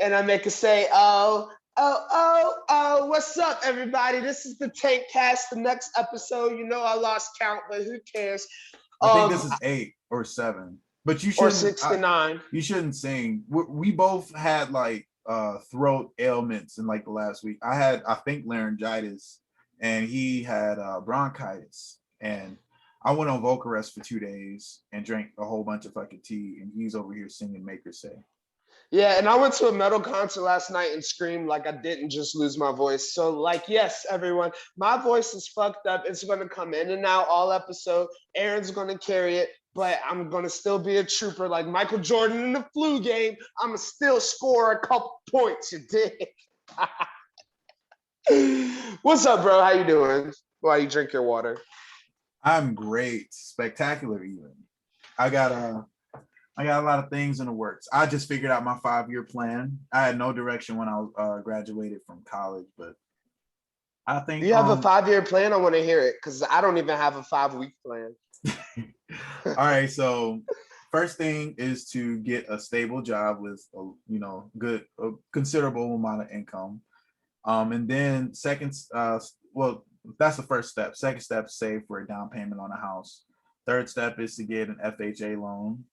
and I make it say, oh, what's up, everybody? This is the TainCast, the next episode. You know I lost count, but who cares? I think this is 8 or 7. But you Or shouldn't 69. you shouldn't sing. We both had like throat ailments in like the last week. I think laryngitis and he had bronchitis, and I went on vocal rest for 2 days and drank a whole bunch of fucking tea, and he's over here singing Maker Say. Yeah, and I went to a metal concert last night and screamed like I didn't just lose my voice. So, like, yes, everyone, my voice is fucked up. It's going to come in and out all episode. Aaron's going to carry it, but I'm going to still be a trooper like Michael Jordan in the flu game. I'm going to still score a couple points, you dig? What's up, bro? How you doing while you drink your water? I'm great, spectacular even. I got a lot of things in the works. I just figured out my 5-year plan. I had no direction when I graduated from college, but I think you have a 5-year plan? I want to hear it because I don't even have a 5-week plan. All right, so first thing is to get a stable job with a considerable amount of income, and then second, well, that's the first step. Second step, save for a down payment on a house. Third step is to get an FHA loan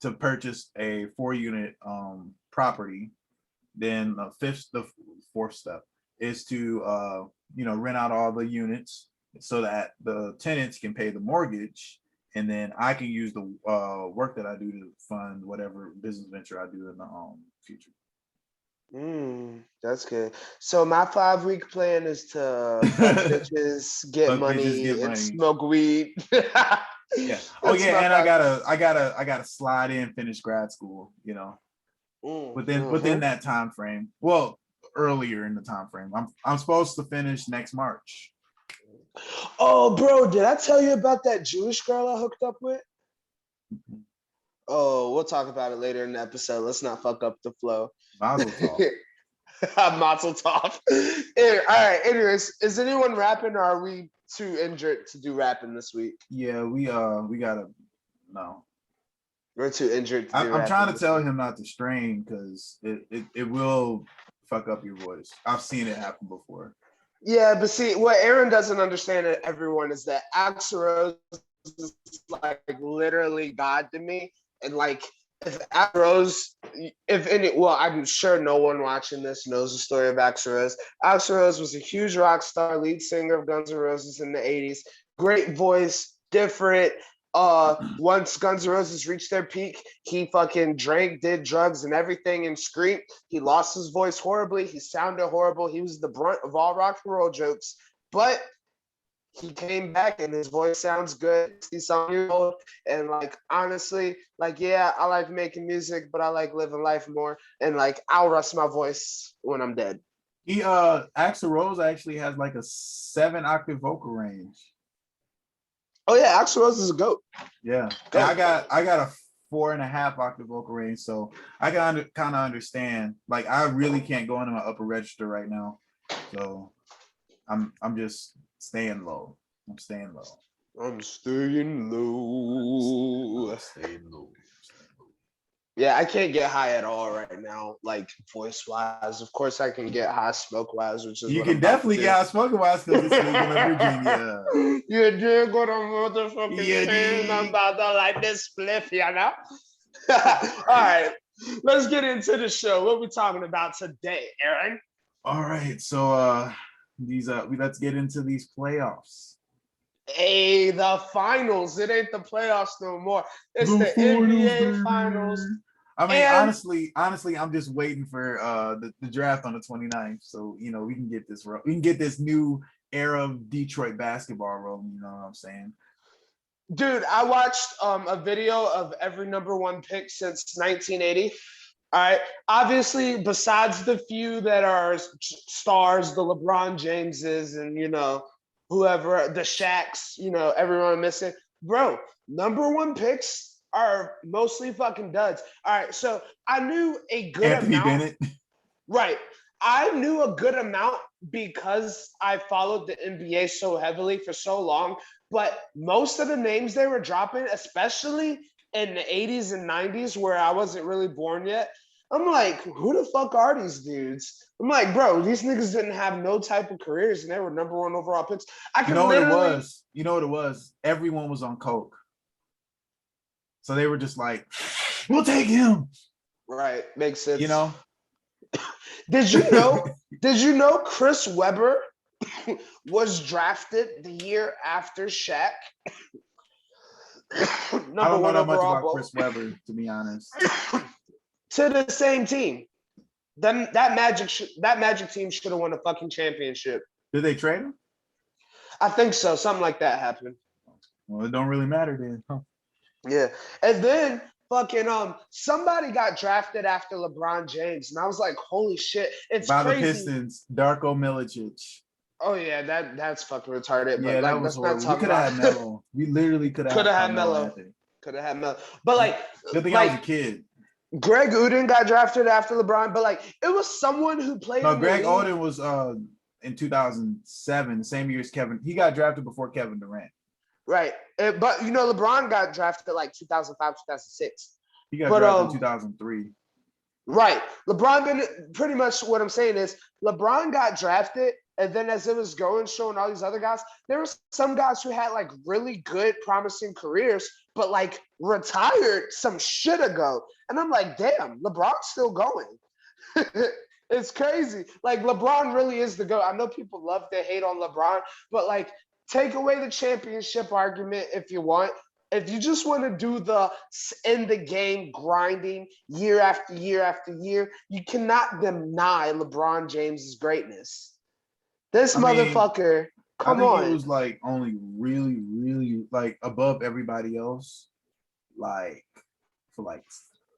to purchase a 4-unit property. Then the fourth step is to rent out all the units so that the tenants can pay the mortgage, and then I can use the work that I do to fund whatever business venture I do in the future. That's good. So my 5-week plan is to fuck bitches, get money, and smoke weed. Yeah. Oh yeah, and I gotta slide in, finish grad school. Within that time frame. Well, earlier in the time frame. I'm supposed to finish next March. Oh, bro, did I tell you about that Jewish girl I hooked up with? Mm-hmm. Oh, we'll talk about it later in the episode. Let's not fuck up the flow. Mazel tov. Mazel tov. All right. Anyways, is anyone rapping, or are we too injured to do rapping this week? Yeah, we gotta no. We're too injured to do I'm trying to tell him not to strain because it will fuck up your voice. I've seen it happen before. Yeah, but see, what Aaron doesn't understand, everyone, is that Axl Rose is like literally God to me. And like, if Axl Rose, I'm sure no one watching this knows the story of Axl Rose. Axl Rose was a huge rock star, lead singer of Guns N' Roses in the 80s. Great voice, different. Once Guns N' Roses reached their peak, he fucking drank, did drugs and everything, and screamed. He lost his voice horribly. He sounded horrible. He was the brunt of all rock and roll jokes, but he came back and his voice sounds good. He's something years old, and like honestly, like yeah, I like making music, but I like living life more. And like I'll rest my voice when I'm dead. Axl Rose actually has like a 7-octave vocal range. Oh yeah, Axl Rose is a goat. Yeah, and I got a 4.5 octave vocal range, so I can kind of understand. Like I really can't go into my upper register right now, so I'm just staying low. I'm staying low. I'm staying low. Yeah, I can't get high at all right now, like voice-wise. Of course, I can get high smoke-wise, which is you can definitely get high smoke-wise because it's legal in Virginia. You did what I'm motherfucking saying. I'm about to like this spliff, you know? All right, let's get into the show. What are we talking about today, Aaron? All right, so let's get into these playoffs. Hey, the finals. It ain't the playoffs no more. It's the NBA finals. I mean, honestly, I'm just waiting for the draft on the 29th. So, we can get this we can get this new era of Detroit basketball rolling, you know what I'm saying? Dude, I watched a video of every number one pick since 1980. All right. Obviously, besides the few that are stars, the LeBron Jameses and, whoever, the Shaqs, everyone missing. Bro, number one picks are mostly fucking duds. All right. So I knew a good Anthony amount. Bennett. Right. I knew a good amount because I followed the NBA so heavily for so long. But most of the names they were dropping, especially in the 80s and 90s where I wasn't really born yet, I'm like, who the fuck are these dudes? I'm like, bro, these niggas didn't have no type of careers and they were number one overall picks. I You can know what it literally was? You know what it was? Everyone was on coke. So they were just like, we'll take him. right, makes sense. You know? Did you know Chris Webber was drafted the year after Shaq? I Number don't know one that much overall about Chris Webber, to be honest. to the same team. Then that Magic team should have won a fucking championship. Did they trade him? I think so. Something like that happened. Well, it don't really matter then. Huh? Yeah. And then fucking somebody got drafted after LeBron James. And I was like, holy shit. It's By crazy. the Pistons, Darko Milicic. Oh yeah, that's fucking retarded. Yeah, But like that was let's not horrible. We talk could about have had Melo. We literally could have had Melo. Melo. Could have had Melo. But like good thing I was a kid. Greg Oden got drafted after LeBron, but like it was someone who played. No, Greg Oden was in 2007, the same year as Kevin. He got drafted before Kevin Durant. Right. But you know, LeBron got drafted like 2005, 2006. He got drafted in 2003. Right. LeBron been pretty much what I'm saying is LeBron got drafted, and then as it was going, showing all these other guys, there were some guys who had like really good, promising careers, but like retired some shit ago. And I'm like, damn, LeBron's still going. It's crazy. Like LeBron really is the GOAT. I know people love to hate on LeBron, but like take away the championship argument if you want. If you just want to do the in the game grinding year after year after year, you cannot deny LeBron James's greatness. This motherfucker, come on. I think he was like only really, really like above everybody else, like for like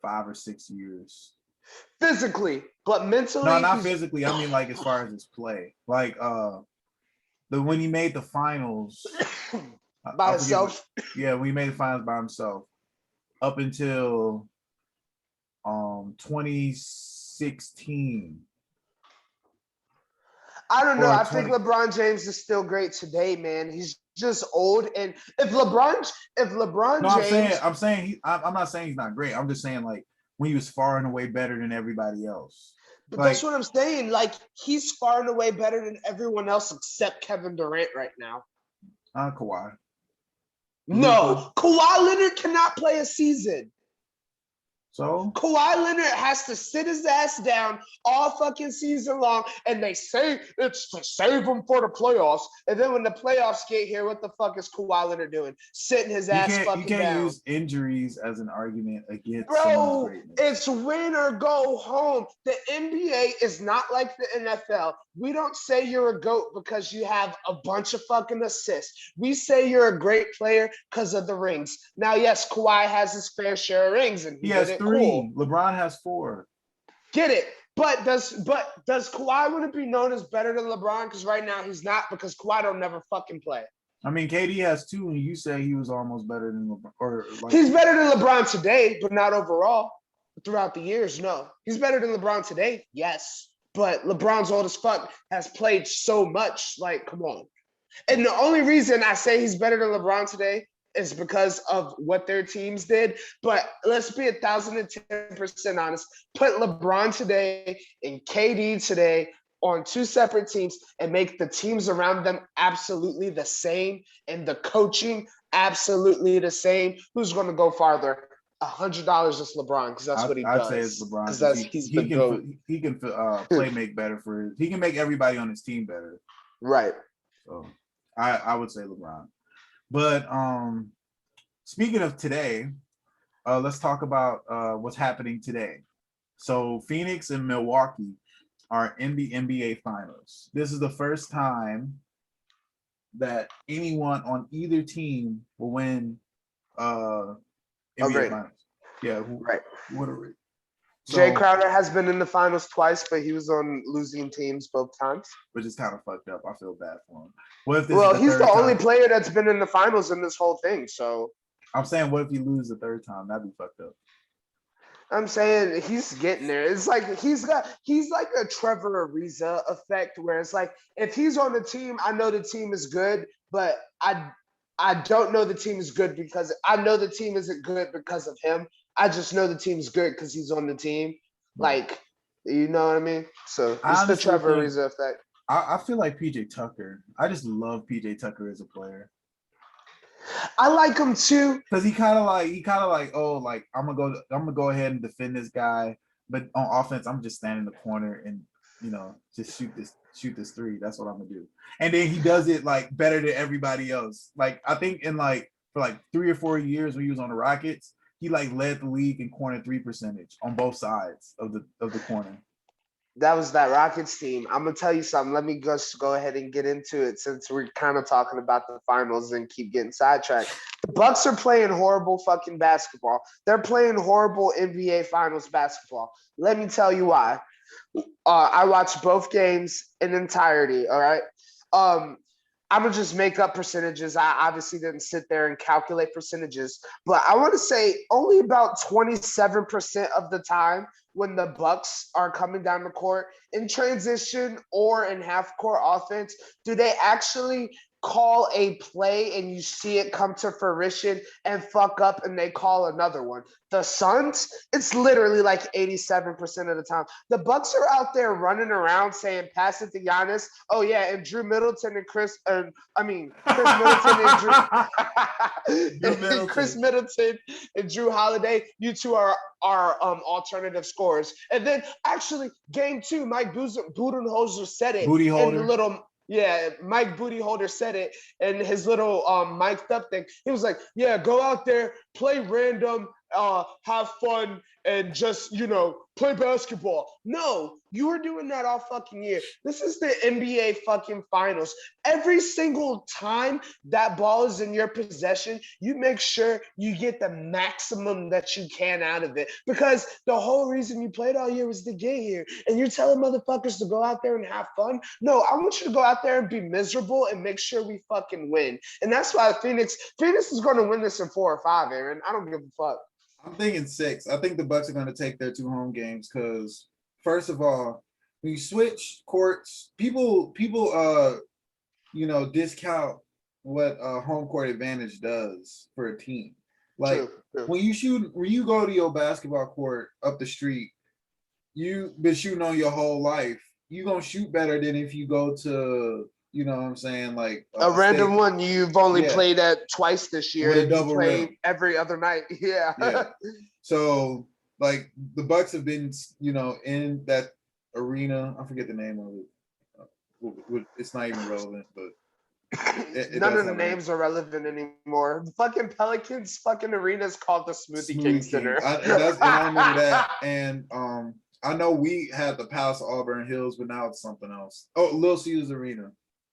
5 or 6 years. Physically, but mentally. No, not physically. I mean like as far as his play. Like when he made the finals by himself. Yeah, we made the finals by himself up until 2016. I don't know. I think LeBron James is still great today, man. He's just old, and if LeBron James, I'm not saying he's not great. I'm just saying like when he was far and away better than everybody else. But that's what I'm saying. Like he's far and away better than everyone else except Kevin Durant right now. Kawhi. No, Kawhi Leonard cannot play a season. So Kawhi Leonard has to sit his ass down all fucking season long, and they say it's to save him for the playoffs. And then when the playoffs get here, what the fuck is Kawhi Leonard doing? Sitting his ass fucking down. You can't use injuries as an argument against Bro, it's win or go home. The NBA is not like the NFL. We don't say you're a GOAT because you have a bunch of fucking assists. We say you're a great player because of the rings. Now, yes, Kawhi has his fair share of rings, and he has 3. Cool. LeBron has 4. Get it? But does Kawhi want to be known as better than LeBron? Because right now he's not, because Kawhi don't never fucking play. I mean, KD has 2, and you say he was almost better than LeBron. Or like, he's better than LeBron today, but not overall. Throughout the years, no. He's better than LeBron today, yes. But LeBron's old as fuck, has played so much. Like, come on. And the only reason I say he's better than LeBron today is because of what their teams did. But let's be 1,010% honest. Put LeBron today and KD today on 2 separate teams and make the teams around them absolutely the same and the coaching absolutely the same. Who's going to go farther? $100 is LeBron, because that's what he does. I'd say it's LeBron because he can play make better for. He can make everybody on his team better. Right. So I would say LeBron. But speaking of today, let's talk about what's happening today. So Phoenix and Milwaukee are in the NBA Finals. This is the first time that anyone on either team will win NBA Finals. Yeah, right. What a rate. So, Jay Crowder has been in the finals twice, but he was on losing teams both times. Which is kind of fucked up. I feel bad for him. What if he's the only player that's been in the finals in this whole thing. So I'm saying, what if you lose the 3rd time? That'd be fucked up. I'm saying he's getting there. It's like he's like a Trevor Ariza effect, where it's like if he's on the team, I know the team is good, but I don't know the team is good because I know the team isn't good because of him. I just know the team's good because he's on the team. Like, you know what I mean? So I it's the honestly Trevor think Ariza effect. I feel like PJ Tucker. I just love PJ Tucker as a player. I like him too. Because he kind of like, oh, like I'm gonna go ahead and defend this guy, but on offense, I'm just standing in the corner and just shoot this three. That's what I'm gonna do. And then he does it like better than everybody else. Like I think for like 3 or 4 years when he was on the Rockets, he like led the league in corner three percentage on both sides of the corner. That was that Rockets team. I'm gonna tell you something. Let me just go ahead and get into it since we're kind of talking about the finals and keep getting sidetracked. The Bucks are playing horrible fucking basketball. They're playing horrible NBA Finals basketball. Let me tell you why. I watched both games in entirety. All right. I'm gonna just make up percentages. I obviously didn't sit there and calculate percentages, but I want to say only about 27% of the time when the Bucks are coming down the court in transition or in half court offense, do they actually call a play and you see it come to fruition and fuck up and they call another one. The Suns, it's literally like 87% of the time. The Bucks are out there running around saying pass it to Giannis. Oh yeah, and Drew Middleton and Chris Middleton and Drew Chris Middleton and Drew Holiday, you two are alternative scorers. And then actually game 2, Mike Budenholzer said it Booty holder. in little Mike Booty Holder said it in his little mic'd up thing. He was like, yeah, go out there, play random, have fun, and just, play basketball. No, you were doing that all fucking year. This is the NBA fucking finals. Every single time that ball is in your possession, you make sure you get the maximum that you can out of it. Because the whole reason you played all year was to get here. And you're telling motherfuckers to go out there and have fun? No, I want you to go out there and be miserable and make sure we fucking win. And that's why Phoenix is going to win this in 4 or 5, Aaron. I don't give a fuck. I'm thinking 6. I think the Bucks are going to take their 2 home games because, first of all, when you switch courts, people discount what home court advantage does for a team. Like true. When you go to your basketball court up the street, you've been shooting on your whole life. You're gonna shoot better than if you go to, you know what I'm saying, like a random one you've only played at twice this year. With a double you play rim. Every other night. Yeah. So like the Bucks have been, in that arena. I forget the name of it. It's not even relevant, but none of the names are relevant anymore. The fucking Pelicans fucking arena is called the Smoothie King Center. I remember that. And I know we had the Palace of Auburn Hills, but now it's something else. Oh, Little Caesars Arena.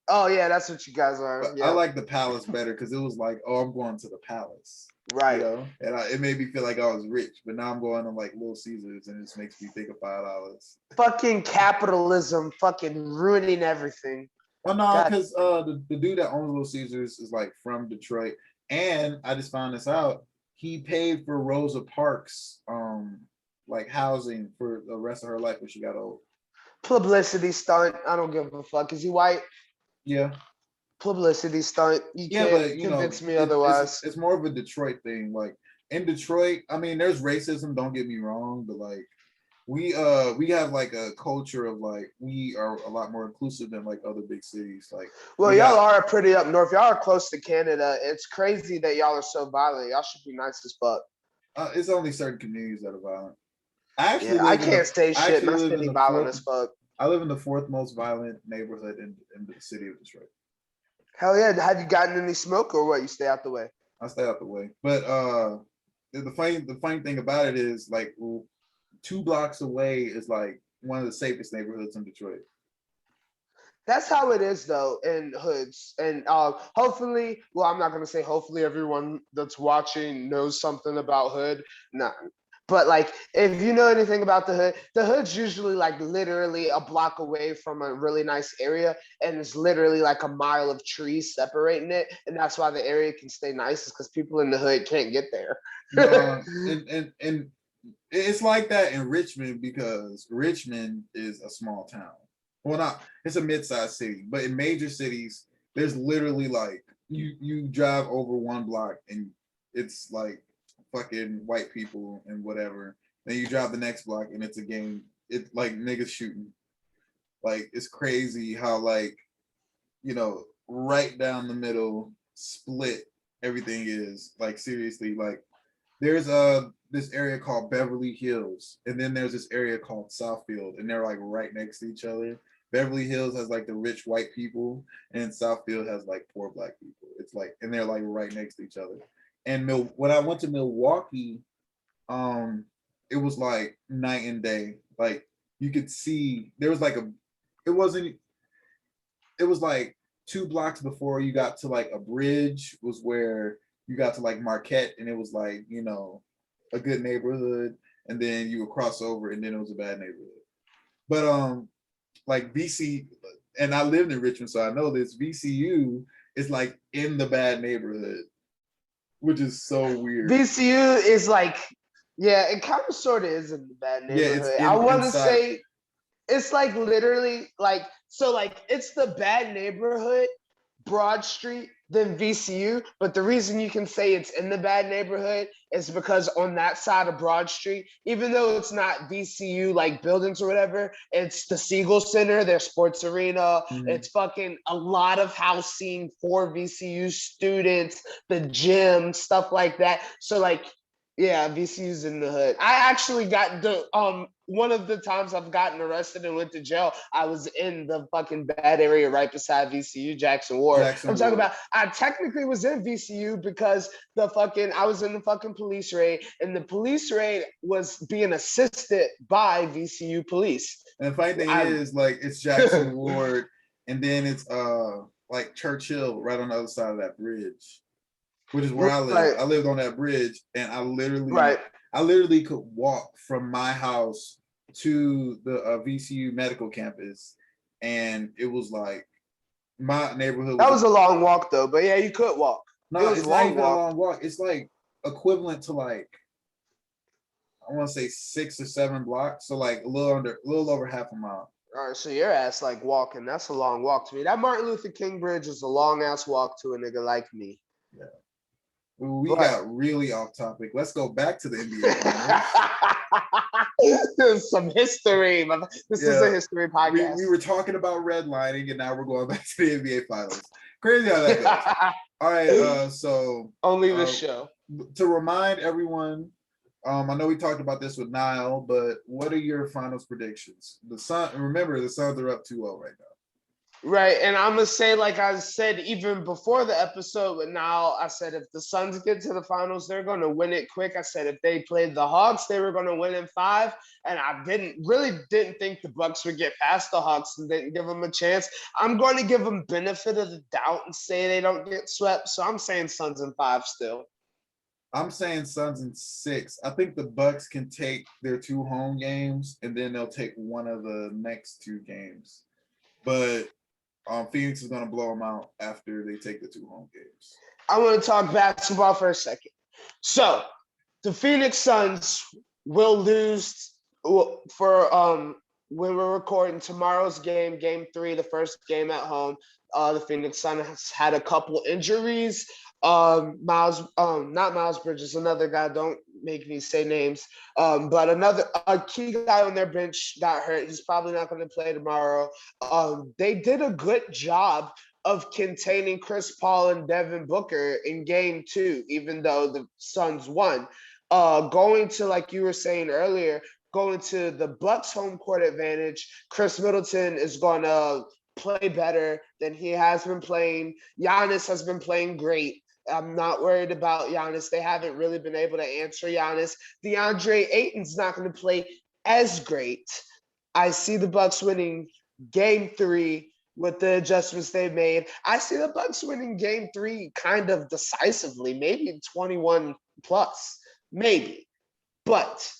Oh yeah, that's what you guys are. Yeah. I like the Palace better because it was like, oh, I'm going to the Palace, right? And it made me feel like I was rich. But now I'm going to like Little Caesars, and it just makes me think of $5. Fucking capitalism, fucking ruining everything. Well, no, because the dude that owns Little Caesars is like from Detroit, and I just found this out. He paid for Rosa Parks, like housing for the rest of her life when she got old. Publicity stunt. I don't give a fuck. Is he white? Yeah. Publicity stunt. You can't convince me otherwise. It's more of a Detroit thing. Like in Detroit, I mean, there's racism. Don't get me wrong, but like we have like a culture of like we are a lot more inclusive than like other big cities. Like, well, y'all are pretty up north. Y'all are close to Canada. It's crazy that y'all are so violent. Y'all should be nice as fuck. It's only certain communities that are violent. I can't say shit. My city violent as fuck. I live in the 4th most violent neighborhood in the city of Detroit. Hell yeah. Have you gotten any smoke or what? You stay out the way? I stay out the way. But the funny thing about it is like 2 blocks away is like one of the safest neighborhoods in Detroit. That's how it is though in hoods. And hopefully, well, I'm not going to say hopefully everyone that's watching knows something about hood. Nah. But like, if you know anything about the hood's usually like literally a block away from a really nice area, and it's literally like a mile of trees separating it, and that's why the area can stay nice, is because people in the hood can't get there. And it's like that in Richmond because Richmond is a small town. Well, it's a mid-sized city, but in major cities, there's literally like you drive over 1 block and it's like fucking white people and whatever, Then you drive the next block and it's a game. It's like niggas shooting. Like it's crazy how like, you know, right down the middle split everything is. Like seriously, like there's this area called Beverly Hills, and then there's this area called Southfield, and they're like right next to each other. Beverly Hills has like the rich white people, and Southfield has like poor black people. It's like, and they're like right next to each other. And when I went to Milwaukee, it was like night and day. Like you could see there was like it wasn't, it was like 2 blocks before you got to like a bridge was where you got to like Marquette, and it was like, you know, a good neighborhood, and then you would cross over and then it was a bad neighborhood. But like VC, and I lived in Richmond, so I know this, VCU is like in the bad neighborhood, which is so weird. VCU is like, yeah, it kind of sort of is in the bad neighborhood. Yeah, I want to say it's like literally like, so like it's the bad neighborhood, Broad Street, then VCU. But the reason you can say it's in the bad neighborhood is because on that side of Broad Street, even though it's not VCU like buildings or whatever, it's the Siegel Center, their sports arena. Mm-hmm. It's fucking a lot of housing for VCU students, the gym, stuff like that. So like, yeah, VCU's in the hood. I actually got the one of the times I've gotten arrested and went to jail, I was in the fucking bad area right beside VCU, Jackson Ward. I'm talking about, I technically was in VCU because I was in the fucking police raid, and the police raid was being assisted by VCU police. And the funny thing is, like, it's Jackson Ward, and then it's like Churchill right on the other side of that bridge, which is where I live. Right. I lived on that bridge, and I literally could walk from my house to the VCU medical campus, and it was like my neighborhood. That was a long walk, though. But yeah, you could walk. No, it's not even a long walk. It's like equivalent to like, I want to say 6 or 7 blocks, so like a little over half a mile. All right, so your ass like walking. That's a long walk to me. That Martin Luther King Bridge is a long ass walk to a nigga like me. Yeah. We got really off topic. Let's go back to the NBA. Some history. This is a history podcast. We were talking about redlining, and now we're going back to the NBA Finals. Crazy how that goes. All right, so only this show. To remind everyone, I know we talked about this with Nile, but what are your finals predictions? The Suns are up 2-0 right now. Right, and I'm gonna say, like I said even before the episode, but now I said if the Suns get to the finals, they're gonna win it quick. I said if they played the Hawks, they were gonna win in 5, and I didn't think the Bucks would get past the Hawks and didn't give them a chance. I'm going to give them benefit of the doubt and say they don't get swept. So I'm saying Suns in 5 still. I'm saying Suns in 6. I think the Bucks can take their 2 home games, and then they'll take one of the next 2 games, but Phoenix is going to blow them out after they take the 2 home games. I want to talk basketball for a second. So the Phoenix Suns will lose for when we're recording tomorrow's game, game 3, the first game at home. The Phoenix Suns has had a couple injuries. Not Miles Bridges, another guy, don't make me say names, but a key guy on their bench got hurt. He's probably not going to play tomorrow. They did a good job of containing Chris Paul and Devin Booker in game 2, even though the Suns won. Going to, like you were saying earlier, going to the Bucks home court advantage, Chris Middleton is going to play better than he has been playing. Giannis has been playing great. I'm not worried about Giannis. They haven't really been able to answer Giannis. DeAndre Ayton's not going to play as great. I see the Bucks winning game 3 with the adjustments they've made. I see the Bucks winning game 3 kind of decisively, maybe 21 plus, maybe. But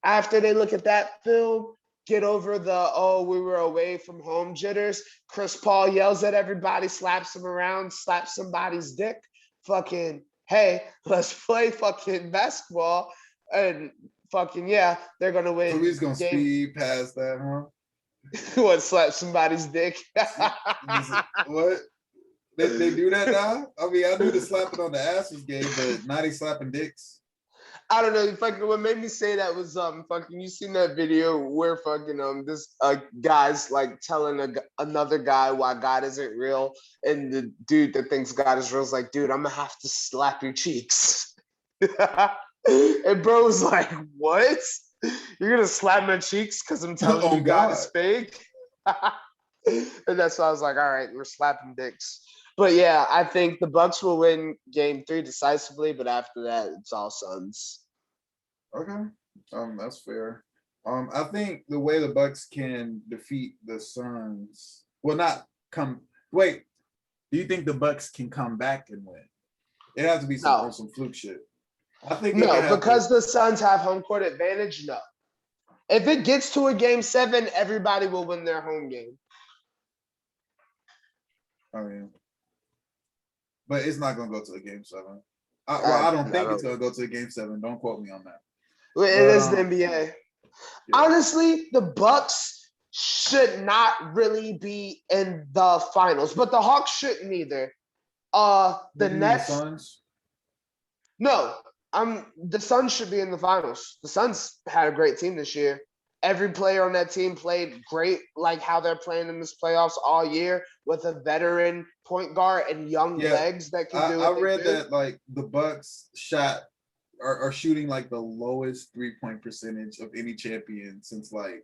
after they look at that film, get over the, we were away from home jitters. Chris Paul yells at everybody, slaps him around, slaps somebody's dick. Fucking, hey, let's play fucking basketball. And fucking, yeah, they're going to win. So he's going to speed past that, huh? What, slap somebody's dick? What? They do that now? I mean, I knew the slapping on the ass was gay, but now they slapping dicks. I don't know. Fucking what made me say that was fucking. You seen that video where fucking this guy's like telling another guy why God isn't real, and the dude that thinks God is real is like, dude, I'm gonna have to slap your cheeks. And bro was like, what? You're gonna slap my cheeks because I'm telling Oh you God God. is fake? And that's why I was like, all right, we're slapping dicks. But yeah, I think the Bucks will win game 3 decisively, but after that, it's all Suns. Okay. That's fair. I think the way the Bucks can defeat the Suns, well, not come. Wait, do you think the Bucks can come back and win? It has to be No, some fluke shit. I think they're no, gonna have because to. the Suns have home court advantage. No, if it gets to a game 7, everybody will win their home game. I mean, but it's not gonna go to a game 7. I don't think it's gonna go to a game 7. Don't quote me on that. It is the But NBA. yeah. Honestly, the Bucks should not really be in the finals, but the Hawks shouldn't either. The Nets. Suns. No, the Suns should be in the finals. The Suns had a great team this year. Every player on that team played great, like how they're playing in this playoffs all year with a veteran point guard and young legs that can do I what they read do. that like the Bucks are shooting like the lowest 3-point percentage of any champion since like.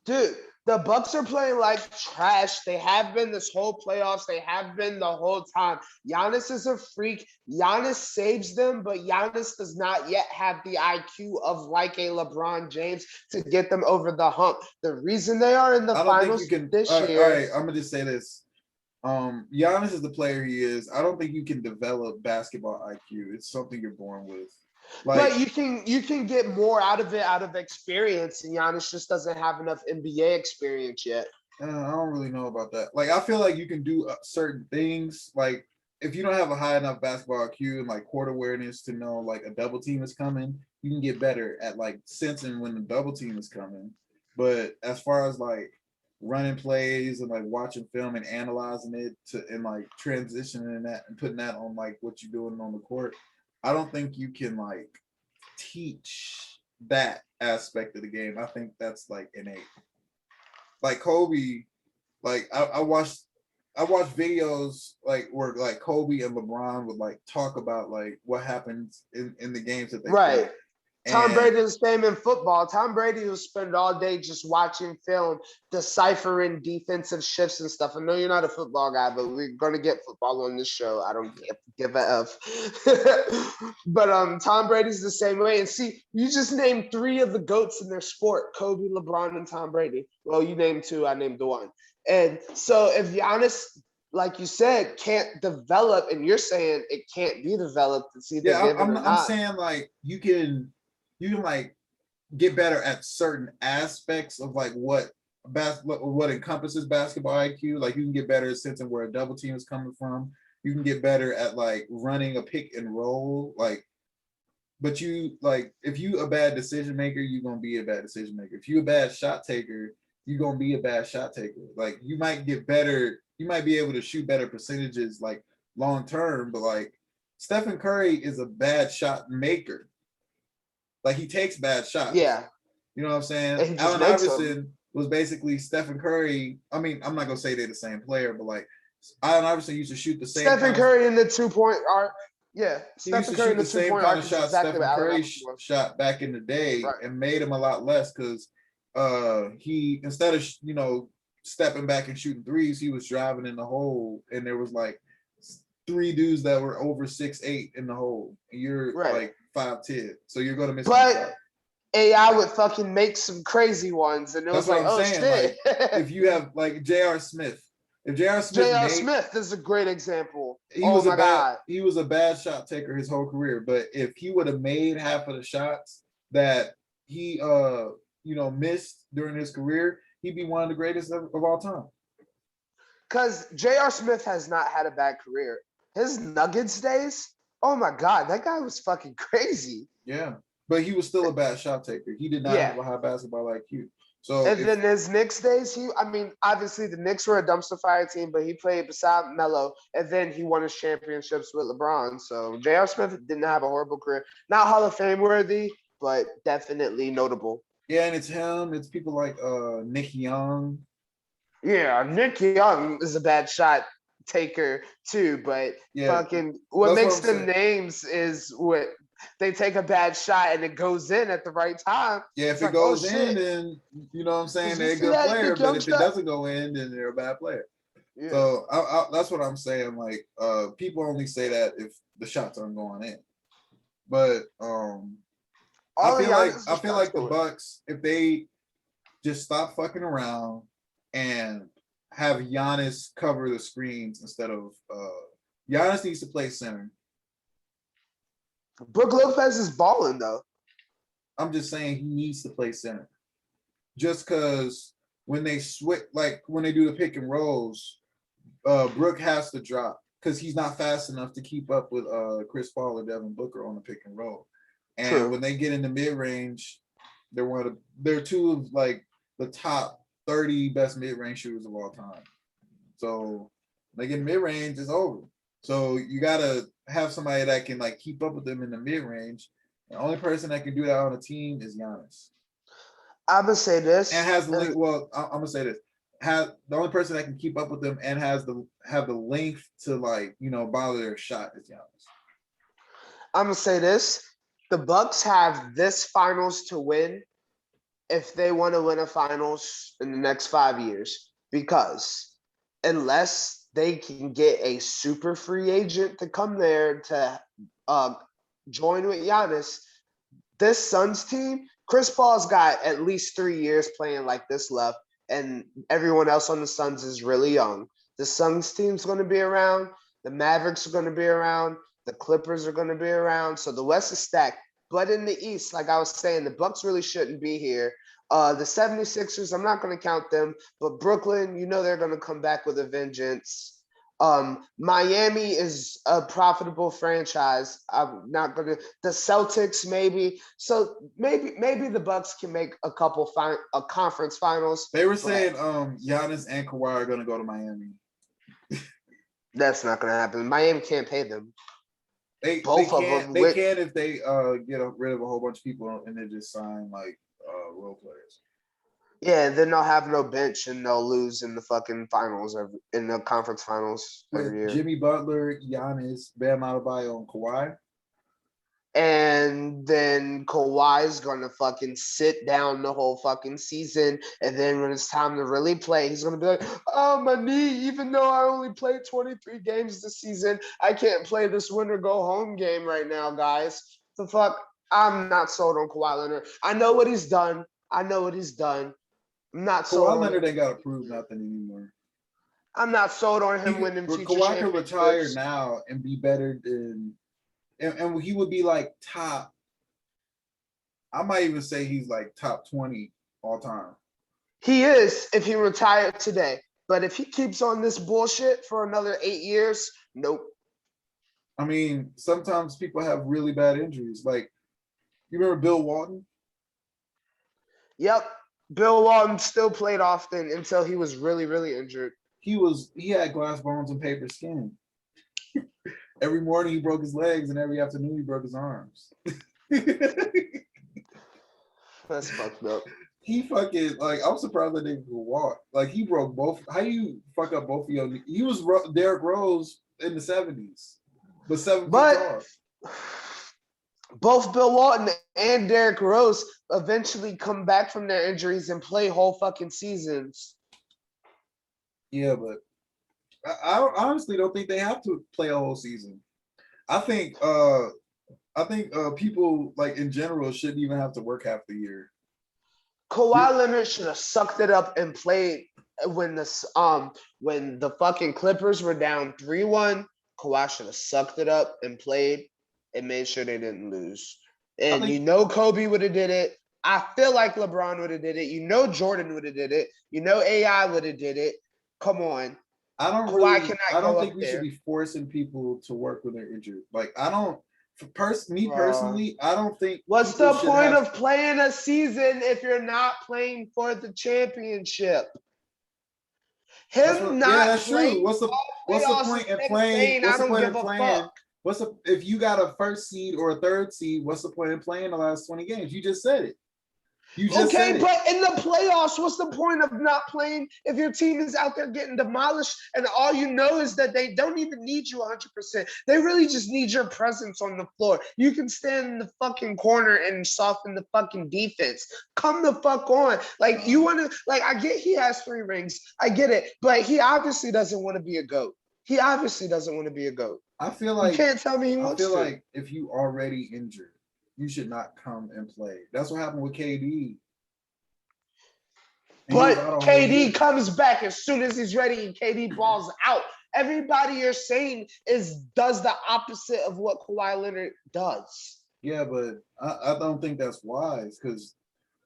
Dude, the Bucks are playing like trash. They have been this whole playoffs. They have been the whole time. Giannis is a freak. Giannis saves them, but Giannis does not yet have the IQ of like a LeBron James to get them over the hump. The reason they are in the finals this year. All right, I'm gonna just say this. Giannis is the player he is. I don't think you can develop basketball IQ. It's something you're born with. Like, but you can get more out of it out of experience, and Giannis just doesn't have enough NBA experience yet. I don't really know about that. Like, I feel like you can do certain things. Like, if you don't have a high enough basketball IQ and like court awareness to know like a double team is coming, you can get better at like sensing when the double team is coming. But as far as like running plays and like watching film and analyzing it and like transitioning that and putting that on like what you're doing on the court, I don't think you can like teach that aspect of the game. I think that's like innate. Like Kobe, like I watched videos like where like Kobe and LeBron would like talk about like what happens in the games that they play. Tom Brady is the same in football. Tom Brady will spend all day just watching film, deciphering defensive shifts and stuff. I know you're not a football guy, but we're gonna get football on this show. I don't give a F. But Tom Brady's the same way. And see, you just named 3 of the GOATs in their sport: Kobe, LeBron, and Tom Brady. Well, you named 2, I named the 1. And so if Giannis, like you said, can't develop, and you're saying it can't be developed, it's either given or not. I'm saying like you can like get better at certain aspects of like what encompasses basketball IQ. Like you can get better at sensing where a double team is coming from. You can get better at like running a pick and roll. Like, but you like if you a bad decision maker, you're gonna be a bad decision maker. If you a bad shot taker, you're gonna be a bad shot taker. Like you might get better, you might be able to shoot better percentages like long term, but like Stephen Curry is a bad shot maker. Like he takes bad shots. Yeah. You know what I'm saying? Allen Iverson was basically Stephen Curry. I mean, I'm not gonna say they're the same player, but like Allen Iverson used to shoot the same. Stephen Curry in the 2-point arc. Yeah. Stephen Curry in the 2-point arc is exactly Stephen Curry shot back in the day, right, and made him a lot less because he, instead of stepping back and shooting threes, he was driving in the hole, and there was like 3 dudes that were over 6'8" in the hole, and you're like 5'10", so you're gonna miss. But AI would fucking make some crazy ones, and it was like, oh shit. Like, if you have like J.R. Smith, if J.R. Smith is a great example. He was a bad shot taker his whole career, but if he would have made half of the shots that he missed during his career, he'd be one of the greatest of all time. Because J.R. Smith has not had a bad career. His Nuggets days, oh my God, that guy was fucking crazy. Yeah. But he was still a bad shot taker. He did not have a high basketball IQ. So and then his Knicks days, obviously the Knicks were a dumpster fire team, but he played beside Melo, and then he won his championships with LeBron. So J.R. Smith didn't have a horrible career. Not Hall of Fame worthy, but definitely notable. Yeah, and it's him. It's people like Nick Young. Yeah, Nick Young is a bad shot taker too, but fucking what makes them names is what they take a bad shot and it goes in at the right time. Yeah, if it goes in, then you know what I'm saying, they're a good player. But if it doesn't go in, then they're a bad player. Yeah. So that's what I'm saying. Like, people only say that if the shots aren't going in. But I feel like the Bucks, if they just stop fucking around and have Giannis cover the screens instead of Giannis needs to play center. Brook Lopez is balling though. I'm just saying he needs to play center. Just because when they switch, like when they do the pick and rolls, Brook has to drop because he's not fast enough to keep up with Chris Paul or Devin Booker on the pick and roll. And when they get in the mid range, they're two of like the top 30 best mid range shooters of all time. So they get mid range, it's over. So you gotta have somebody that can like keep up with them in the mid range. The only person that can do that on a team is Giannis. I'm gonna say this, and has the length. Well, I'm gonna say this: have the only person that can keep up with them and have the length to like bother their shot is Giannis. I'm gonna say this: the Bucks have this finals to win if they want to win a finals in the next 5 years, because unless they can get a super free agent to come there to join with Giannis, this Suns team, Chris Paul's got at least 3 years playing like this left, and everyone else on the Suns is really young. The Suns team's going to be around. The Mavericks are going to be around. The Clippers are going to be around. So the West is stacked. But in the East, like I was saying, the Bucks really shouldn't be here. The 76ers, I'm not going to count them, but Brooklyn, they're going to come back with a vengeance. Miami is a profitable franchise. I'm not going to. The Celtics, maybe. So maybe the Bucks can make a couple conference finals. They were saying Giannis and Kawhi are going to go to Miami. That's not going to happen. Miami can't pay them. They can if they get rid of a whole bunch of people and they just sign like role players. Yeah, then they'll have no bench and they'll lose in the fucking finals in the conference finals every year. Jimmy Butler, Giannis, Bam Adebayo, and Kawhi. And then Kawhi's gonna fucking sit down the whole fucking season, and then when it's time to really play, he's gonna be like, "Oh, my knee! Even though I only played 23 games this season, I can't play this win or go home game right now, guys." The fuck, I'm not sold on Kawhi Leonard. I know what he's done. I'm not sold. Kawhi Leonard ain't gotta prove nothing anymore. I'm not sold on him winning future championships. Kawhi could retire now and be better than. And he would be like top. I might even say he's like top 20 all time. He is if he retired today. But if he keeps on this bullshit for another 8 years, nope. I mean, sometimes people have really bad injuries. Like, you remember Bill Walton? Yep. Bill Walton still played often until he was really, really injured. He had glass bones and paper skin. Every morning he broke his legs, and every afternoon he broke his arms. That's fucked up. He fucking I'm surprised that they could walk. Like he broke both. How do you fuck up both of your knees? He was Derrick Rose in the 70s, but 7 feet tall. Both Bill Walton and Derrick Rose eventually come back from their injuries and play whole fucking seasons. Yeah, but I honestly don't think they have to play a whole season. I think people like in general shouldn't even have to work half the year. Kawhi Leonard should have sucked it up and played when the fucking Clippers were down 3-1. Kawhi should have sucked it up and played and made sure they didn't lose. And Kobe would have did it. I feel like LeBron would have did it. Jordan would have did it. AI would have did it. Come on. I don't think we should be forcing people to work when they're injured. Like, I don't Personally, I don't think what's people the should point have. of playing a season if you're not playing for the championship? Him Yeah, not that's true. playing What's the playoffs point is in him playing? saying, What's I the don't point give in a playing? fuck. If you got a first seed or a third seed, what's the point in playing the last 20 games? You just said it. You just said Okay, it. but in the playoffs, what's the point of not playing if your team is out there getting demolished and all you know is that they don't even need you 100%? They really just need your presence on the floor. You can stand in the fucking corner and soften the fucking defense. Come the fuck on. Like, you want to, like, I get he has 3 rings. I get it. But he obviously doesn't want to be a GOAT. He obviously doesn't want to be a GOAT. I feel You like can't tell me he wants to. like if you already injured, you should not come and play. That's what happened with KD. But KD comes back as soon as he's ready and KD balls out. Everybody you're saying does the opposite of what Kawhi Leonard does. Yeah, but I don't think that's wise because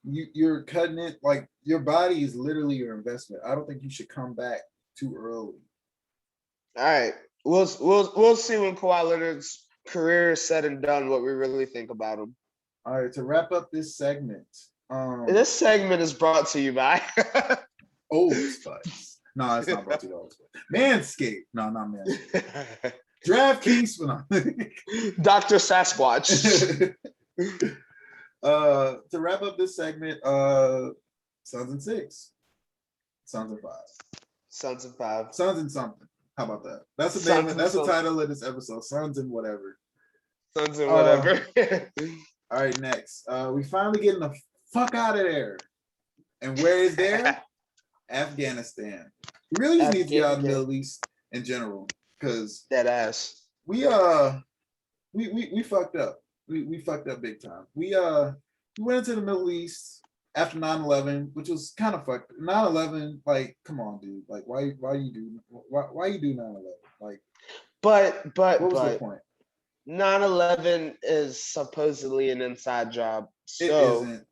you're cutting it. Like, your body is literally your investment. I don't think you should come back too early. All right. We'll see when Kawhi Leonard's career is said and done what we really think about him. All right, to wrap up this segment. This segment is brought to you by Old Spice. No, it's not brought to you by Old Spice. Manscaped. No, not Manscaped. DraftKings. No. Dr. Sasquatch. To wrap up this segment, Suns and 6. Suns and 5. Suns and 5. Suns and something. How about that? That's the name. That's the title of this episode. Suns and whatever. Suns and whatever. All right, next. We finally getting the fuck out of there. And where is there? Afghanistan. We really just need to get out of the Middle East in general, because that ass. We fucked up. We fucked up big time. We went into the Middle East after 9/11, which was kind of fucked. 9/11, like, come on, dude. Like, why you do 9/11? Like, but what was the point? 9/11 is supposedly an inside job. So it isn't.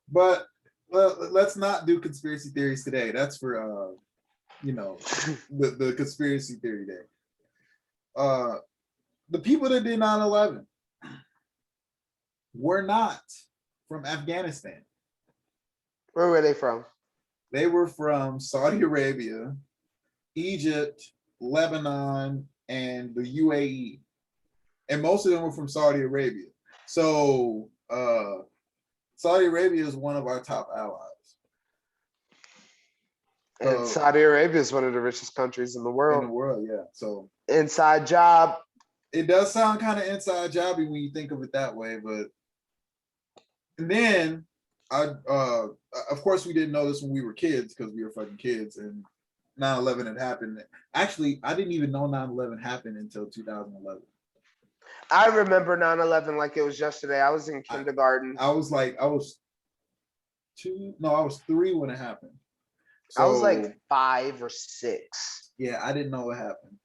But let's not do conspiracy theories today. That's for the conspiracy theory day. The people that did 9/11 were not from Afghanistan. Where were they from? They were from Saudi Arabia, Egypt, Lebanon, and the UAE. And most of them were from Saudi Arabia. So Saudi Arabia is one of our top allies. And Saudi Arabia is one of the richest countries in the world. In the world, yeah. So inside job. It does sound kind of inside jobby when you think of it that way, but and then of course we didn't know this when we were kids because we were fucking kids and 9/11 had happened. Actually, I didn't even know 9/11 happened until 2011. I remember 9/11 like it was yesterday. I was in kindergarten. I was 3 when it happened. So, I was like 5 or 6. Yeah, I didn't know what happened.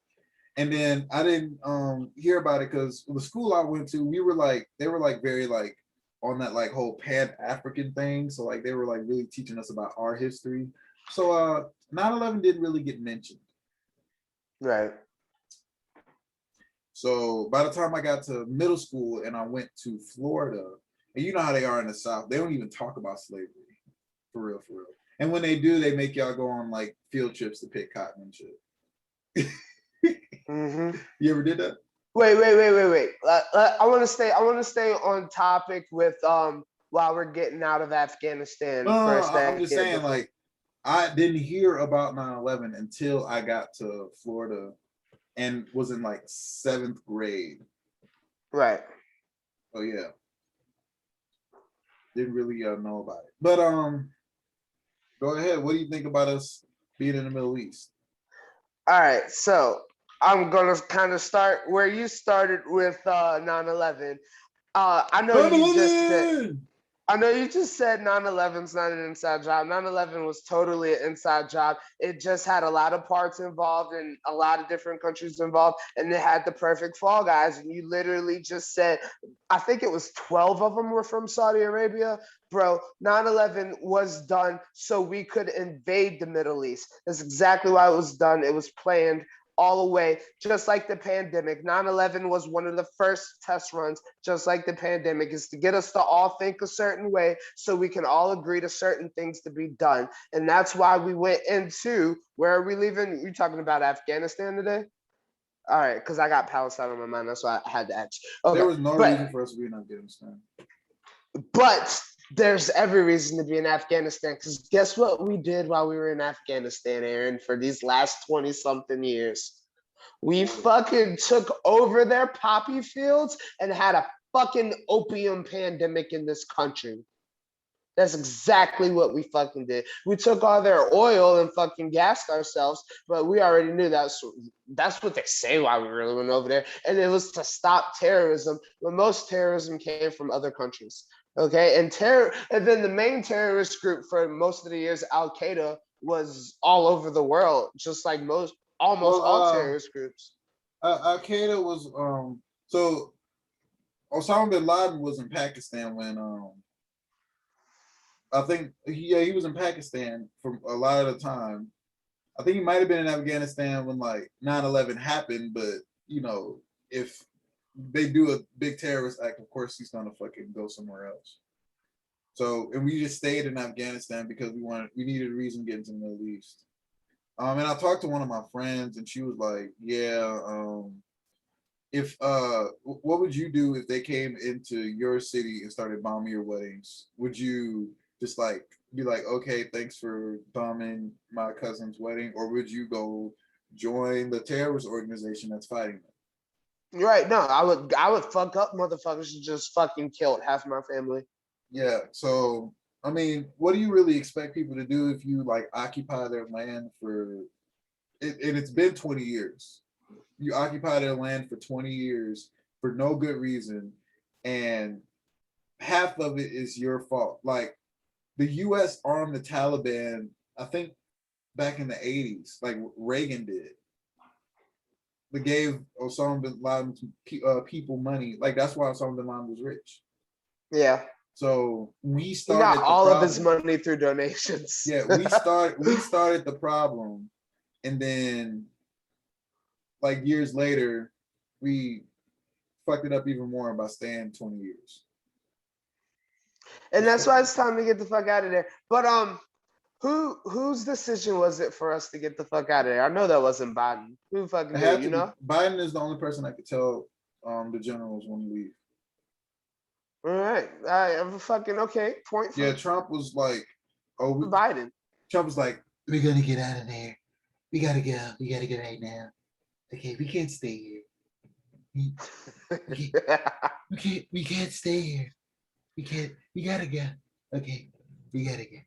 And then I didn't hear about it because the school I went to, they were very like on that like whole Pan-African thing. So like they were like really teaching us about our history. So 9/11 didn't really get mentioned. Right. So by the time I got to middle school and I went to Florida, and you know how they are in the South, they don't even talk about slavery. For real. And when they do, they make y'all go on like field trips to pick cotton and shit. Mm-hmm. You ever did that? Wait. I want to stay on topic with while we're getting out of Afghanistan. I'm just saying, like, I didn't hear about 9/11 until I got to Florida and was in like 7th grade. Right. Oh yeah. Didn't really know about it. But go ahead. What do you think about us being in the Middle East? All right, so I'm gonna kind of start where you started with 9/11. I know you just said 9/11's not an inside job. 9/11 was totally an inside job. It just had a lot of parts involved and a lot of different countries involved, and it had the perfect fall guys. And you literally just said, I think it was 12 of them were from Saudi Arabia. Bro, 9/11 was done so we could invade the Middle East. That's exactly why it was done. It was planned. all away, just like the pandemic. 9/11 was one of the first test runs, just like the pandemic, is to get us to all think a certain way so we can all agree to certain things to be done. And that's why we went into, where are we leaving? You talking about Afghanistan today? All right, because I got Palestine on my mind. That's why I had to ask. Okay, there was no reason for us to be in Afghanistan. But there's every reason to be in Afghanistan, because guess what we did while we were in Afghanistan, Aaron, for these last 20 something years? We fucking took over their poppy fields and had a fucking opium pandemic in this country. That's exactly what we fucking did. We took all their oil and fucking gassed ourselves, but we already knew that's what they say why we really went over there. And it was to stop terrorism, but most terrorism came from other countries. Okay, and then the main terrorist group for most of the years, Al Qaeda, was all over the world, just like almost all terrorist groups. Al Qaeda was so Osama bin Laden was in Pakistan when I think he was in Pakistan for a lot of the time. I think he might have been in Afghanistan when like 9/11 happened, but you know, if they do a big terrorist act, of course he's gonna fucking go somewhere else. So, and we just stayed in Afghanistan because we needed a reason to get into the Middle East. And I talked to one of my friends, and she was like, "Yeah, if what would you do if they came into your city and started bombing your weddings? Would you just like be like, okay, thanks for bombing my cousin's wedding, or would you go join the terrorist organization that's fighting them?" Right? No, I would fuck up motherfuckers and just fucking killed half my family. Yeah. So I mean, what do you really expect people to do if you like occupy their land for it? And it's been 20 years. You occupy their land for 20 years for no good reason, and half of it is your fault. Like the U.S. armed the Taliban, I think back in the 80s, like Reagan did. They gave Osama bin Laden people money. Like that's why Osama bin Laden was rich. Yeah. So we He started got all of his money through donations. Yeah, we started the problem, and then like years later, we fucked it up even more by staying 20 years. And that's why it's time to get the fuck out of there. But whose decision was it for us to get the fuck out of there? I know that wasn't Biden. Who fucking did, you know? Biden is the only person that could tell the generals when to leave. All right. I'm fucking okay. Point. Yeah, Trump was like, oh, Biden. Trump was like, we're gonna get out of there. We gotta go. We gotta go right now. Okay, we can't stay here. We can't stay here. We gotta go. Okay, we gotta go.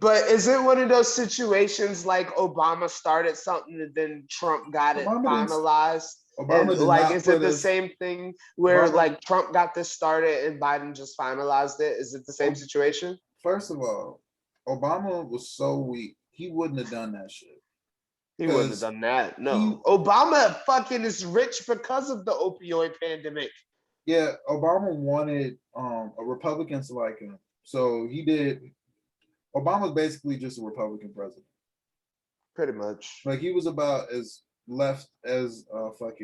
But is it one of those situations like Obama started something and then Trump got it finalized? And like, is it the same thing where like Trump got this started and Biden just finalized it? Is it the same situation? First of all, Obama was so weak. He wouldn't have done that shit. He wouldn't have done that. No. Obama fucking is rich because of the opioid pandemic. Yeah, Obama wanted a Republicans to like him. So he did. Obama's basically just a Republican president. Pretty much. Like he was about as left as about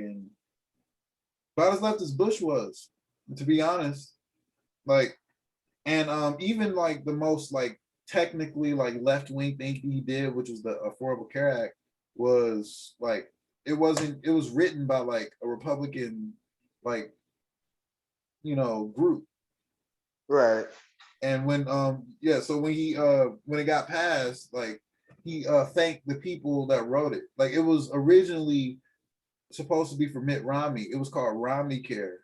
as left as Bush was, to be honest. Like, and even like the most like technically like left wing thing he did, which was the Affordable Care Act, was like it was written by like a Republican like group. Right. And when so when it got passed, like he thanked the people that wrote it. Like it was originally supposed to be for Mitt Romney. It was called Romney Care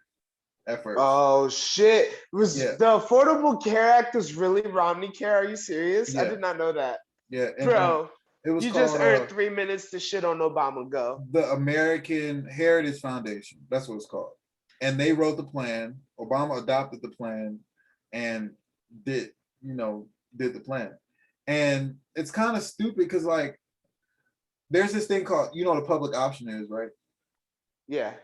at first. Oh shit. The Affordable Care Act was really Romney Care? Are you serious? Yeah. I did not know that. Yeah. And, bro, it was just earned 3 minutes to shit on Obama. Go. The American Heritage Foundation. That's what it's called. And they wrote the plan. Obama adopted the plan and did the plan. And it's kind of stupid because like there's this thing called, the public option is, right? Yeah.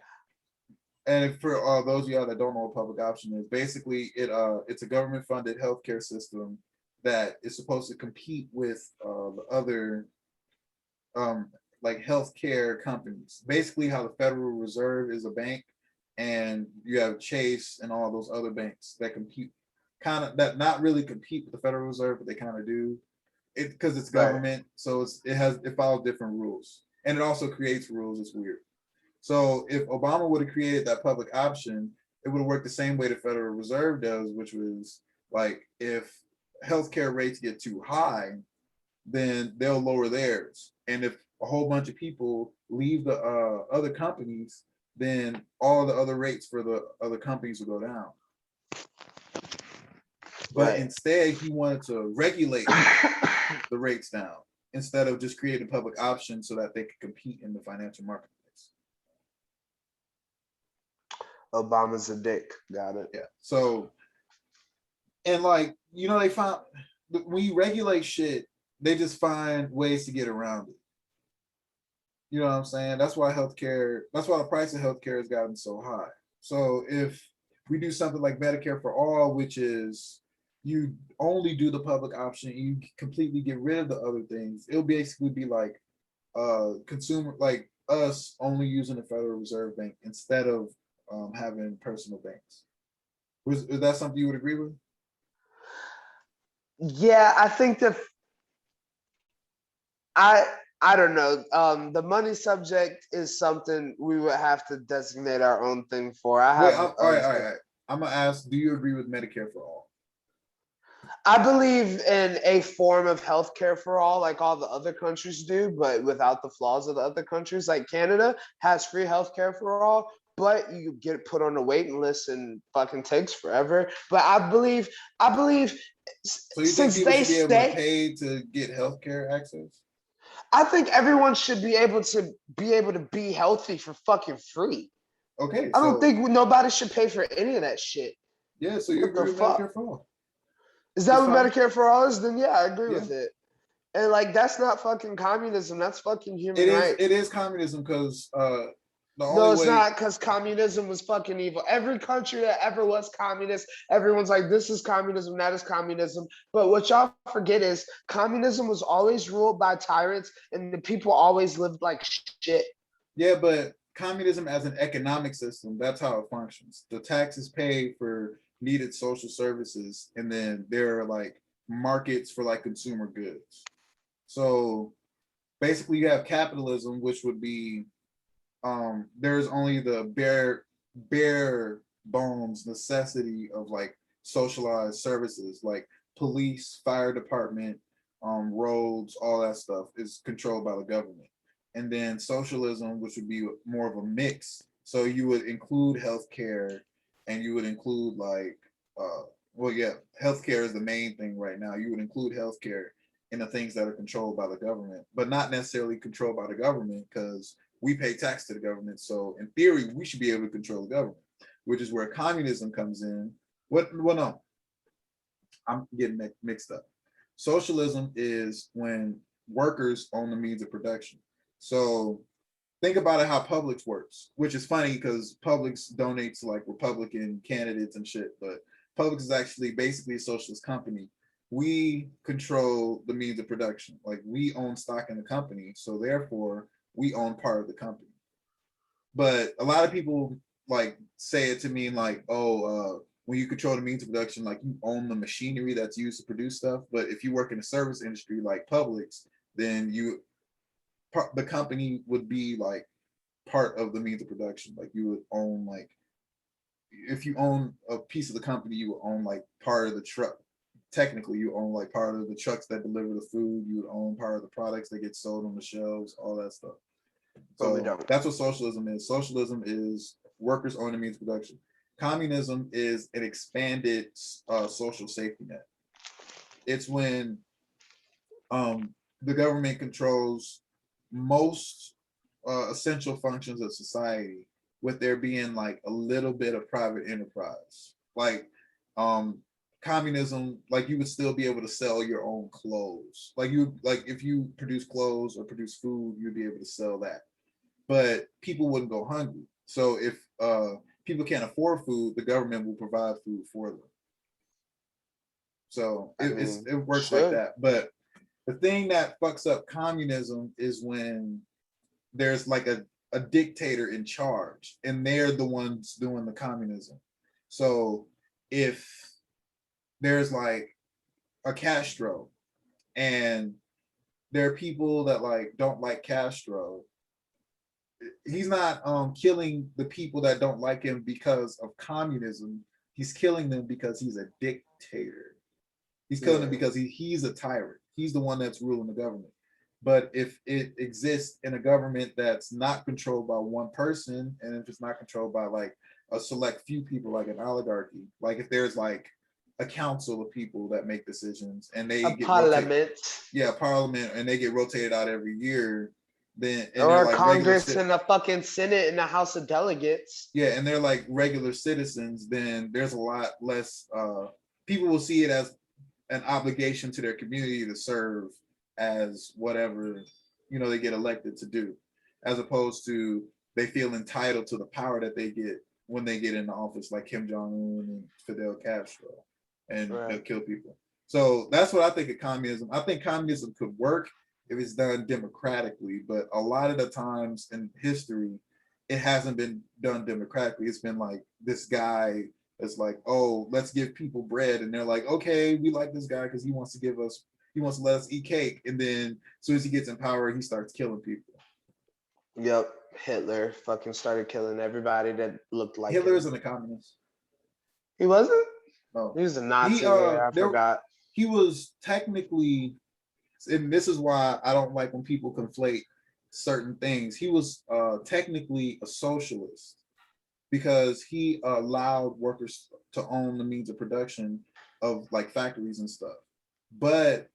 And for those of y'all that don't know what public option is, basically it's a government funded healthcare system that is supposed to compete with the other like healthcare companies. Basically, how the Federal Reserve is a bank, and you have Chase and all those other banks that compete, kind of that not really compete with the Federal Reserve, but they kind of do. It because it's Right. government, so it follows different rules, and it also creates rules. It's weird. So if Obama would have created that public option, it would have worked the same way the Federal Reserve does, which was like if healthcare rates get too high, then they'll lower theirs. And if a whole bunch of people leave the other companies, then all the other rates for the other companies will go down. But instead, he wanted to regulate the rates down instead of just creating a public option so that they could compete in the financial marketplace. Obama's a dick. Got it. Yeah. So, and like, they found when you regulate shit, they just find ways to get around it. You know what I'm saying? That's why the price of healthcare has gotten so high. So if we do something like Medicare for all, which is you only do the public option and you completely get rid of the other things, it'll basically be like consumer, like us only using the Federal Reserve Bank instead of having personal banks. Is that something you would agree with? Yeah, I think I don't know. The money subject is something we would have to designate our own thing for. All right. I'm gonna ask, do you agree with Medicare for all? I believe in a form of healthcare for all, like all the other countries do, but without the flaws of the other countries. Like Canada has free healthcare for all, but you get put on a waiting list and fucking takes forever. But I believe so you think people should be able to pay to get healthcare access? I think everyone should be able to be healthy for fucking free. Okay. I don't think nobody should pay for any of that shit. Yeah, so you agree with Medicare for all? Is that what Medicare for all is? Then yeah, I agree with it. And like that's not fucking communism. That's fucking human rights. It is communism because no, it's not, because communism was fucking evil. Every country that ever was communist, everyone's like, this is communism, that is communism. But what y'all forget is communism was always ruled by tyrants and the people always lived like shit. Yeah, but communism as an economic system, that's how it functions. The taxes pay for needed social services, and then there are like markets for like consumer goods. So basically you have capitalism, which would be there's only the bare bones necessity of like socialized services like police, fire department, roads, all that stuff is controlled by the government. And then socialism, which would be more of a mix. So you would include healthcare, and you would include like healthcare is the main thing right now. You would include healthcare in the things that are controlled by the government, but not necessarily controlled by the government because we pay tax to the government. So in theory, we should be able to control the government, which is where communism comes in. No, I'm getting mixed up. Socialism is when workers own the means of production. So think about it how Publix works, which is funny because Publix donates to like Republican candidates and shit, but Publix is actually basically a socialist company. We control the means of production. Like we own stock in the company, so therefore we own part of the company. But a lot of people like say it to me like, when you control the means of production, like you own the machinery that's used to produce stuff. But if you work in a service industry like Publix, then the company would be like part of the means of production. Like you would own like, if you own a piece of the company, you would own like part of the truck. Technically, you own like part of the trucks that deliver the food. You would own part of the products that get sold on the shelves, all that stuff. So that's what socialism is. Socialism is workers own the means of production. Communism is an expanded social safety net. It's when the government controls most essential functions of society, with there being like a little bit of private enterprise. Like communism, like you would still be able to sell your own clothes. Like if you produce clothes or produce food, you'd be able to sell that. But people wouldn't go hungry. So if people can't afford food, the government will provide food for them. So it works like that. But the thing that fucks up communism is when there's like a dictator in charge, and they're the ones doing the communism. So if there's like a Castro, and there are people that like don't like Castro, he's not killing the people that don't like him because of communism. He's killing them because he's a dictator. He's killing them because he's a tyrant. He's the one that's ruling the government. But if it exists in a government that's not controlled by one person, and if it's not controlled by like a select few people, like an oligarchy, like if there's like a council of people that make decisions and they get parliament, parliament, and they get rotated out every year, then or like Congress and the fucking Senate and the House of Delegates. Yeah, and they're like regular citizens. Then there's a lot less. People will see it as an obligation to their community to serve as whatever they get elected to do, as opposed to they feel entitled to the power that they get when they get into office, like Kim Jong-un and Fidel Castro, and they'll kill people. So that's what I think of communism. I think communism could work if it's done democratically, but a lot of the times in history, it hasn't been done democratically. It's been like this guy is like, oh, let's give people bread, and they're like, okay, we like this guy because he wants to let us eat cake, and then as soon as he gets in power, he starts killing people. Yep, Hitler fucking started killing everybody that looked like Hitler isn't a communist. He wasn't? No. He was a Nazi. I forgot. He was technically, and this is why I don't like when people conflate certain things. He was technically a socialist because he allowed workers to own the means of production of like factories and stuff. But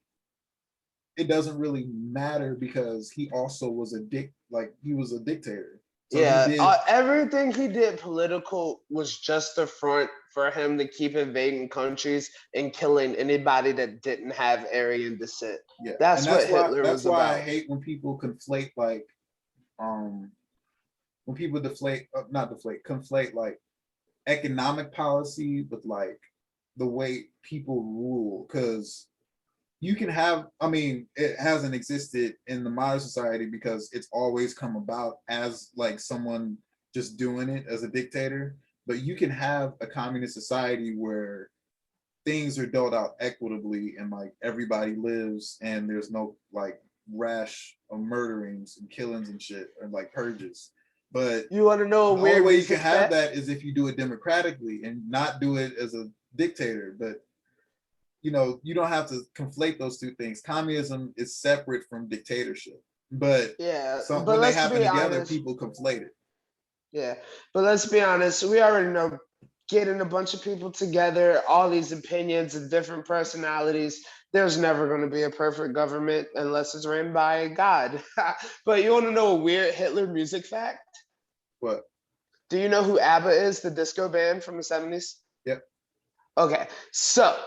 it doesn't really matter because he also was a dictator. So everything he did political was just a front for him to keep invading countries and killing anybody that didn't have Aryan descent. Yeah, that's what Hitler was about. That's why I hate when people conflate conflate like economic policy with like the way people rule, because you can have, it hasn't existed in the modern society because it's always come about as like someone just doing it as a dictator. But you can have a communist society where things are dealt out equitably and like everybody lives and there's no like rash of murderings and killings and shit and like purges. But you want to know the only way you can have that is if you do it democratically and not do it as a dictator. But you don't have to conflate those two things. Communism is separate from dictatorship. But when they happen together, people conflate it. Yeah, but let's be honest. We already know getting a bunch of people together, all these opinions and different personalities, there's never going to be a perfect government unless it's ran by God. But you want to know a weird Hitler music fact? What? Do you know who ABBA is, the disco band from the 70s? Yep. Okay, so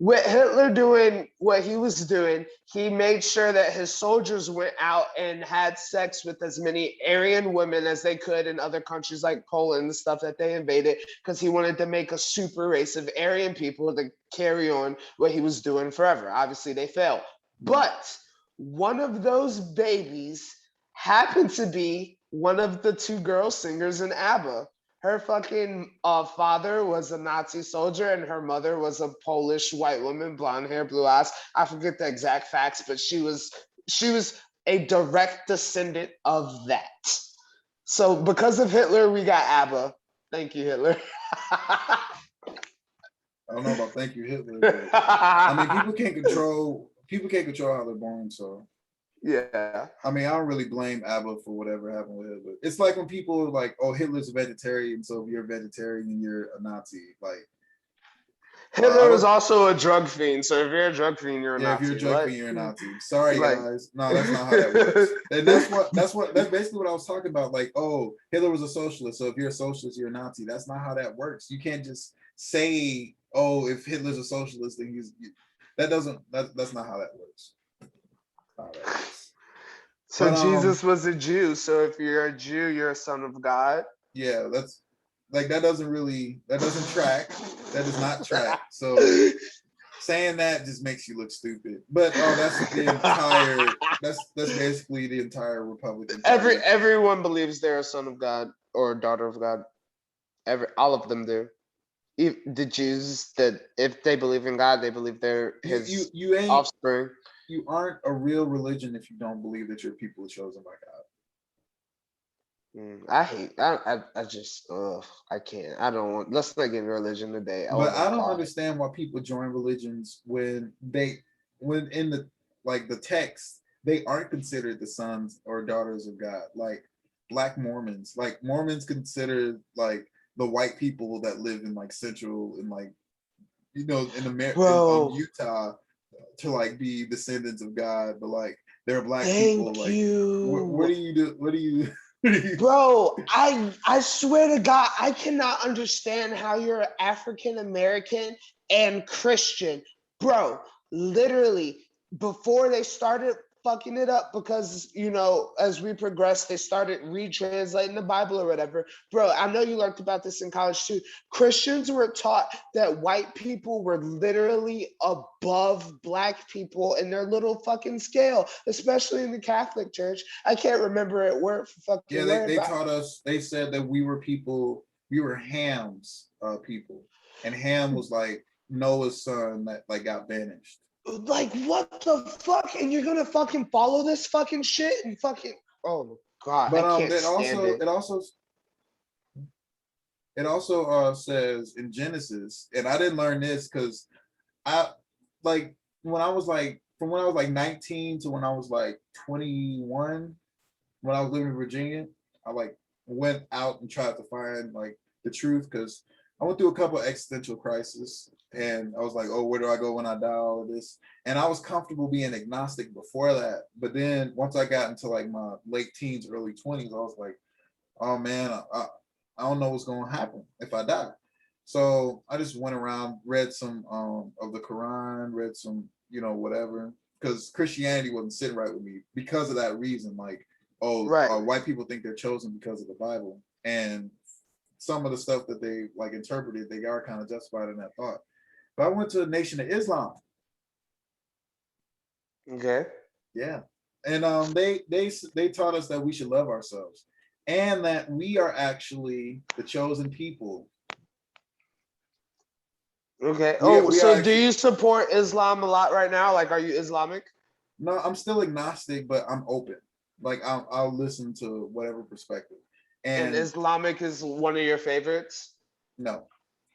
with Hitler doing what he was doing, he made sure that his soldiers went out and had sex with as many Aryan women as they could in other countries like Poland and stuff that they invaded, because he wanted to make a super race of Aryan people to carry on what he was doing forever. Obviously, they failed. But one of those babies happened to be one of the two girl singers in ABBA. Her fucking father was a Nazi soldier and her mother was a Polish white woman, blonde hair, blue eyes. I forget the exact facts, but she was a direct descendant of that. So because of Hitler, we got ABBA. Thank you, Hitler. I don't know about thank you, Hitler. But, people can't control how they're born, so. Yeah. I don't really blame ABBA for whatever happened with Hitler. It's like when people are like, oh, Hitler's a vegetarian, so if you're a vegetarian, you're a Nazi. Like Hitler was also a drug fiend, so if you're a drug fiend, you're a Nazi. If you're a drug fiend, you're a Nazi. Sorry, guys. No, that's not how that works. And that's basically what I was talking about. Like, oh, Hitler was a socialist, so if you're a socialist, you're a Nazi. That's not how that works. You can't just say, oh, if Hitler's a socialist, then that's not how that works. So Jesus was a Jew. So if you're a Jew, you're a son of God. Yeah, that doesn't track. That does not track. So saying that just makes you look stupid. But that's the entire. That's basically the entire Republican Party. Everyone believes they're a son of God or a daughter of God. All of them do. The Jews, that if they believe in God, they believe they're His You ain't offspring. You aren't a real religion if you don't believe that your people are chosen by God. I just I can't. I don't want. Let's not get into religion today. Oh But my I don't God. understand why people join religions when in the text they aren't considered the sons or daughters of God. Like Black Mormons, like Mormons considered like the white people that live in like central and like in America in Utah to like be descendants of God, but like they're Black people. Thank Like you. what do you do? What do you? Bro, I swear to God, I cannot understand how you're African American and Christian. Bro, literally, before they started fucking it up, because as we progressed, they started retranslating the Bible or whatever. Bro, I know you learned about this in college too. Christians were taught that white people were literally above Black people in their little fucking scale, especially in the Catholic Church. I can't remember it word for fucking Yeah, word. they taught us. They said that we were Ham's people, and Ham was like Noah's son that like got banished. Like, what the fuck? And you're gonna fucking follow this fucking shit and fucking, oh my God, But I can't it stand also it. it also says in Genesis, and I didn't learn this because I like when I was like from when I was like 19 to when I was like 21, when I was living in Virginia, I like went out and tried to find like the truth because I went through a couple of existential crises and I was like, oh, where do I go when I die? All of this. And I was comfortable being agnostic before that. But then once I got into like my late teens, early 20s, I was like, oh man, I don't know what's going to happen if I die. So I just went around, read some of the Quran, read some, whatever, because Christianity wasn't sitting right with me because of that reason. Like, white people think they're chosen because of the Bible, and some of the stuff that they like interpreted, they are kind of justified in that thought. But I went to the Nation of Islam. Okay. Yeah, and they taught us that we should love ourselves, and that we are actually the chosen people. Okay. So do you support Islam a lot right now? Like, are you Islamic? No, I'm still agnostic, but I'm open. Like I'll listen to whatever perspective. And Islamic is one of your favorites? No,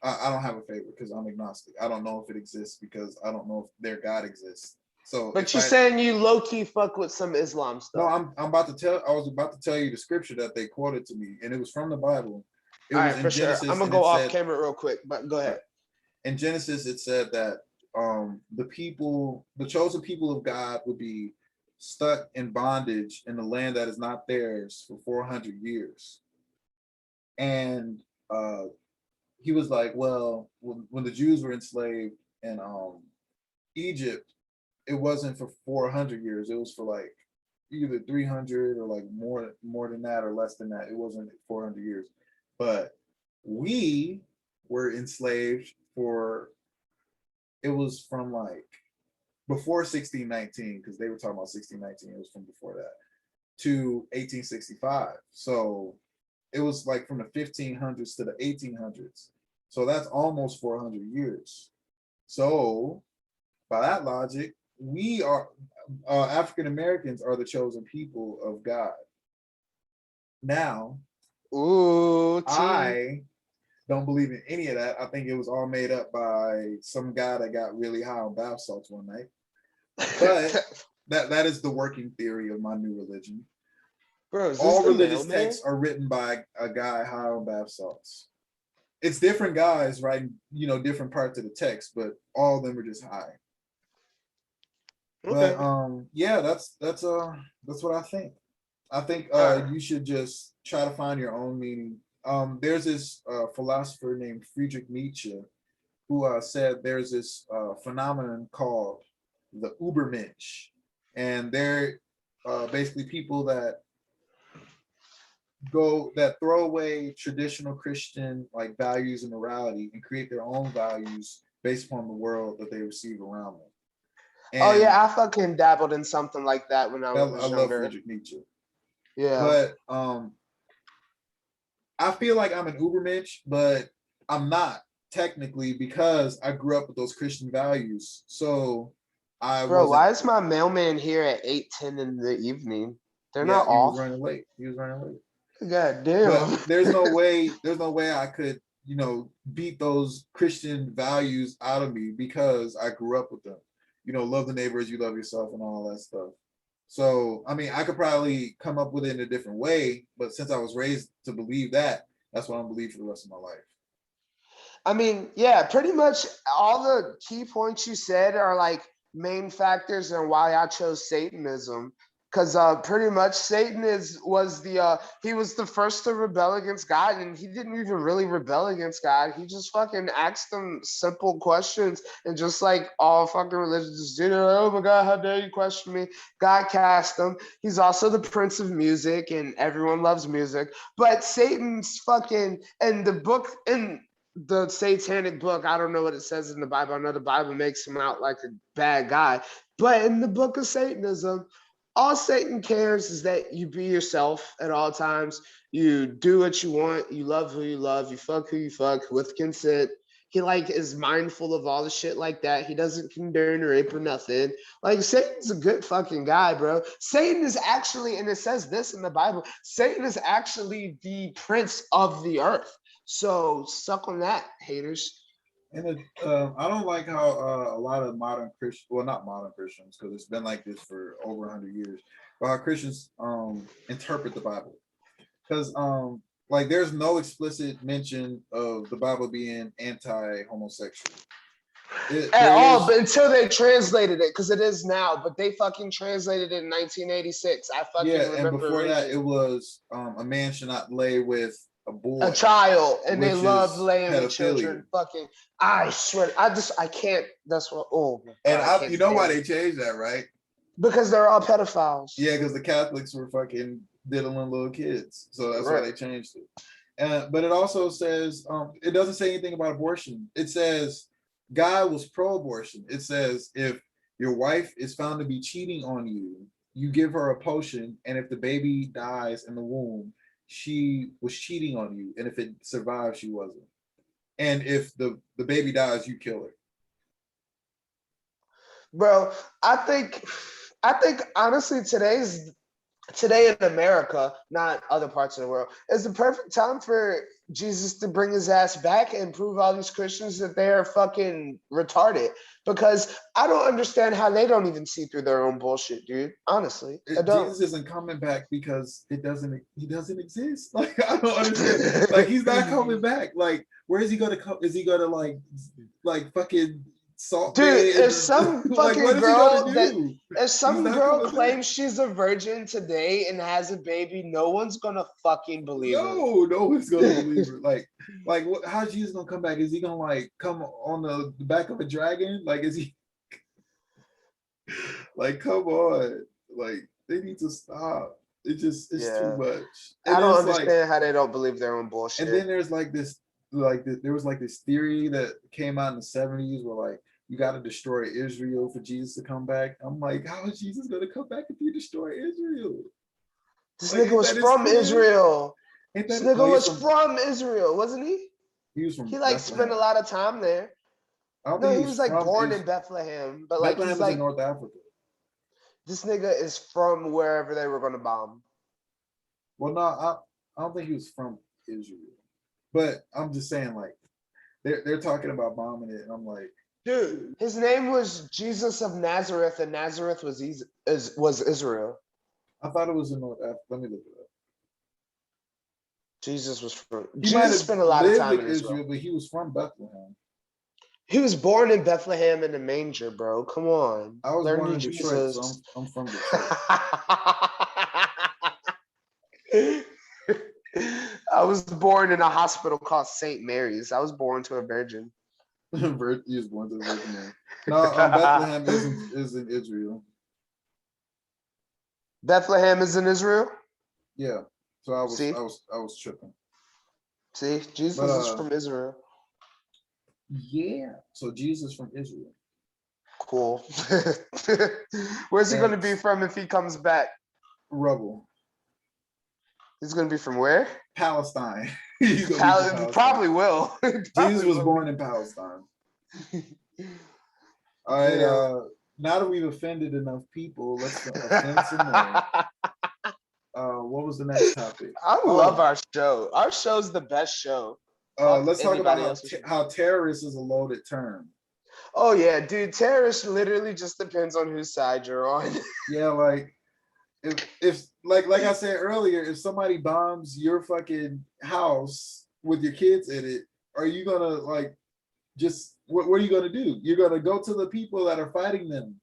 I don't have a favorite because I'm agnostic. I don't know if it exists because I don't know if their God exists. So, but you're saying you low key fuck with some Islam stuff. No, I'm about to tell. I was about to tell you the scripture that they quoted to me, and it was from the Bible. It was in Genesis. Sure. I'm gonna go off camera real quick, but go ahead. In Genesis, it said that the chosen people of God, would be stuck in bondage in the land that is not theirs for 400 years. And he was like, well, when the Jews were enslaved in Egypt, it wasn't for 400 years. It was for like either 300 or like more than that or less than that. It wasn't 400 years. But we were enslaved it was from like before 1619, because they were talking about 1619. It was from before that to 1865. So it was like from the 1500s to the 1800s. So that's almost 400 years. So by that logic, we are African Americans are the chosen people of God. Now, I don't believe in any of that. I think it was all made up by some guy that got really high on bath salts one night. But that is the working theory of my new religion. Bro, all religious texts are written by a guy high on bath salts. It's different guys writing, different parts of the text, but all of them are just high. Okay. But yeah, that's what I think. I think you should just try to find your own meaning. There's this philosopher named Friedrich Nietzsche who said there's this phenomenon called the Ubermensch, and they're basically people that throw away traditional Christian like values and morality and create their own values based upon the world that they receive around them. Oh And yeah, I fucking dabbled in something like that when I I was love younger. Friedrich Nietzsche. Yeah. But I feel like I'm an Ubermensch, but I'm not technically because I grew up with those Christian values. So I Bro, wasn't. why is my mailman here at 8:10 in the evening? They're Yeah, not he was off. running late. He was running late. God damn. But there's no way I could, beat those Christian values out of me because I grew up with them. Love the neighbor as you love yourself and all that stuff. So, I mean, I could probably come up with it in a different way, but since I was raised to believe that, that's what I'm believe for the rest of my life. I mean, yeah, pretty much all the key points you said are like main factors in why I chose Satanism. Because pretty much Satan was he was the first to rebel against God, and he didn't even really rebel against God. He just fucking asked them simple questions, and just like all fucking religions do, oh my God, how dare you question me? God cast him. He's also the prince of music, and everyone loves music. But Satan's fucking and the book in the satanic book, I don't know what it says in the Bible. I know the Bible makes him out like a bad guy, but in the book of Satanism, all Satan cares is that you be yourself at all times. You do what you want. You love who you love. You fuck who you fuck with consent. He like is mindful of all the shit like that. He doesn't condone rape or nothing. Like Satan's a good fucking guy, bro. Satan is actually, and it says this in the Bible, Satan is actually the prince of the earth. So suck on that, haters. And I don't like how a lot of modern Christians, well, not modern Christians, because it's been like this for over 100 years, but how Christians interpret the Bible. Because like there's no explicit mention of the Bible being anti-homosexual. At all, but until they translated it, because it is now, but they fucking translated it in 1986. I fucking remember. And before that, it was a man should not lay with a boy, a child, and they love laying pedophilia. with children. Fucking, I swear, I can't. That's what. Oh, and God, you know why they changed that, right? Because they're all pedophiles. Yeah, because the Catholics were fucking diddling little kids, so that's why they changed it. But it also says it doesn't say anything about abortion. It says God was pro-abortion. It says if your wife is found to be cheating on you, you give her a potion, and if the baby dies in the womb, she was cheating on you, and if it survives, she wasn't. And if the baby dies, you kill her. Bro, I think honestly today in America, not other parts of the world, is the perfect time for Jesus to bring his ass back and prove all these Christians that they are fucking retarded. Because I don't understand how they don't even see through their own bullshit, dude. Honestly, I don't. Jesus isn't coming back because he doesn't exist. Like I don't understand. Like he's not coming back. Like where is he gonna come? Is he gonna like fucking salt? Dude, if some fucking like, girl if some girl claims she's a virgin today and has a baby, no one's gonna fucking believe her. No one's gonna believe her. Like how's Jesus gonna come back? Is he gonna like come on the back of a dragon? Like is he like come on? Like they need to stop. It's too much. And I don't understand how they don't believe their own bullshit. And then there's there was this theory that came out in the 70s where like you got to destroy Israel for Jesus to come back. I'm like, how is Jesus going to come back if you destroy Israel? This nigga was from Israel. This nigga was from Israel, wasn't he? He was from. He like spent a lot of time there. No, he was like born in Bethlehem, but like he's like in North Africa. This nigga is from wherever they were going to bomb. Well, no, I don't think he was from Israel, but I'm just saying like they're talking about bombing it, and I'm like, dude, his name was Jesus of Nazareth, and Nazareth was Israel. I thought it was in North Africa. Let me look it up. Jesus was from. Jesus spent a lot of time in Israel, but he was from Bethlehem. He was born in Bethlehem in a manger, bro. Come on. I was born in Detroit, so I'm from Detroit. I was born in a hospital called St. Mary's. I was born to a virgin. He was born to a virgin. No, Bethlehem is in Israel. Bethlehem is in Israel? Yeah. So I was tripping. See, Jesus is from Israel. Yeah. So Jesus from Israel. Cool. Where's he And gonna be from if he comes back? Rubble. He's gonna be from where? Palestine. He's gonna be from Palestine. Probably will. Jesus was born in Palestine. All right. Now that we've offended enough people, let's offend some more. What was the next topic? I love our show. Our show's the best show. Let's talk about how terrorist is a loaded term. Oh yeah, dude. Terrorist literally just depends on whose side you're on. Yeah, like if like I said earlier, if somebody bombs your fucking house with your kids in it, are you gonna like just what are you gonna do? You're gonna go to the people that are fighting them.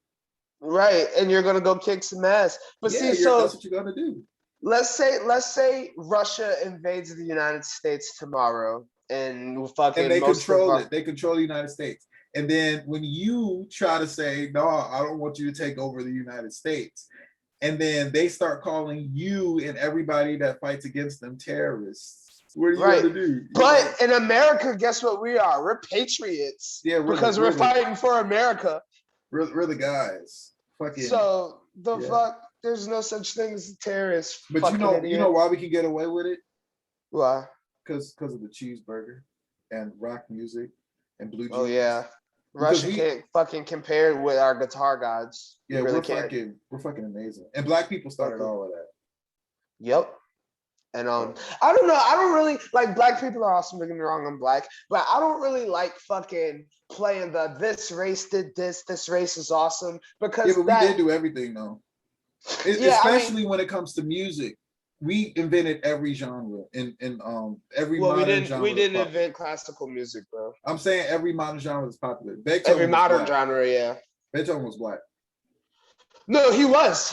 Right, and you're gonna go kick some ass. But yeah, see, so that's what you're gonna do. Let's say Russia invades the United States tomorrow and fucking they control it. They control the United States. And then when you try to say, no, I don't want you to take over the United States, and then they start calling you and everybody that fights against them terrorists, what are you going to do? But in America, guess what we are? We're patriots. Yeah, because we're fighting for America. We're the guys. Fucking. So fuck, there's no such thing as terrorists. But you know why we can get away with it? Why? Because of the cheeseburger and rock music and blue jeans. Oh yeah. Russia can't fucking compare with our guitar gods. Yeah, we're fucking amazing. And black people started all of that. Yep. And I don't know. I don't really like black people are awesome. Don't get me wrong, I'm black, but I don't really like fucking playing this race did this race is awesome because we did do everything though. Especially when it comes to music. We invented every genre in every modern genre. We didn't invent classical music, bro. I'm saying every modern genre is popular. Beethoven every modern genre, yeah. Beethoven was black. No, he was.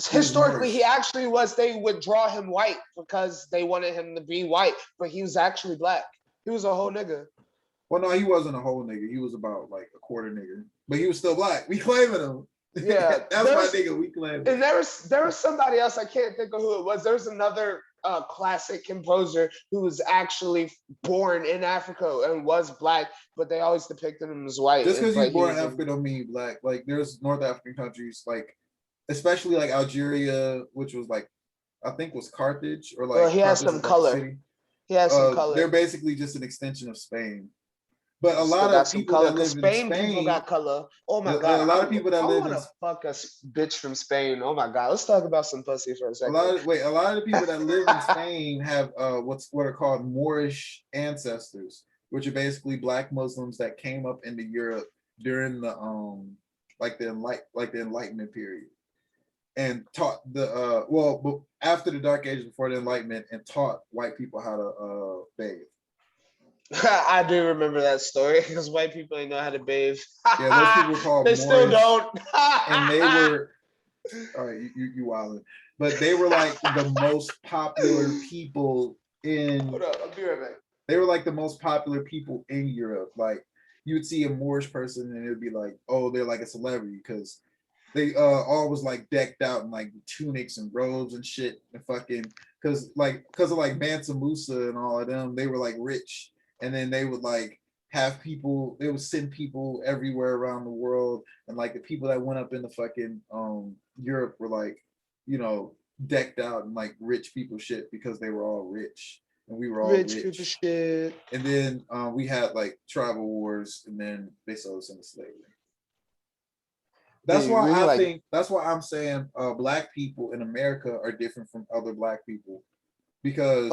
Historically he actually was. They would draw him white because they wanted him to be white, but he was actually black. He was a whole nigga. Well, no, he wasn't a whole nigga. He was about like a quarter nigga, but he was still black. We claiming him. Yeah, that's my nigga. We claim. And there was somebody else. I can't think of who it was. There's another classic composer who was actually born in Africa and was black, but they always depicted him as white. Just because he's born in Africa don't mean black. Like there's North African countries, like especially like Algeria, which was like I think was Carthage or like. Well, he has some color. He has some color. They're basically just an extension of Spain. But a lot of people that live in Spain, people got color. Oh my god! A lot of people that live in fuck a bitch from Spain. Oh my god! Let's talk about some pussy for a second. A lot of the people that live in Spain have what are called Moorish ancestors, which are basically black Muslims that came up into Europe during the the Enlightenment period, and taught but after the Dark Ages, before the Enlightenment, and taught white people how to bathe. I do remember that story because white people ain't know how to bathe. Yeah, those people were called. They still don't. And they were. All right, you wildin'. But they were like the most popular people in. Hold up, I'll be right back. They were like the most popular people in Europe. Like you would see a Moorish person and it would be like, oh, they're like a celebrity because they all was like decked out in like tunics and robes and shit and fucking because of like Mansa Musa and all of them, they were like rich. And then they would like have people, they would send people everywhere around the world. And like the people that went up in the fucking Europe were like, decked out in like rich people shit because they were all rich. And we were all rich. People shit. And then we had like tribal wars and then they sold us into slavery. That's why I'm saying black people in America are different from other black people. Because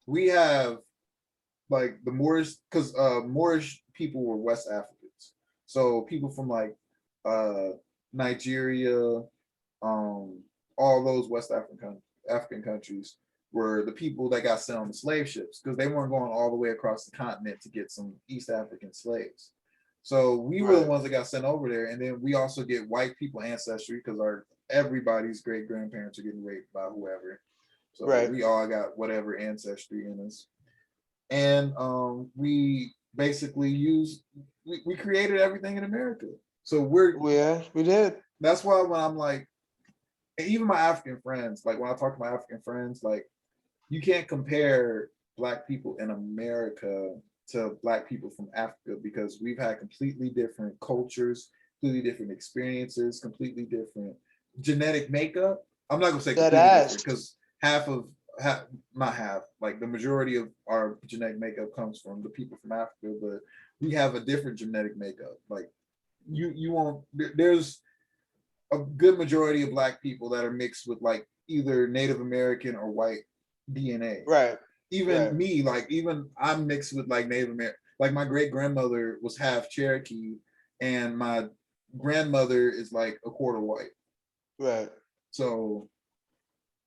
we have like the Moorish, because Moorish people were West Africans. So people from like Nigeria, all those West African countries were the people that got sent on the slave ships because they weren't going all the way across the continent to get some East African slaves. So we were the ones that got sent over there. And then we also get white people ancestry because everybody's great grandparents are getting raped by whoever. So we all got whatever ancestry in us. And we basically we created everything in America. So we did. That's why when I'm like, even my African friends, like when I talk to my African friends, like you can't compare black people in America to Black people from Africa because we've had completely different cultures, completely different experiences, completely different genetic makeup. I'm not gonna say That completely different ass. because not half, like the majority of our genetic makeup comes from the people from Africa, but we have a different genetic makeup. Like you won't. There's a good majority of Black people that are mixed with like either Native American or white DNA. Right. Even Right. me, like even I'm mixed with like Native American. Like my great grandmother was half Cherokee, and my grandmother is like a quarter white. Right. So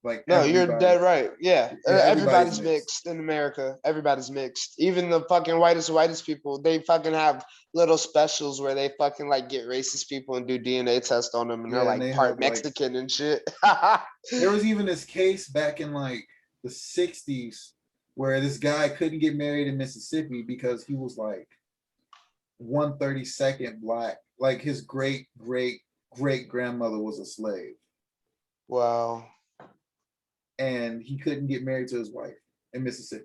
like No, you're everybody, dead right. Yeah, yeah, everybody's everybody's mixed. mixed in America. Everybody's mixed. Even the fucking whitest people, they fucking have little specials where they fucking like get racist people and do DNA test on them, and they're Yeah, and like they part have like Mexican and shit. there was even this case back in like the 60s where this guy couldn't get married in Mississippi because he was like 132nd Black. Like his great grandmother was a slave, Wow. and he couldn't get married to his wife in Mississippi.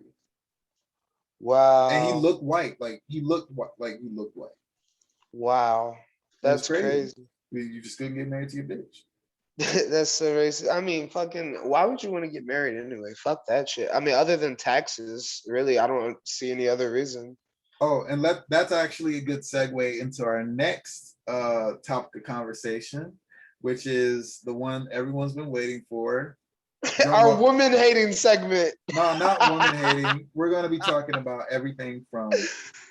And he Wow. looked white, like he looked white. Wow. It was That's crazy. crazy. You just couldn't get married to your bitch. That's so racist. I mean, fucking, why would you want to get married anyway? Fuck that shit. I mean, other than taxes, really, I don't see any other reason. Oh, and that's actually a good segue into our next topic of conversation, which is the one everyone's been waiting for. Drum Our roll. woman hating segment. No, not woman hating. We're going to be talking about everything from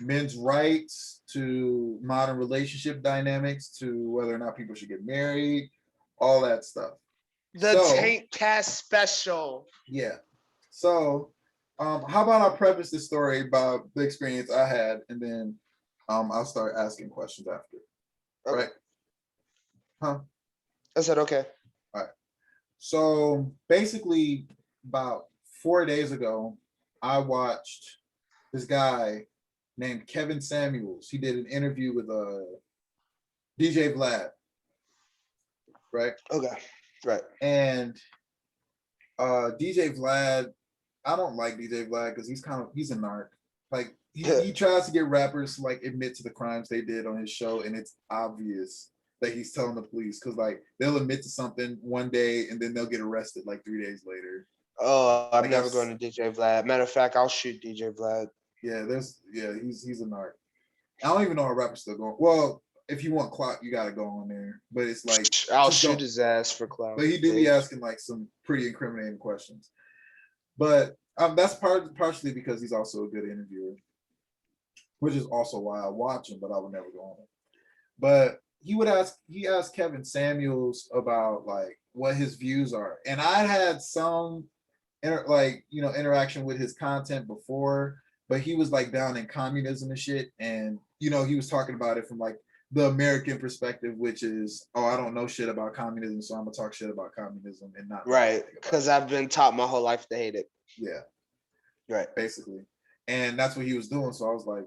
men's rights to modern relationship dynamics to whether or not people should get married, all that stuff. The So, TainCast special. yeah. So, how about I preface this story about the experience I had, and then I'll start asking questions after. Okay. Right? Huh? I said okay. All right. So basically, about 4 days ago, I watched this guy named Kevin Samuels. He did an interview with DJ Vlad, right? Okay. Right. And DJ Vlad, I don't like DJ Vlad because he's a narc. Like he tries to get rappers to like admit to the crimes they did on his show, and it's obvious that he's telling the police because like they'll admit to something one day and then they'll get arrested like 3 days later. Oh, I'm Like never going to DJ Vlad. Matter of fact, I'll shoot DJ Vlad. he's a narc. I don't even know how rappers still going. Well, if you want clout, you gotta go on there. But it's like I'll just shoot don't. his ass for clout. But he do be asking like some pretty incriminating questions. But that's partially because he's also a good interviewer, which is also why I watch him, but I would never go on it. But he asked Kevin Samuels about like what his views are, and I had some interaction with his content before, but he was like down in communism and shit, and he was talking about it from like the American perspective, which is, oh, I don't know shit about communism, so I'm gonna talk shit about communism and not right, because I've been taught my whole life to hate it. Yeah, right, basically, and that's what he was doing. So I was like,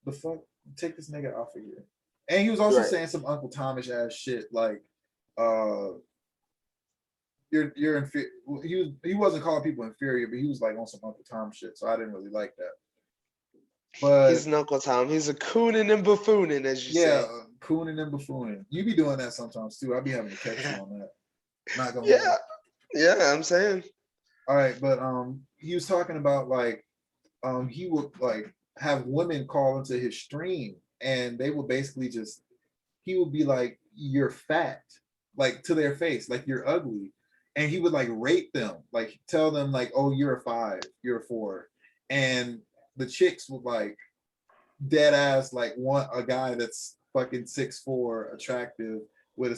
the fuck, take this nigga off of here. And he was also saying some Uncle Thomas ass shit like, you're inferior. He wasn't calling people inferior, but he was like on some Uncle Tom shit. So I didn't really like that. But he's an Uncle Tom. He's a cooning and buffooning, as you say. Yeah, cooning and buffooning. You be doing that sometimes too. I be having to catch you on that. Not gonna lie. Yeah, I'm saying. All right, but he was talking about like he would like have women call into his stream, and they would basically he would be like, "You're fat," like to their face, like you're ugly, and he would like rate them, like tell them like, "Oh, you're a 5, you're a 4," and the chicks would like dead ass like want a guy that's fucking 6'4", attractive with a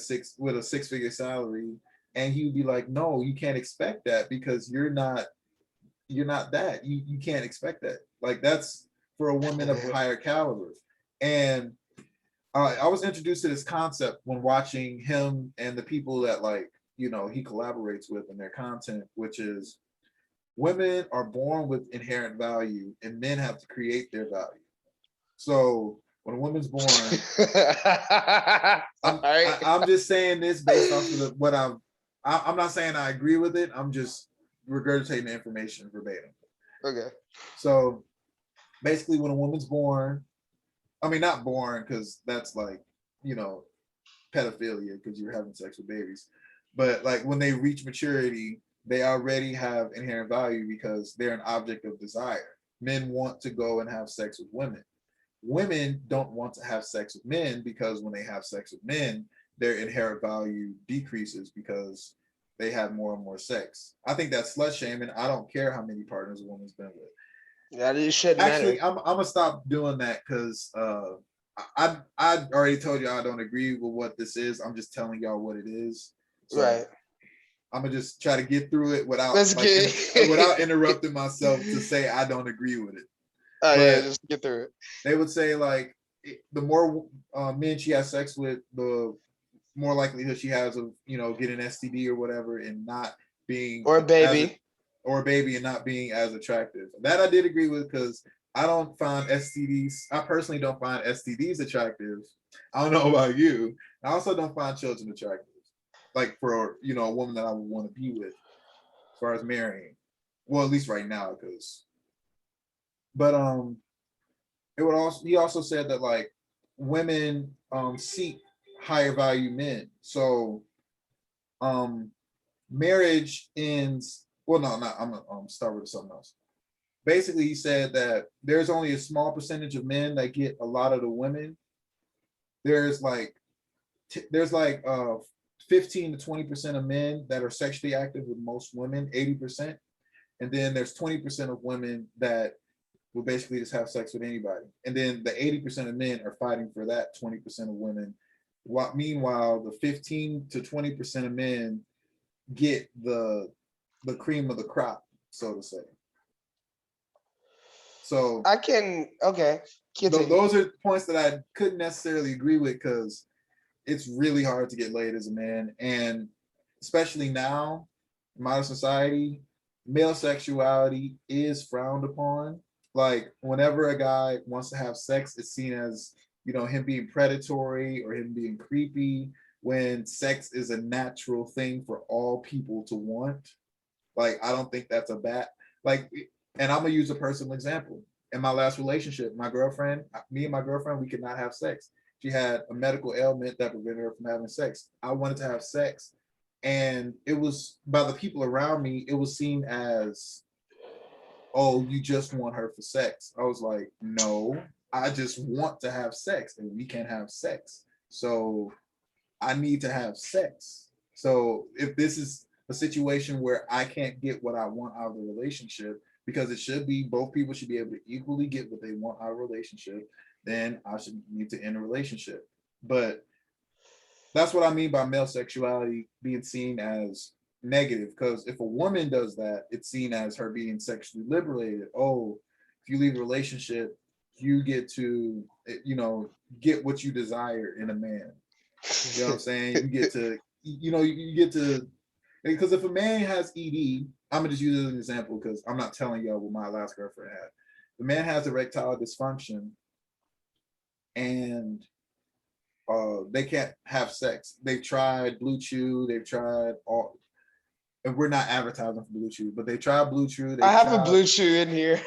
six-figure salary, and he would be like, "No, you can't expect that because you're not that. You can't expect that. Like that's for a woman of higher caliber." And I was introduced to this concept when watching him and the people that like he collaborates with in their content, which is women are born with inherent value and men have to create their value. So when a woman's born, I'm just saying this based off of what I'm not saying I agree with it. I'm just regurgitating the information verbatim. Okay. So basically when a woman's born, I mean not born because that's like, you know, pedophilia because you're having sex with babies. But like when they reach maturity, they already have inherent value because they're an object of desire. Men want to go and have sex with women. Women don't want to have sex with men because when they have sex with men, their inherent value decreases because they have more and more sex. I think that's slut shaming. I don't care how many partners a woman's been with. That it shouldn't Actually, matter. I'm gonna stop doing that because I already told you I don't agree with what this is. I'm just telling y'all what it is. So Right. I'm gonna just try to get through it without Let's like get. without interrupting myself to say I don't agree with it. Oh yeah, But just get through it. they would say like the more men she has sex with, the more likelihood she has of getting STD or whatever and not being Or a as a baby. or a baby and not being as attractive. That I did agree with because I don't find STDs. I personally don't find STDs attractive. I don't know about you. I also don't find children attractive. Like for a woman that I would want to be with, as far as marrying. Well, at least right now, because. But it would also he also said that like women seek higher value men. So um marriage ends. Well, no, not. I'm gonna start with something else. Basically, he said that there's only a small percentage of men that get a lot of the women. There's like 15 to 20% of men that are sexually active with most women, 80%, and then there's 20% of women that will basically just have sex with anybody, and then the 80% of men are fighting for that 20% of women. Meanwhile, the 15 to 20% of men get the cream of the crop, so to say. So I can. Okay. Continue. those are points that I couldn't necessarily agree with because it's really hard to get laid as a man, and especially now in modern society, male sexuality is frowned upon. Like whenever a guy wants to have sex, it's seen as him being predatory or him being creepy. When sex is a natural thing for all people to want, like I don't think that's a bad like. And I'm gonna use a personal example. In my last relationship, me and my girlfriend, we could not have sex. She had a medical ailment that prevented her from having sex. I wanted to have sex, and it was by the people around me. It was seen as, "Oh, you just want her for sex." I was like, "No, I just want to have sex, and we can have sex. So I need to have sex. So if this is a situation where I can't get what I want out of the relationship, because it should be both people should be able to equally get what they want out of a relationship, then I should need to end a relationship." But that's what I mean by male sexuality being seen as negative. Because if a woman does that, it's seen as her being sexually liberated. Oh, if you leave a relationship, you get to, get what you desire in a man. You know what I'm saying? You get to, you get to, because if a man has ED, I'm gonna just use it as an example because I'm not telling y'all what my last girlfriend had. The man has erectile dysfunction and they can't have sex. They've tried Blue Chew, they've tried all, and we're not advertising for Blue Chew, but they tried Blue Chew, I have a blue chew in here.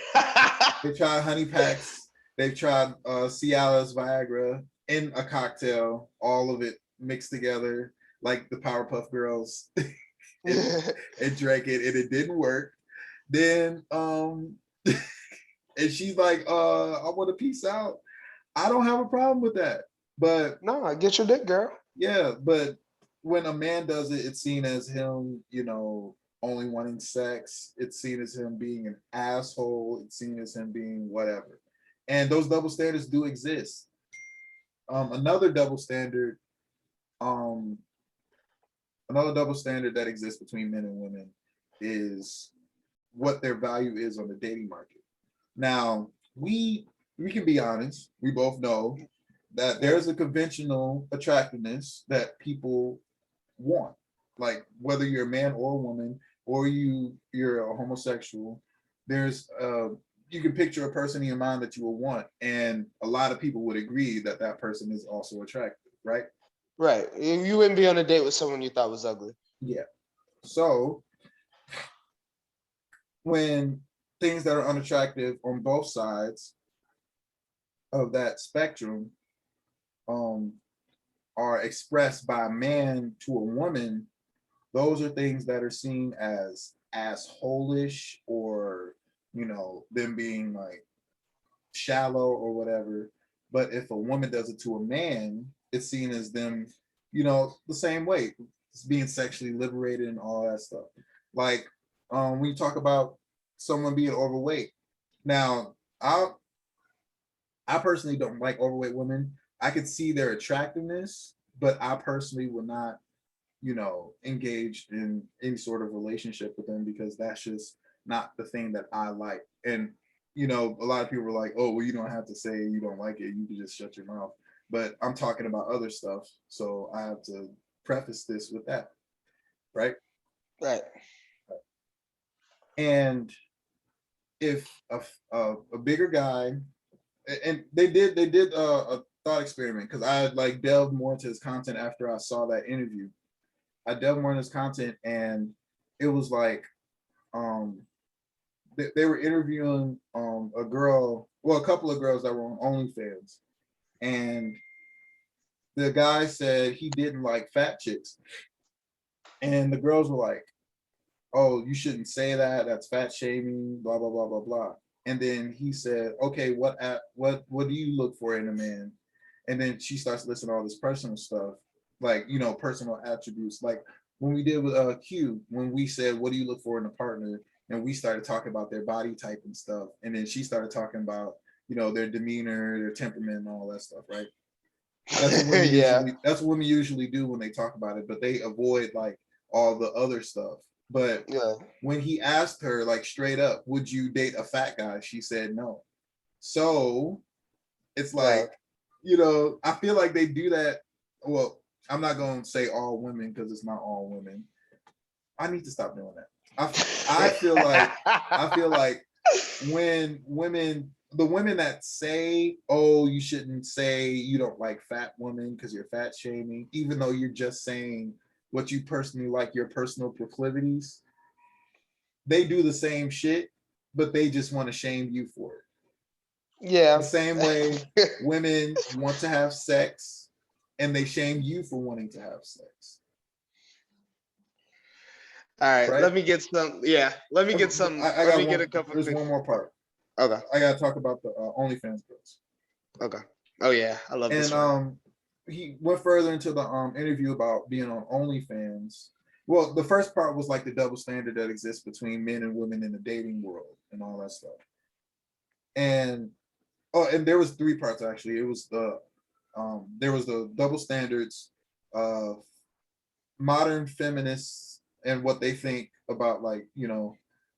they tried honey packs, they've tried Cialis, Viagra in a cocktail, all of it mixed together like the Powerpuff Girls, and drank it, and it didn't work. Then and she's like, I want to peace out. I don't have a problem with that. But No, get your dick, girl. yeah, but when a man does it, it's seen as him, only wanting sex. It's seen as him being an asshole. It's seen as him being whatever. And those double standards do exist. Another double standard, um, another double standard that exists between men and women is what their value is on the dating market. Now, we can be honest. We both know that there's a conventional attractiveness that people want. Like whether you're a man or a woman or you're a homosexual, there's you can picture a person in your mind that you will want, and a lot of people would agree that that person is also attractive, right? Right. You wouldn't be on a date with someone you thought was ugly. Yeah. So when things that are unattractive on both sides of that spectrum um, are expressed by a man to a woman, those are things that are seen as assholish, or them being like shallow or whatever. But if a woman does it to a man, it's seen as them, the same way. It's being sexually liberated and all that stuff. Like when you talk about someone being overweight. Now, I personally don't like overweight women. I could see their attractiveness, but I personally would not, engage in any sort of relationship with them, because that's just not the thing that I like. And, a lot of people are like, oh, well, you don't have to say you don't like it. You can just shut your mouth. But I'm talking about other stuff. So I have to preface this with that. Right. Right. And if a bigger guy, and they did a thought experiment, because I like delved more into his content after I saw that interview. I delved more into his content, and it was like they were interviewing a girl, well, a couple of girls that were on OnlyFans, and the guy said he didn't like fat chicks, and the girls were like, oh, you shouldn't say that, that's fat shaming, blah blah blah blah blah. And then he said, okay, what do you look for in a man? And then she starts listing all this personal stuff, like, personal attributes, like when we did with Q, when we said, what do you look for in a partner? And we started talking about their body type and stuff. And then she started talking about, their demeanor, their temperament, and all that stuff, right? That's what women that's what women usually do when they talk about it, but they avoid like all the other stuff. But when he asked her like straight up, would you date a fat guy? She said no. So it's like, I feel like they do that. Well, I'm not going to say all women, because it's not all women. I need to stop doing that. I feel like when the women that say, oh, you shouldn't say you don't like fat women because you're fat shaming, even though you're just saying what you personally like, your personal proclivities, they do the same shit, but they just want to shame you for it. Yeah. The same way women want to have sex and they shame you for wanting to have sex. All right, let me get some. Yeah, let me get some. Let me get a couple. There's one more part. Okay. I gotta talk about the OnlyFans girls. Okay. Oh yeah, I love this one. He went further into the interview about being on OnlyFans. Well, the first part was like the double standard that exists between men and women in the dating world and all that stuff. And there was 3 parts actually. It was there was the double standards of modern feminists and what they think about, like,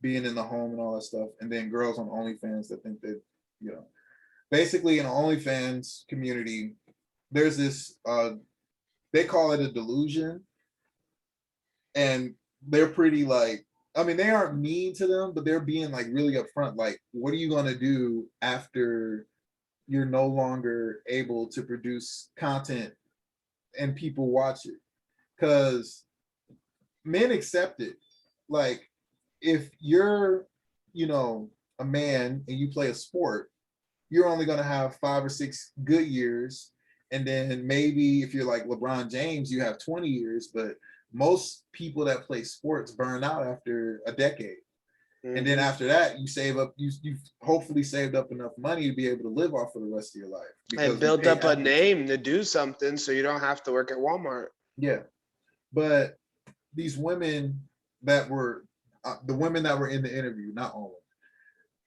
being in the home and all that stuff, and then girls on OnlyFans that think that, basically in the OnlyFans community, there's this they call it a delusion, and they're pretty like, I mean, they aren't mean to them, but they're being like really upfront, like, what are you gonna do after you're no longer able to produce content and people watch it? Because men accept it. Like, if you're, a man and you play a sport, you're only going to have 5 or 6 good years. And then maybe if you're like LeBron James, you have 20 years. But most people that play sports burn out after a decade. Mm-hmm. And then after that, you save up, you've hopefully saved up enough money to be able to live off for the rest of your life. And build up a name to do something so you don't have to work at Walmart. Yeah. But these women that were, the women that were in the interview, not all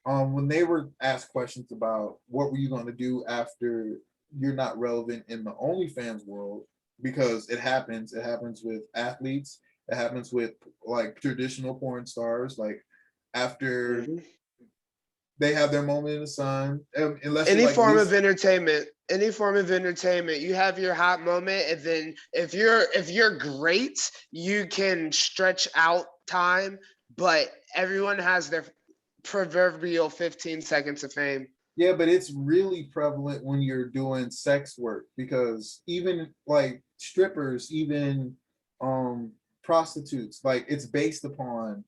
of them, when they were asked questions about what were you going to do after you're not relevant in the OnlyFans world, because it happens with athletes, it happens with like traditional porn stars, like after they have their moment in the sun, unless any form of entertainment, you have your hot moment, and then if you're great, you can stretch out time, but everyone has their proverbial 15 seconds of fame. Yeah, but it's really prevalent when you're doing sex work, because even like strippers, even prostitutes, like it's based upon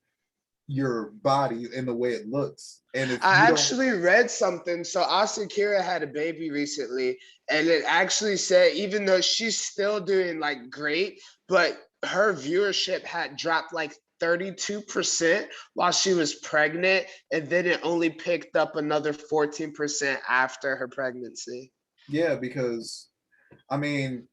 your body and the way it looks. And if I you don't, actually read something. So Asakura had a baby recently, and it actually said even though she's still doing like great, but her viewership had dropped like 32% while she was pregnant, and then it only picked up another 14% after her pregnancy. yeah, because I mean,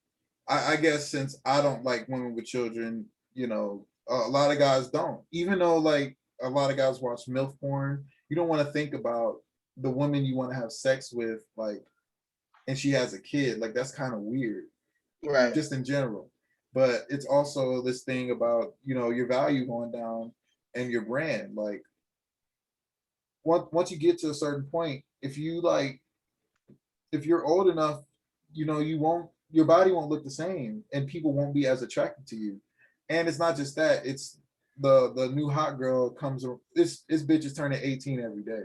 I guess since I don't like women with children, you know, a lot of guys don't. Even though like a lot of guys watch MILF porn, you don't want to think about the woman you want to have sex with, like, and she has a kid. Like that's kind of weird, Right. just in general. But it's also this thing about, you know, your value going down and your brand. Like once you get to a certain point, if you like, if you're old enough, you know, you won't, your body won't look the same and people won't be as attracted to you. And it's not just that, it's the new hot girl comes, this bitch is turning 18 every day.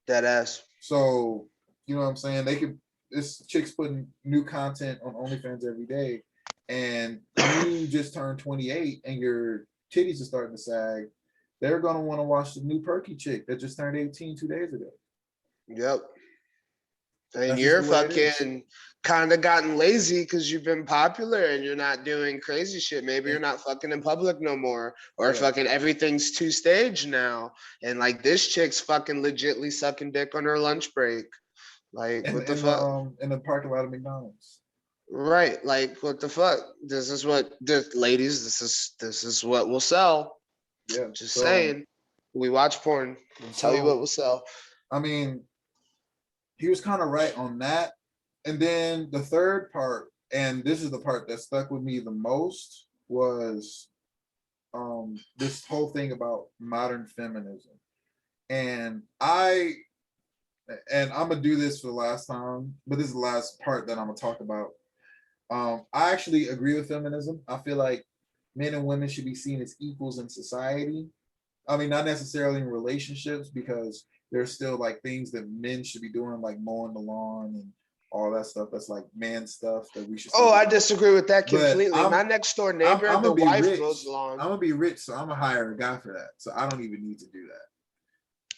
That ass. So, you know what I'm saying? They could, this chick's putting new content on OnlyFans every day, and you just turned 28 and your titties are starting to sag. They're gonna want to watch the new perky chick that just turned 18 2 days ago. Yep. And That's just you're the way it is. fucking kind of gotten lazy because you've been popular and you're not doing crazy shit. Maybe you're not fucking in public no more, or Yeah. fucking everything's two stage now. And like this chick's fucking legitly sucking dick on her lunch break. Like what the fuck? In the parking lot of McDonald's. Right? Like what the fuck? This is what this ladies. This is what will sell. Yeah. Just So saying. We watch porn. We'll tell you so what will sell. I mean, he was kind of right on that. And then the third part, and this is the part that stuck with me the most, was this whole thing about modern feminism. And I'm gonna do this for the last time, but this is the last part that I'm gonna talk about. I actually agree with feminism. I feel like men and women should be seen as equals in society. I mean, not necessarily in relationships, because there's still like things that men should be doing, like mowing the lawn and all that stuff. That's like man stuff that we should still Oh, be I doing. disagree with that But completely. My next door I'm neighbor, the gonna be wife rich. mows the lawn. I'm gonna be rich, so I'm gonna hire a guy for that. So I don't even need to do that.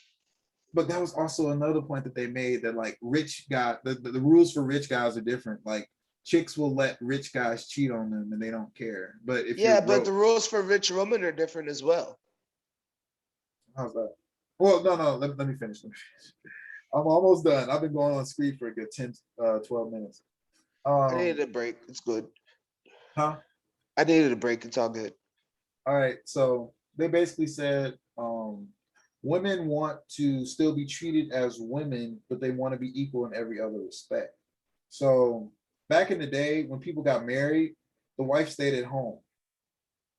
But that was also another point that they made, that like rich guy, the rules for rich guys are different. Like chicks will let rich guys cheat on them and they don't care. But if you're Yeah, but broke, the rules for rich women are different as well. how's that? Well, no, let me finish. I'm almost done. I've been going on screen for a good 10, 12 minutes. I needed a break. It's good. Huh? I needed a break. It's all good. All right. So they basically said women want to still be treated as women, but they want to be equal in every other respect. So back in the day when people got married, the wife stayed at home,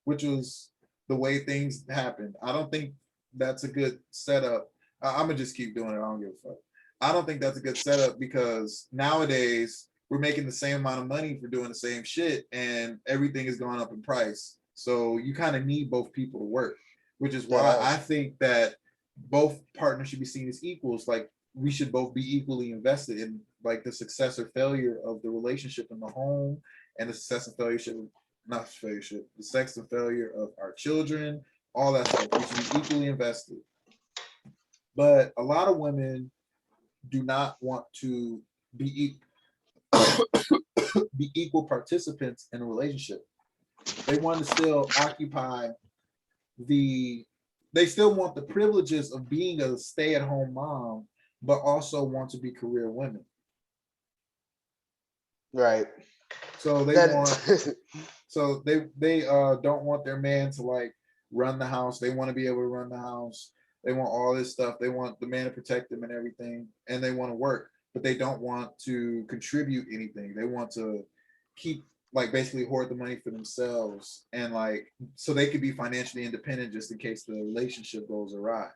which was the way things happened. I don't think that's a good setup. I'm gonna just keep doing it. I don't give a fuck. I don't think that's a good setup, because nowadays we're making the same amount of money for doing the same shit, and everything is going up in price. So you kind of need both people to work, which is why I think that both partners should be seen as equals. Like we should both be equally invested in like the success or failure of the relationship in the home, and the success and failure, not failure, the sex and failure of our children, all that stuff. We should be equally invested. But a lot of women do not want to be be equal participants in a relationship. They want to still occupy the, they still want the privileges of being a stay-at-home mom, but also want to be career women. Right. So they That want, so they don't want their man to like run the house. They want to be able to run the house. They want all this stuff. They want the man to protect them and everything, and they want to work, but they don't want to contribute anything. They want to keep, like, basically hoard the money for themselves, and like so they could be financially independent just in case the relationship goes awry.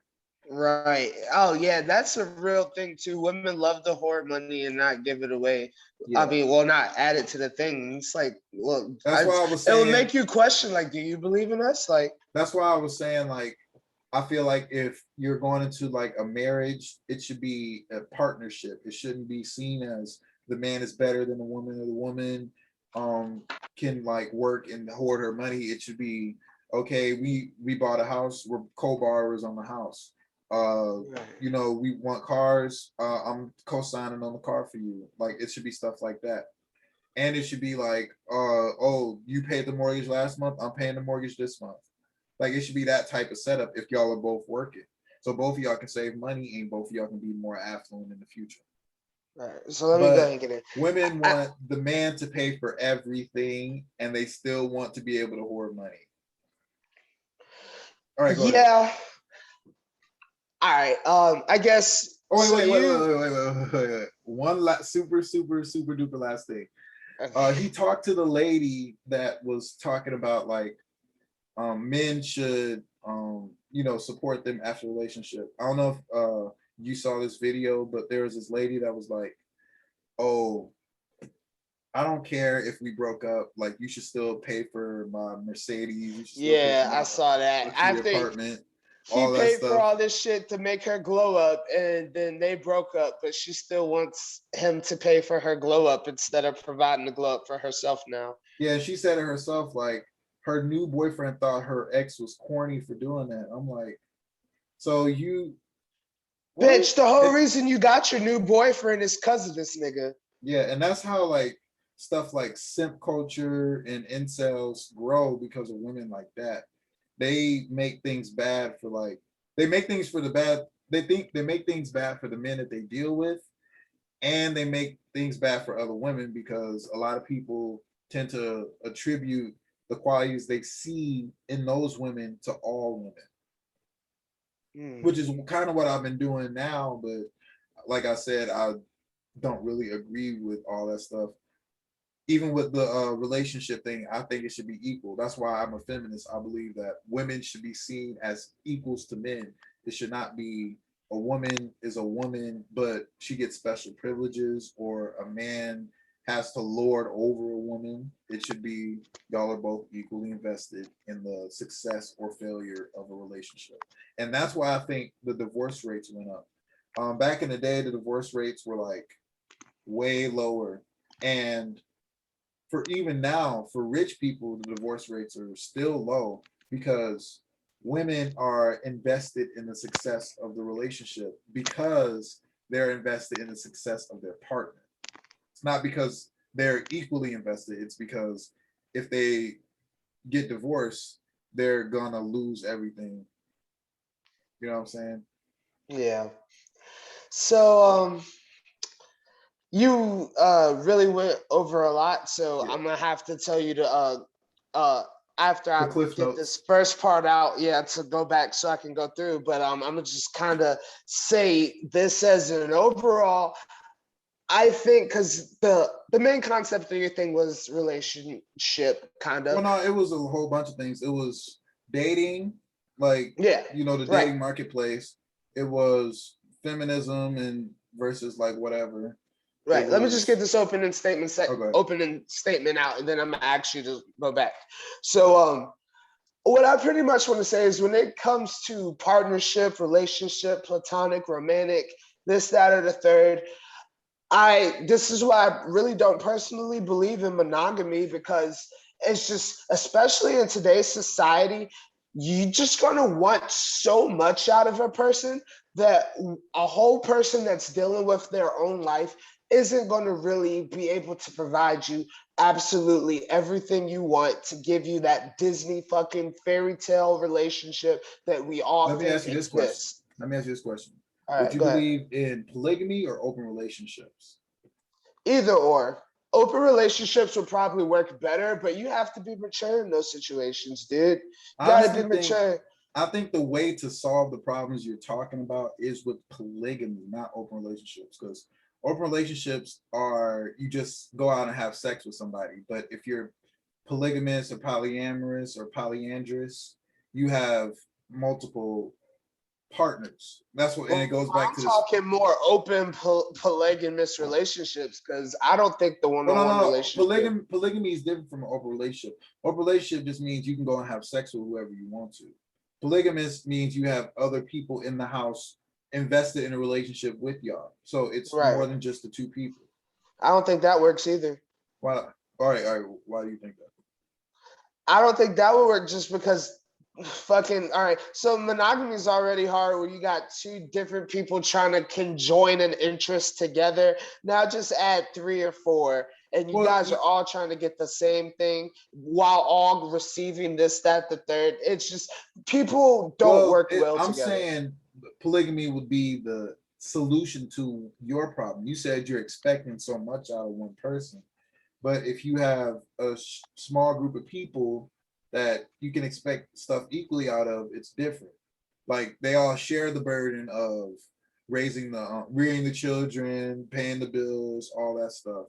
right. Oh yeah, that's a real thing too. Women love to hoard money and not give it away. I Yeah, mean, well, not add it to the thing. It's like, look, that's why I was it will saying. make you question, like, do you believe in us? Like, That's why I was saying, like, I feel like if you're going into like a marriage, it should be a partnership. It shouldn't be seen as the man is better than the woman, or the woman can like work and hoard her money. It should be, okay, we bought a house, we're co-borrowers on the house. You know, we want cars, I'm co-signing on the car for you. Like, it should be stuff like that. And it should be like, oh, you paid the mortgage last month, I'm paying the mortgage this month. Like, it should be that type of setup if y'all are both working. So both of y'all can save money and both of y'all can be more affluent in the future. All right, so let me go ahead and get in. Women want the man to pay for everything, and they still want to be able to hoard money. All right, go ahead. All right. I guess. Oh, wait. One super duper last thing. He talked to the lady that was talking about like men should you know, support them after relationship. I don't know if you saw this video, but there was this lady that was like, oh, I don't care if we broke up, like you should still pay for my Mercedes. Yeah, I saw that. I think apartment, he paid for all this shit to make her glow up, and then they broke up, but she still wants him to pay for her glow up instead of providing the glow up for herself now. Yeah, she said it herself, like her new boyfriend thought her ex was corny for doing that. I'm like, so you bitch, the whole reason you got your new boyfriend is because of this nigga. Yeah, and that's how like stuff like simp culture and incels grow, because of women like that. They make things bad for like, they make things for the bad. They think they make things bad for the men that they deal with, and they make things bad for other women because a lot of people tend to attribute the qualities they see in those women to all women, which is kind of what I've been doing now. But like I said, I don't really agree with all that stuff. Even with the relationship thing, I think it should be equal. That's why I'm a feminist. I believe that women should be seen as equals to men. It should not be a woman is a woman, but she gets special privileges, or a man has to lord over a woman. It should be y'all are both equally invested in the success or failure of a relationship. And that's why I think the divorce rates went up. Back in the day, the divorce rates were like way lower. And for even now, for rich people, the divorce rates are still low because women are invested in the success of the relationship because they're invested in the success of their partner. It's not because they're equally invested. It's because if they get divorced, they're gonna lose everything. You know what I'm saying? Yeah. So you really went over a lot, so yeah. I'm gonna have to tell you to after I get this first part out, to go back so I can go through. But I'm gonna just kind of say this as an overall. I think because the main concept of your thing was relationship, kind of. Well, no, it was a whole bunch of things. It was dating, like you know, the dating marketplace. It was feminism and versus like whatever. Right. Let me just get this opening statement out, and then I'm gonna ask you to go back. So what I pretty much want to say is when it comes to partnership, relationship, platonic, romantic, this, that, or the third, this is why I really don't personally believe in monogamy, because it's just, especially in today's society, you're just gonna want so much out of a person that a whole person that's dealing with their own life isn't going to really be able to provide you absolutely everything you want to give you that Disney fucking fairy tale relationship that we all think exists. Let me ask you this question. All right, would you believe in polygamy or open relationships? Either or. Open relationships would probably work better, but you have to be mature in those situations, dude. You gotta be mature. I think the way to solve the problems you're talking about is with polygamy, not open relationships. Because open relationships are, you just go out and have sex with somebody. But if you're polygamous or polyamorous or polyandrous, you have multiple partners. That's what, and it goes back to this. I'm talking more open polygamous relationships, because I don't think the one-on-one relationship. Polygamy is different from an open relationship. Open relationship just means you can go and have sex with whoever you want to. Polygamous means you have other people in the house invested in a relationship with y'all. So it's more than just the two people. I don't think that works either. Why? All right. Why do you think that? I don't think that would work just because Fucking all right. So monogamy is already hard where you got two different people trying to conjoin an interest together. Now just add three or four, and you Well, guys are all trying to get the same thing while all receiving this, that, the third. It's just people don't work well I'm together. saying polygamy would be the solution to your problem. You said you're expecting so much out of one person, but if you have a small group of people that you can expect stuff equally out of, it's different. Like they all share the burden of rearing the children, paying the bills, all that stuff,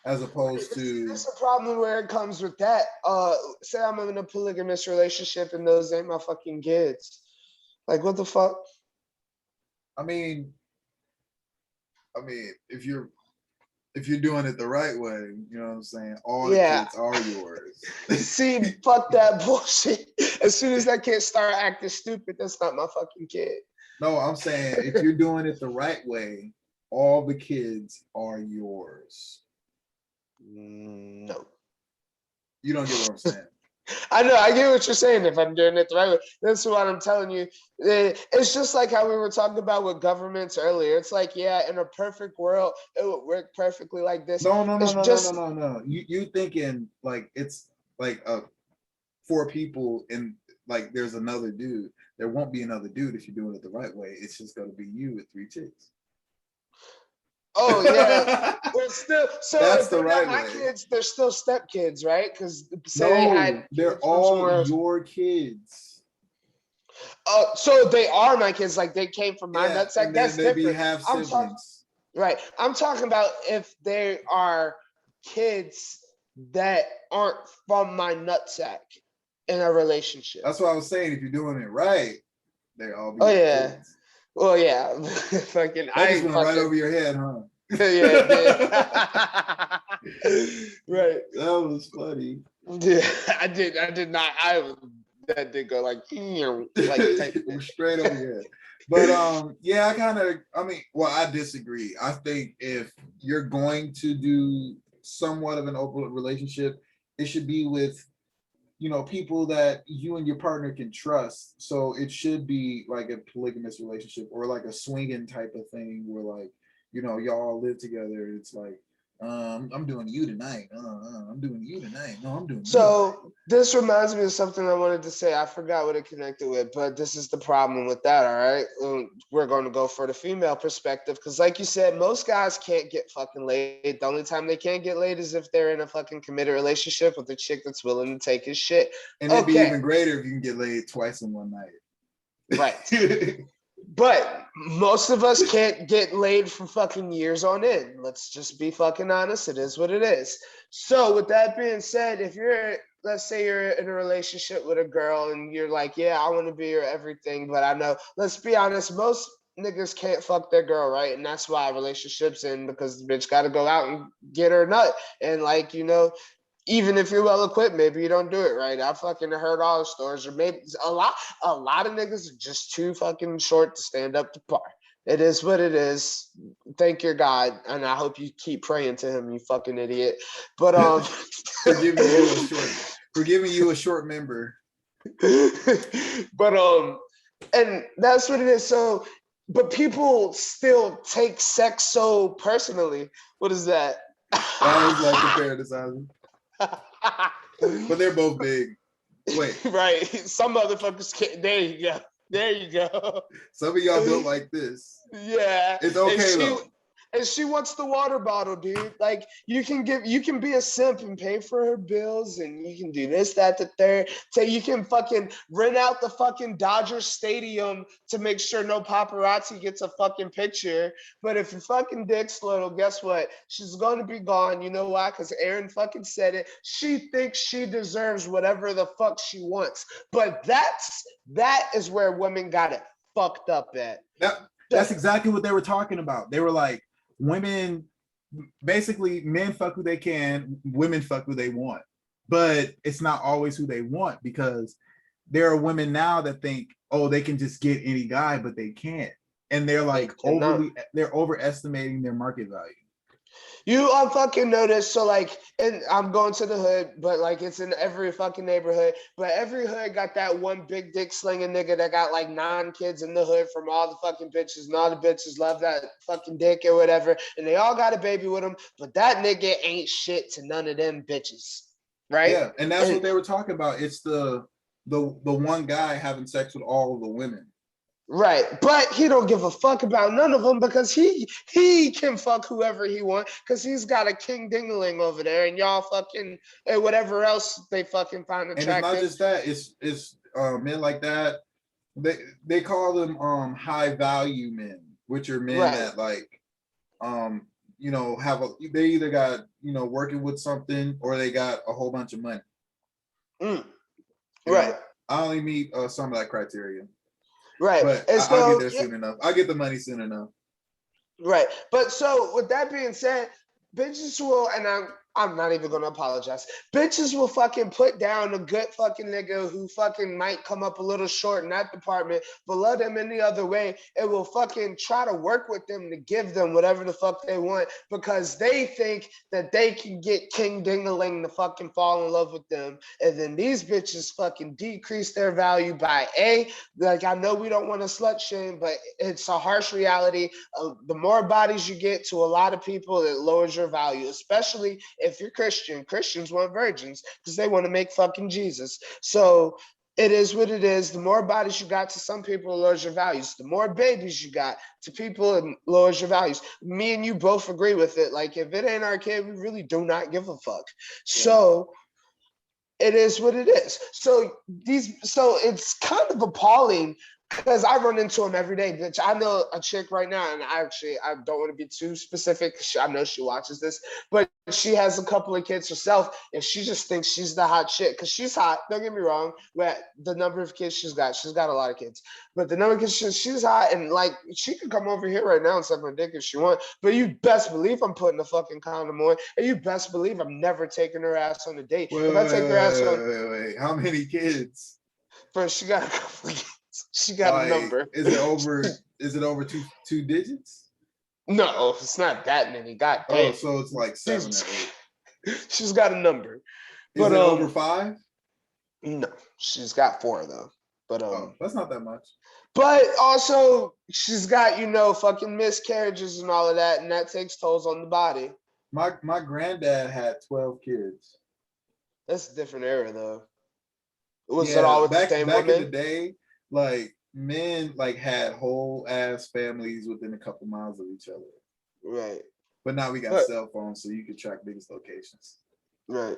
as opposed to. That's a problem where it comes with that. Say I'm in a polygamous relationship and those ain't my fucking kids. Like what the fuck? I mean, if you're doing it the right way, you know what I'm saying? All the Yeah. kids are yours. See, fuck that bullshit. As soon as that kid start acting stupid, that's not my fucking kid. No, I'm saying if you're doing it the right way, all the kids are yours. No. You don't get what I'm saying. I know, I get what you're saying if I'm doing it the right way. That's what I'm telling you. It's just like how we were talking about with governments earlier. It's like, yeah, in a perfect world, it would work perfectly like this. It's just No. You thinking like it's like 4 people and like there's another dude. There won't be another dude if you're doing it the right way. It's just gonna be you with 3 chicks. oh yeah. But still, so That's if the they're not right my way. kids, they're still step kids, right? Because say they No, had they're kids from somewhere all else. your kids. So they are my kids, like they came from my Yeah, nutsack. and then That's they be different. half I'm talking siblings. right. I'm talking about if they are kids that aren't from my nutsack in a relationship. That's what I was saying. If you're doing it right, they all be Oh your yeah. kids. Well yeah. Fucking That I just ain't went right fucking over your head, huh? yeah, it did. Right. That was funny. Yeah, I did not. That did go like type It was straight over your head. But yeah, I disagree. I think if you're going to do somewhat of an open relationship, it should be with people that you and your partner can trust. So it should be like a polygamous relationship or like a swinging type of thing where like y'all live together. It's like I'm doing you tonight. I'm doing you tonight. No, I'm doing you tonight. So this reminds me of something I wanted to say. I forgot what it connected with, but this is the problem with that. All right, we're going to go for the female perspective because, like you said, most guys can't get fucking laid. The only time they can't get laid is if they're in a fucking committed relationship with a chick that's willing to take his shit. And it'd be even greater if you can get laid twice in one night. Right. But most of us can't get laid for fucking years on end. Let's just be fucking honest. It is what it is. So with that being said, let's say you're in a relationship with a girl and you're like, yeah, I want to be your everything, but I know, let's be honest, most niggas can't fuck their girl, right? And that's why relationships end because the bitch got to go out and get her nut. And like, even if you're well equipped, maybe you don't do it right. I fucking heard all the stories, or maybe a lot of niggas are just too fucking short to stand up to par. It is what it is. Thank your God, and I hope you keep praying to him, you fucking idiot. But for giving you a short member. But and that's what it is. So, but people still take sex so personally. What is that? That was like comparison. But they're both big. Wait. Right. Some motherfuckers can't. There you go. There you go. Some of y'all built like this. Yeah. It's okay though. And she wants the water bottle, dude. Like you can be a simp and pay for her bills, and you can do this, that, the third. So you can fucking rent out the fucking Dodger Stadium to make sure no paparazzi gets a fucking picture. But if your fucking dick's little, guess what? She's gonna be gone. You know why? Because Aaron fucking said it. She thinks she deserves whatever the fuck she wants. But that is where women got it fucked up at. That's exactly what they were talking about. They were like, women, basically men fuck who they can, women fuck who they want, but it's not always who they want because there are women now that think, oh, they can just get any guy, but they can't, and they're like they're overestimating their market value. You fucking notice, so like, and I'm going to the hood, but like it's in every fucking neighborhood. But every hood got that one big dick slinging nigga that got like 9 kids in the hood from all the fucking bitches, and all the bitches love that fucking dick or whatever, and they all got a baby with him. But that nigga ain't shit to none of them bitches, right? Yeah, and that's And what they were talking about. It's the one guy having sex with all of the women. right, but he don't give a fuck about none of them because he can fuck whoever he want because he's got a king dingaling over there, and y'all fucking and whatever else they fucking find And it's not attractive. just that, it's men like that. They call them high value men, which are men Right, that like have they either got working with something or they got a whole bunch of money. mm, You right, know, I only meet some of that criteria, right, but and I'll get so there soon enough. I'll get the money soon enough. right. But so with that being said, bitches will, and I'm not even gonna apologize. Bitches will fucking put down a good fucking nigga who fucking might come up a little short in that department, but love them any other way. It will fucking try to work with them to give them whatever the fuck they want because they think that they can get King Dingaling to fucking fall in love with them. And then these bitches fucking decrease their value by like I know we don't want to slut shame, but it's a harsh reality. The more bodies you get to a lot of people, it lowers your value, especially if you're Christian. Christians want virgins because they want to make fucking Jesus. So it is what it is. The more bodies you got to some people, it lowers your values. The more babies you got to people, it lowers your values. Me and you both agree with it. Like if it ain't our kid, we really do not give a fuck. Yeah. So it is what it is. So it's kind of appalling because I run into them every day, bitch. I know a chick right now, and I don't want to be too specific. I know she watches this, but she has a couple of kids herself, and she just thinks she's the hot shit because she's hot. Don't get me wrong. But the number of kids she's got a lot of kids. But the number of kids she's hot, and like she could come over here right now and suck my dick if she wants. But you best believe I'm putting a fucking condom on, and you best believe I'm never taking her ass on a date. Wait, If I take her ass on, wait. How many kids? first she got a couple of kids. She got a Like, number. is it over two digits? No, it's not that many. God Oh, damn. so it's like 7 or 8. She's got a number. Is But it over 5? no, she's got 4 though. But Oh, that's not that much. but also she's got, fucking miscarriages and all of that, and that takes tolls on the body. My granddad had 12 kids. That's a different era though. Was it Yeah, all with the back same back in the woman? day, like men like had whole ass families within a couple miles of each other. Right. But now we got But cell phones, so you can track biggest locations. right.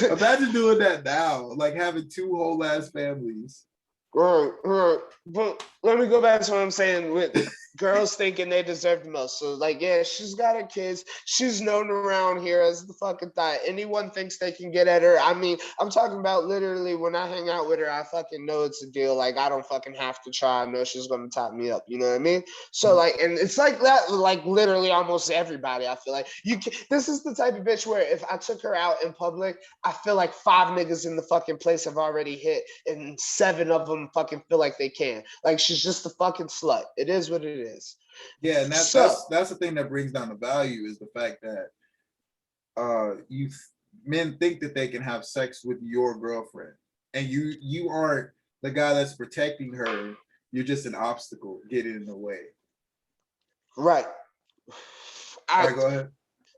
Imagine doing that now, like having 2 whole ass families. Right. But let me go back to what I'm saying with girls thinking they deserve the most. So, like, yeah, she's got her kids. She's known around here as the fucking thought. Anyone thinks they can get at her. I mean, I'm talking about literally when I hang out with her, I fucking know it's a deal. Like, I don't fucking have to try. I know she's going to top me up. You know what I mean? So, like, and it's like that, like, literally almost everybody, I feel like. This is the type of bitch where if I took her out in public, I feel like 5 niggas in the fucking place have already hit, and 7 of them fucking feel like they can. Like she's just a fucking slut. It is what it is. Yeah, and So that's the thing that brings down the value is the fact that you men think that they can have sex with your girlfriend, and you aren't the guy that's protecting her. You're just an obstacle getting in the way. right. All I right, go ahead.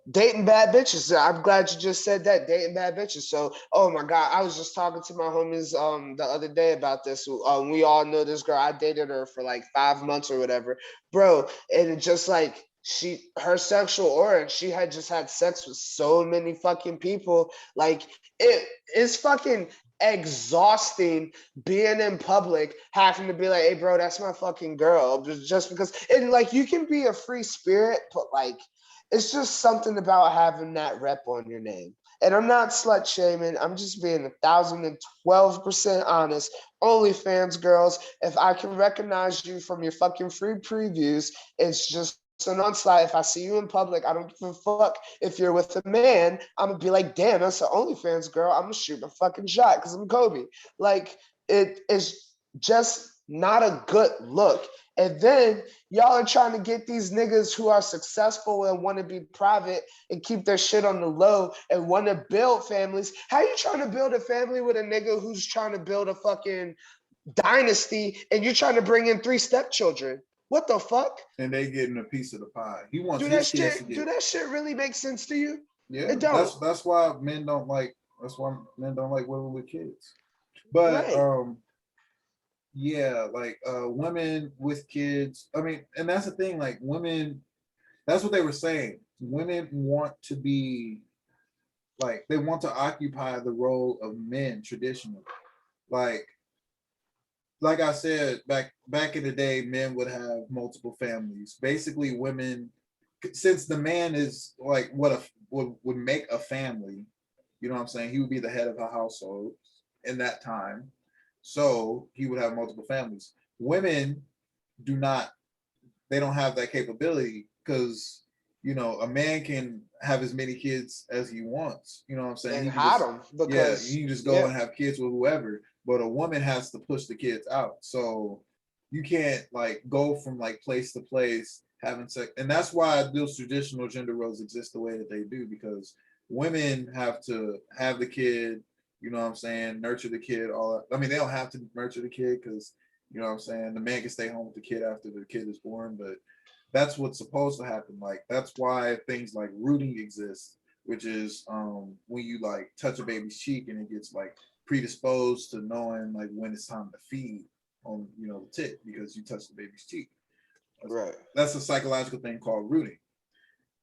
dating bad bitches. I'm glad you just said that. Dating bad bitches. So, oh my God, I was just talking to my homies the other day about this. We all know this girl. I dated her for like 5 months or whatever, bro. And it just like her sexual aura, she had just had sex with so many fucking people. Like it is fucking exhausting being in public, having to be like, hey, bro, that's my fucking girl. Just because, and like you can be a free spirit, but like it's just something about having that rep on your name. And I'm not slut shaming. I'm just being 1,012% honest. OnlyFans girls, if I can recognize you from your fucking free previews, it's just an onslaught. If I see you in public, I don't give a fuck. If you're with a man, I'm gonna be like, damn, that's an OnlyFans girl. I'm gonna shoot a fucking shot because I'm Kobe. Like it is just not a good look. And then y'all are trying to get these niggas who are successful and want to be private and keep their shit on the low and want to build families. How you trying to build a family with a nigga who's trying to build a fucking dynasty and you're trying to bring in 3 stepchildren? What the fuck? And they getting a piece of the pie. He wants Do his that kids shit. to get. Do that shit really make sense to you? Yeah, It don't. that's why men don't like. That's why men don't like women with kids. But Right. yeah, like women with kids. I mean, and that's the thing. Like women, that's what they were saying. Women want to be like they want to occupy the role of men traditionally. Like like I said, back in the day, men would have multiple families. Basically, women, since the man is like what would make a family, you know what I'm saying? He would be the head of a household in that time. So he would have multiple families. Women do not, they don't have that capability because, you know, a man can have as many kids as he wants. You know what I'm saying? And He can hide just, them yeah, because he can just go and have kids with whoever. But a woman has to push the kids out. So you can't like go from like place to place having sex. And that's why those traditional gender roles exist the way that they do, because women have to have the kid, you know what I'm saying, nurture the kid, all that. I mean, they don't have to nurture the kid because, you know what I'm saying, the man can stay home with the kid after the kid is born, but that's what's supposed to happen. Like that's why things like rooting exist, which is when you like touch a baby's cheek and it gets like predisposed to knowing like when it's time to feed on, you know, the tit because you touched the baby's cheek. right. That's a psychological thing called rooting.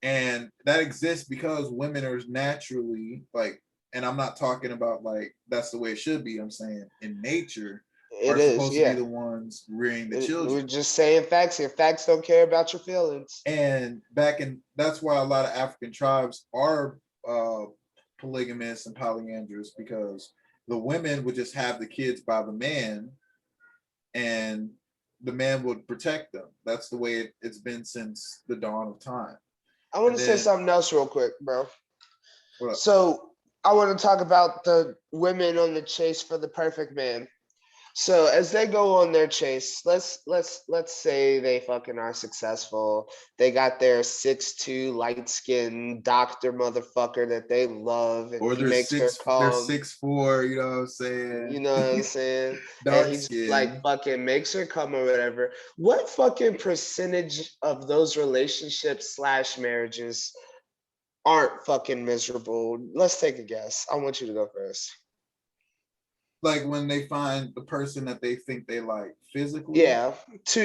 And that exists because women are naturally like, and I'm not talking about like that's the way it should be. I'm saying in nature It are is, supposed to be yeah. the ones rearing the We're children. just saying facts here. Facts don't care about your feelings. And that's why a lot of African tribes are polygamous and polyandrous, because the women would just have the kids by the man and the man would protect them. That's the way it's been since the dawn of time. I want And to say then something else real quick, bro. what up? So I want to talk about the women on the chase for the perfect man. So as they go on their chase, let's say they fucking are successful. They got their 6'2" light skinned doctor motherfucker that they love, and Or he makes her they're come. 6'4", you know what I'm You saying? know what I'm saying? And Dark he just like skin. fucking makes her come or whatever. What fucking percentage of those relationships slash marriages aren't fucking miserable? Let's take a guess. I want you to go first. Like when they find the person that they think they like physically. Yeah, 2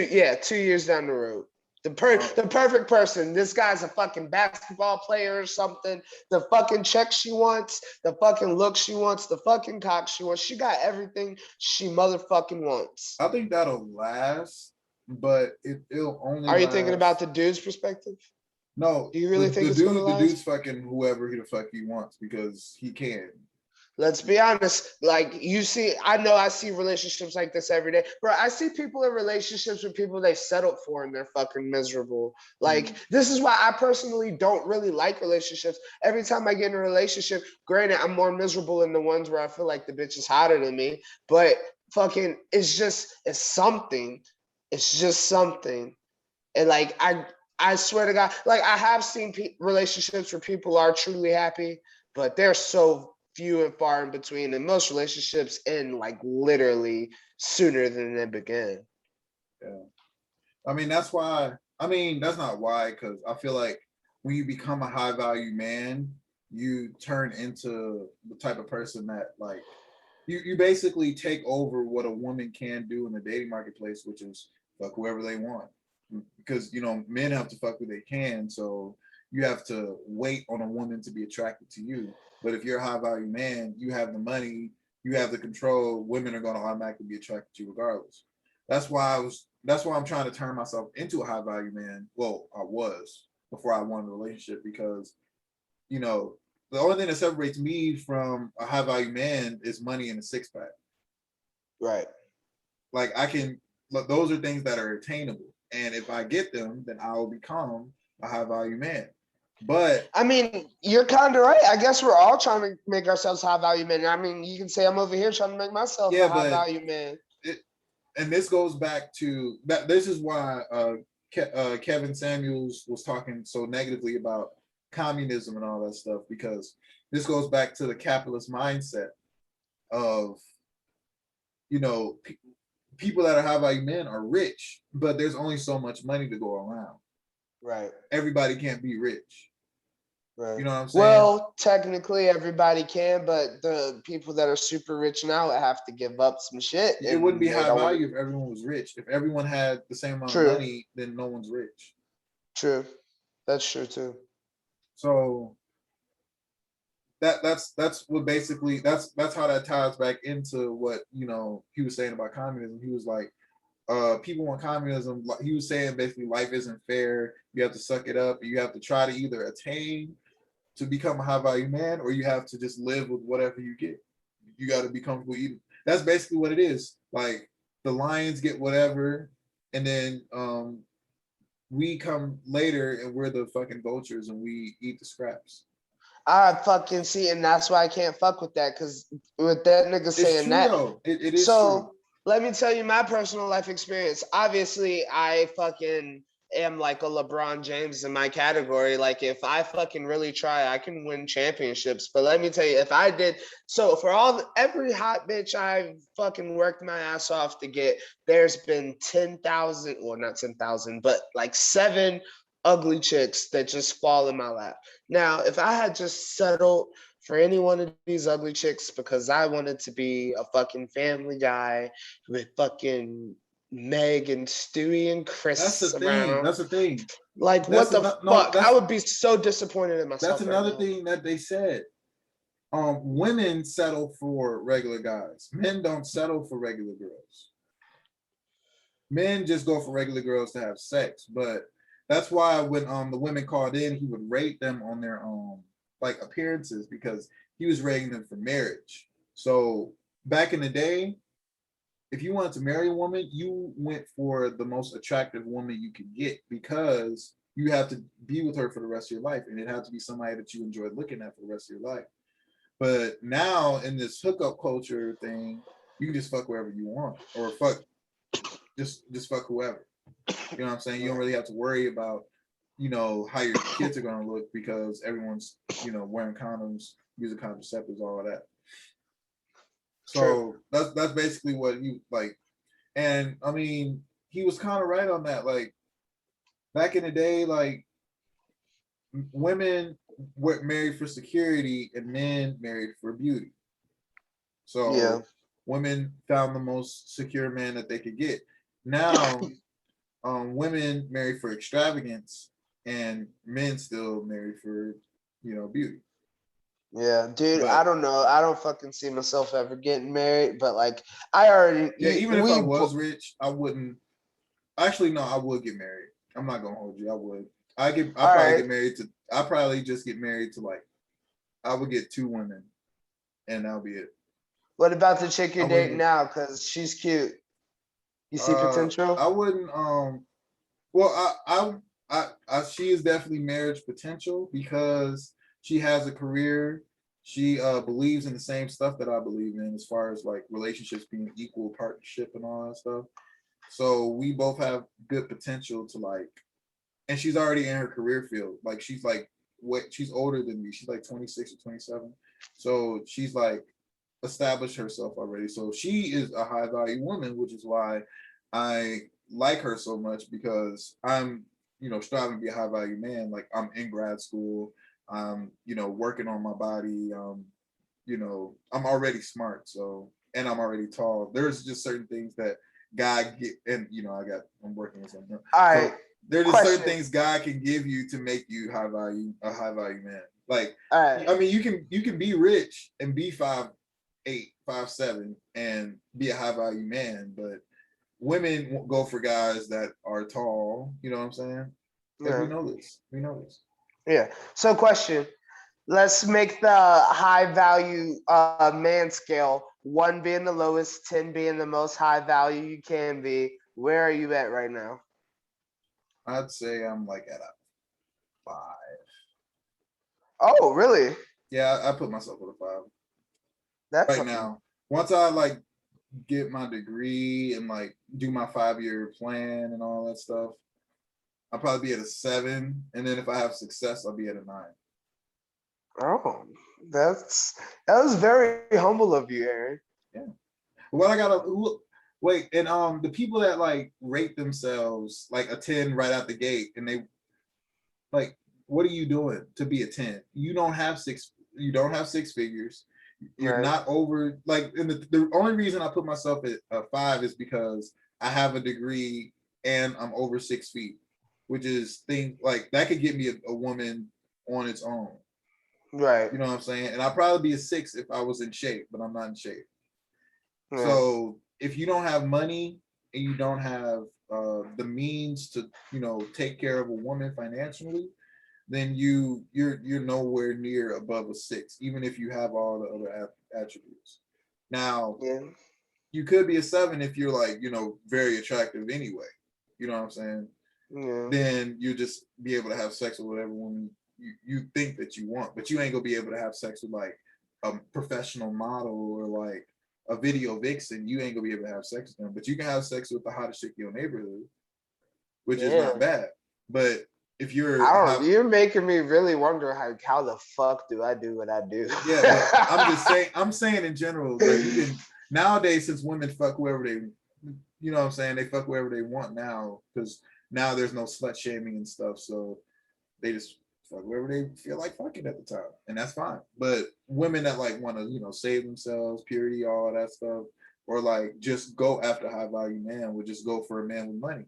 years down the road. Uh, The perfect person. This guy's a fucking basketball player or something. The fucking check she wants, the fucking look she wants, the fucking cock she wants. She got everything she motherfucking wants. I think that'll last, but it'll only Are you thinking about last. the dude's perspective? No, Do you really think the it's gonna dude, the last? dude's fucking whoever he the fuck he wants because he can. Let's be honest. Like you see, I know I see relationships like this every day, bro. I see people in relationships with people they settled for and they're fucking miserable. Like this is why I personally don't really like relationships. Every time I get in a relationship, granted, I'm more miserable in the ones where I feel like the bitch is hotter than me, but fucking, it's something. It's just something. And like I swear to God, like I have seen relationships where people are truly happy, but they're so few and far in between. And most relationships end like literally sooner than they begin. Yeah. I mean, that's why. I mean, that's not why, because I feel like when you become a high value man, you turn into the type of person that like you basically take over what a woman can do in the dating marketplace, which is fuck whoever they want. Because you know, men have to fuck who they can, so you have to wait on a woman to be attracted to you. But if you're a high value man, you have the money, you have the control, women are gonna automatically be attracted to you regardless. That's why I'm trying to turn myself into a high value man. Well, I was before I wanted a relationship, because you know, the only thing that separates me from a high value man is money and a six pack. Right. Like I can, those are things that are attainable, and if I get them, then I will become a high value man. But I mean, you're kind of right. I guess we're all trying to make ourselves high value men. I mean, you can say I'm over here trying to make myself a yeah, high but value man. it, and this goes back to that. This is why Kevin Samuels was talking so negatively about communism and all that stuff, because this goes back to the capitalist mindset of, you know, people that are high value men are rich, but there's only so much money to go around. Right. Everybody can't be rich. Right. You know what I'm saying? Well, technically everybody can, but the people that are super rich now have to give up some shit. It wouldn't be high want value if everyone was rich. If everyone had the same amount of True. money, then no one's rich. True. That's true too. So that's what basically that's how that ties back into what, you know, he was saying about communism. He was like, people want communism. He was saying basically life isn't fair. You have to suck it up. You have to try to either attain to become a high value man, or you have to just live with whatever you get. You got to be comfortable eating. That's basically what it is. Like the lions get whatever, and then we come later and we're the fucking vultures and we eat the scraps. I fucking see, and that's why I can't fuck with that, because with that nigga saying true, that. though. It is so true. Let me tell you my personal life experience. Obviously, I fucking am like a LeBron James in my category. Like, if I fucking really try, I can win championships. But let me tell you, if I did, so for every hot bitch I've fucking worked my ass off to get, there's been 10,000, well, not 10,000, but like 7 ugly chicks that just fall in my lap. Now, if I had just settled for any one of these ugly chicks because I wanted to be a fucking family guy with fucking Meg and Stewie and Chris That's the around. thing. That's the thing. Like, what the fuck? I would be so disappointed in myself. That's another thing that they said. Women settle for regular guys. Men don't settle for regular girls. Men just go for regular girls to have sex. But that's why when the women called in, he would rate them on their like appearances, because he was rating them for marriage. So back in the day, if you wanted to marry a woman, you went for the most attractive woman you could get, because you have to be with her for the rest of your life, and it had to be somebody that you enjoyed looking at for the rest of your life. But now in this hookup culture thing, you can just fuck wherever you want, or fuck just fuck whoever. You know what I'm saying? You don't really have to worry about, you know, how your kids are gonna look, because everyone's, you know, wearing condoms, using contraceptives, all of that. So that's basically what he like. And I mean, he was kind of right on that. Like back in the day, like women were married for security and men married for beauty. So women found the most secure man that they could get. Now, women marry for extravagance, and men still marry for, you know, beauty. Yeah, dude, but I don't know. I don't fucking see myself ever getting married, but like I already. Yeah, even if I was rich, I wouldn't. Actually, no, I would get married. I'm not gonna hold you. I would. I'd probably get married to. I probably just get married to, like, I would get 2 women, and that'll be it. What about the chick you're dating now? Because she's cute. You see potential? I wouldn't. Well, I she is definitely marriage potential, because she has a career. She believes in the same stuff that I believe in, as far as like relationships being equal partnership and all that stuff. So we both have good potential to, like, and she's already in her career field. Like she's like she's older than me. She's like 26 or 27. So she's like established herself already. So she is a high value woman, which is why I like her so much, because I'm, you know, striving to be a high value man. Like I'm in grad school, you know, working on my body. You know, I'm already smart, so, and I'm already tall. There's just certain things that God get, and you know, I'm working with something. All right. So there's just certain things God can give you to make you a high value man. Like, I mean, you can be rich and be 5'8", 5'7", and be a high value man, but women go for guys that are tall. You know what I'm saying? Like, we know this. Yeah. So, question. Let's make the high value man scale, 1 being the lowest, 10 being the most high value you can be. Where are you at right now? I'd say I'm like at a 5. Oh, really? Yeah, I put myself at a 5. That's right now. Once I like get my degree and like do my 5-year plan and all that stuff, I'll probably be at a 7. And then if I have success, I'll be at a 9. Oh, that was very humble of you, Aaron. Yeah. Well, I gotta look. Wait, and the people that like rate themselves like a 10 right out the gate, and they like, what are you doing to be a 10? You don't have 6 figures. You're Right. not over like, and the only reason I put myself at a 5 is because I have a degree and I'm over 6 feet, which is thing like that could get me a woman on its own. Right. You know what I'm saying? And I'd probably be a 6 if I was in shape, but I'm not in shape. Right. So if you don't have money and you don't have the means to, take care of a woman financially, then you're nowhere near above a 6, even if you have all the other attributes. Now, Yeah. you could be a 7 if you're like, very attractive anyway. You know what I'm saying? Yeah. Then you just be able to have sex with whatever woman you think that you want, but you ain't gonna be able to have sex with like a professional model or like a video vixen. You ain't gonna be able to have sex with them, but you can have sex with the hottest chick in your neighborhood, which is not bad. But if you're making me really wonder how the fuck do I do what I do? Yeah, but I'm saying in general, like you can nowadays, since women fuck whoever they, you know what I'm saying, they fuck whoever they want now, because now there's no slut shaming and stuff, so they just fuck whoever they feel like fucking at the time, and that's fine. But women that like want to, save themselves, purity, all that stuff, or like just go after high value man, would just go for a man with money.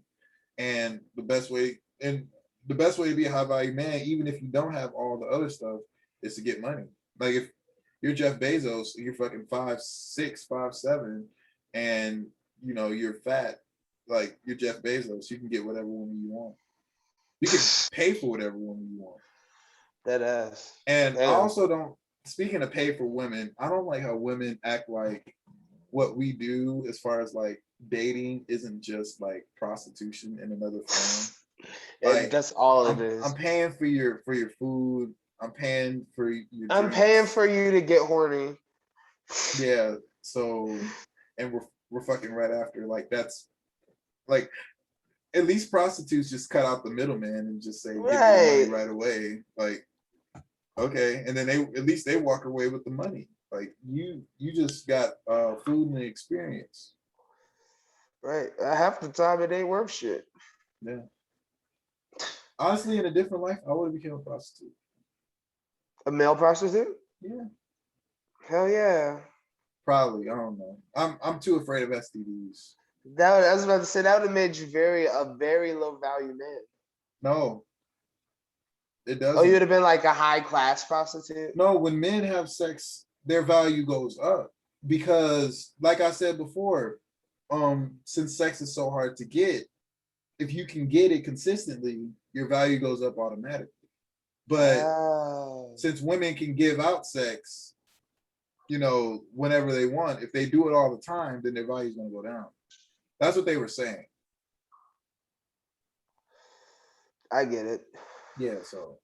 And the best way to be a high value man, even if you don't have all the other stuff, is to get money. Like if you're Jeff Bezos, you're fucking 5'6", 5'7", and you're fat, like you're Jeff Bezos, you can get whatever woman you want. You can pay for whatever woman you want. That ass. And I also don't. Speaking of pay for women, I don't like how women act like what we do as far as like dating isn't just like prostitution in another form. Like, that's all it is. I'm paying for your food. I'm paying for your I'm drinks. paying for you to get horny. Yeah. So, and we're fucking right after. Like that's like, at least prostitutes just cut out the middleman and just say, give me money right away. Like, okay, and then at least they walk away with the money. Like you just got food and experience. Right. Half the time it ain't worth shit. Yeah. Honestly, in a different life, I would have become a prostitute. A male prostitute? Yeah. Hell yeah. Probably. I don't know. I'm too afraid of STDs. I was about to say that would have made you a very low value man. No. It doesn't. Oh, you would have been like a high class prostitute? No, when men have sex, their value goes up. Because like I said before, since sex is so hard to get, if you can get it consistently, your value goes up automatically. But since women can give out sex, whenever they want, if they do it all the time, then their value is going to go down. That's what they were saying. I get it. Yeah, so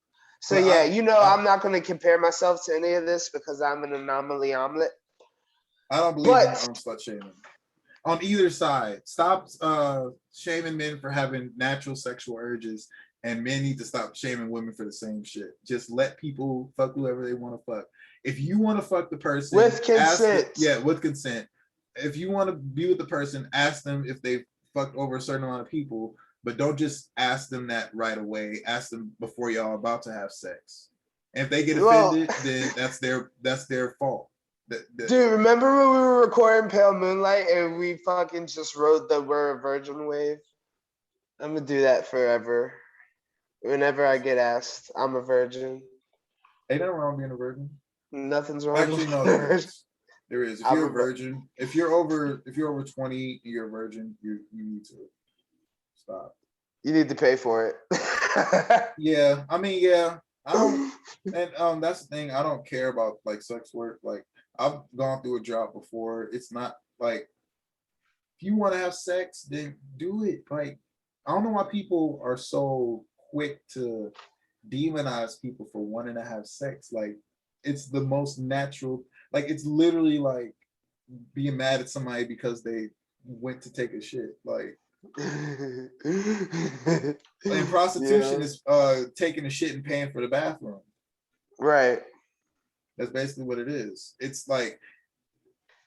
yeah, I'm not going to compare myself to any of this because I'm an anomaly omelet. I don't believe in slut shaming. On either side, stop shaming men for having natural sexual urges, and men need to stop shaming women for the same shit. Just let people fuck whoever they want to fuck. If you want to fuck the person with consent, with consent. If you want to be with the person, ask them if they fucked over a certain amount of people, but don't just ask them that right away. Ask them before y'all about to have sex. And if they get offended, then that's their fault. Dude, remember when we were recording Pale Moonlight and we fucking just wrote the "We're a Virgin" wave? I'm gonna do that forever. Whenever I get asked, I'm a virgin. Ain't nothing wrong being a virgin. Nothing's wrong. Actually, no, there is. There is. If you're a virgin, if you're over 20, you're a virgin. You need to stop. You need to pay for it. Yeah, I mean, yeah. I don't, and that's the thing. I don't care about like sex work. Like I've gone through a drought before. It's not like if you want to have sex, then do it. Like I don't know why people are so quick to demonize people for wanting to have sex. Like it's the most natural. Like it's literally like being mad at somebody because they went to take a shit. Like, and prostitution is taking a shit and paying for the bathroom. Right. That's basically what it is. It's like,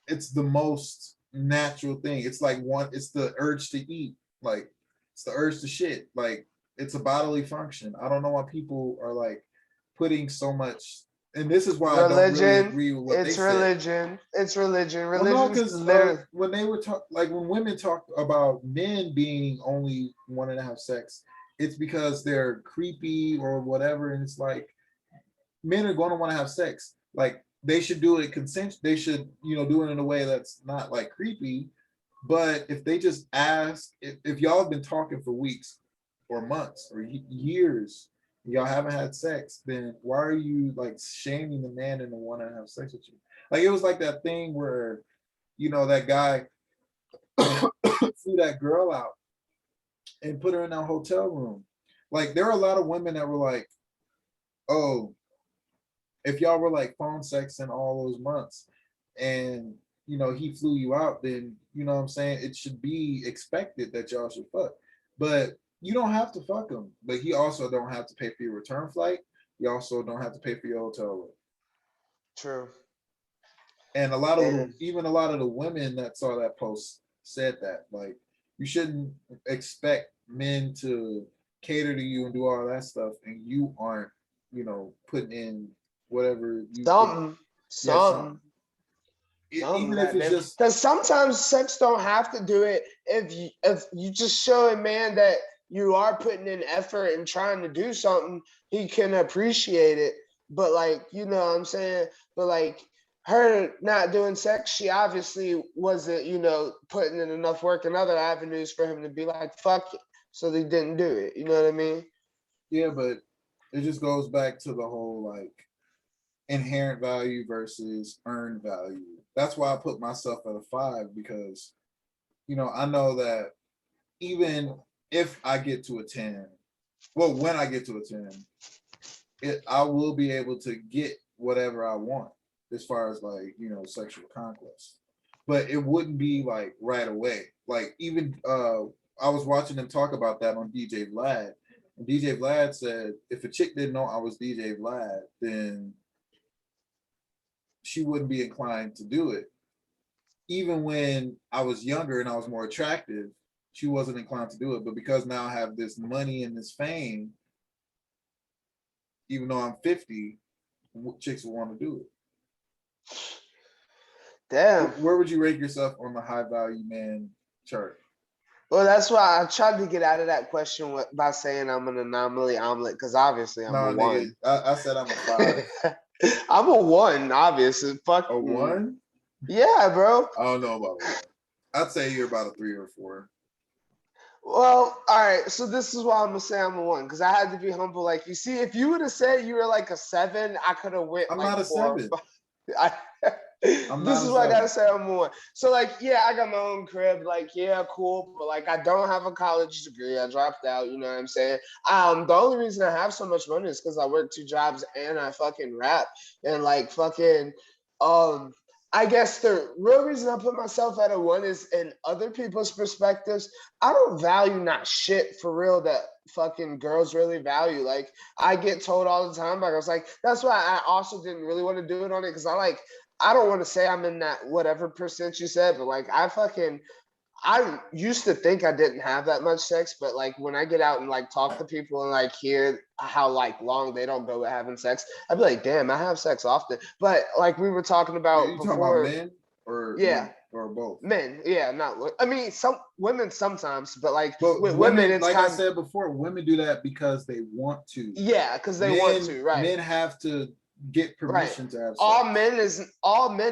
it's the most natural thing. It's like it's the urge to eat. Like, it's the urge to shit. Like, it's a bodily function. I don't know why people are like putting so much, and this is why I don't really agree with what they said. It's religion. Well, no, Religion's because when they were when women talk about men being only wanting to have sex, it's because they're creepy or whatever, and it's like, men are going to want to have sex. Like, they should do it consent. They should, do it in a way that's not like creepy. But if they just ask, if y'all have been talking for weeks or months or years, y'all haven't had sex, then why are you like shaming the man into wanting to have sex with you? Like, it was like that thing where, that guy flew that girl out and put her in that hotel room. Like, there are a lot of women that were like, oh, if y'all were like phone sex in all those months and, he flew you out, then, what I'm saying, it should be expected that y'all should fuck. But you don't have to fuck him. But he also don't have to pay for your return flight. You also don't have to pay for your hotel room. True. And a lot of the women that saw that post said that, like, you shouldn't expect men to cater to you and do all that stuff, and you aren't, putting in whatever you something. Even if it's just, because sometimes sex don't have to do it. If you just show a man that you are putting in effort and trying to do something, he can appreciate it. But like, you know what I'm saying? But like, her not doing sex, she obviously wasn't, putting in enough work in other avenues for him to be like, fuck it. So they didn't do it. You know what I mean? Yeah, but it just goes back to the whole like inherent value versus earned value. That's why I put myself at a 5, because, I know that even if I get to a 10, well, when I get to a 10, I will be able to get whatever I want as far as like, sexual conquest. But it wouldn't be like right away. Like, even I was watching them talk about that on DJ Vlad. And DJ Vlad said if a chick didn't know I was DJ Vlad, then she wouldn't be inclined to do it. Even when I was younger and I was more attractive, she wasn't inclined to do it. But because now I have this money and this fame, even though I'm 50, chicks will want to do it. Damn. Where would you rate yourself on the high value man chart? Well, that's why I tried to get out of that question by saying I'm an anomaly omelet, because obviously I'm a 1. I said I'm a 5. I'm a 1, obviously. Fuck a 1? Yeah, bro. I don't know about 1. I'd say you're about a 3 or 4. Well, all right. So this is why I'm gonna say I'm a 1, because I had to be humble. Like, you see, if you would have said you were like a 7, I could have went. I'm like not a 7. This is why I gotta say I'm a 1. So like, yeah, I got my own crib. Like, yeah, cool, but like, I don't have a college degree. I dropped out. You know what I'm saying? The only reason I have so much money is because I work 2 jobs and I fucking rap and like fucking I guess the real reason I put myself at a 1 is in other people's perspectives. I don't value not shit for real that fucking girls really value. Like, I get told all the time by girls, like, that's why I also didn't really want to do it on it, because I don't want to say I'm in that whatever percent you said, but like, I used to think I didn't have that much sex, but like when I get out and like talk to people and like hear how like long they don't go with having sex, I'd be like, damn, I have sex often. But like we were talking about you before, talking about men or yeah, or both? Men, yeah, not. I mean, some women sometimes, but like with women, it's like I said before, women do that because they want to. Yeah, because they want to, right? Men have to get permission to have sex. All men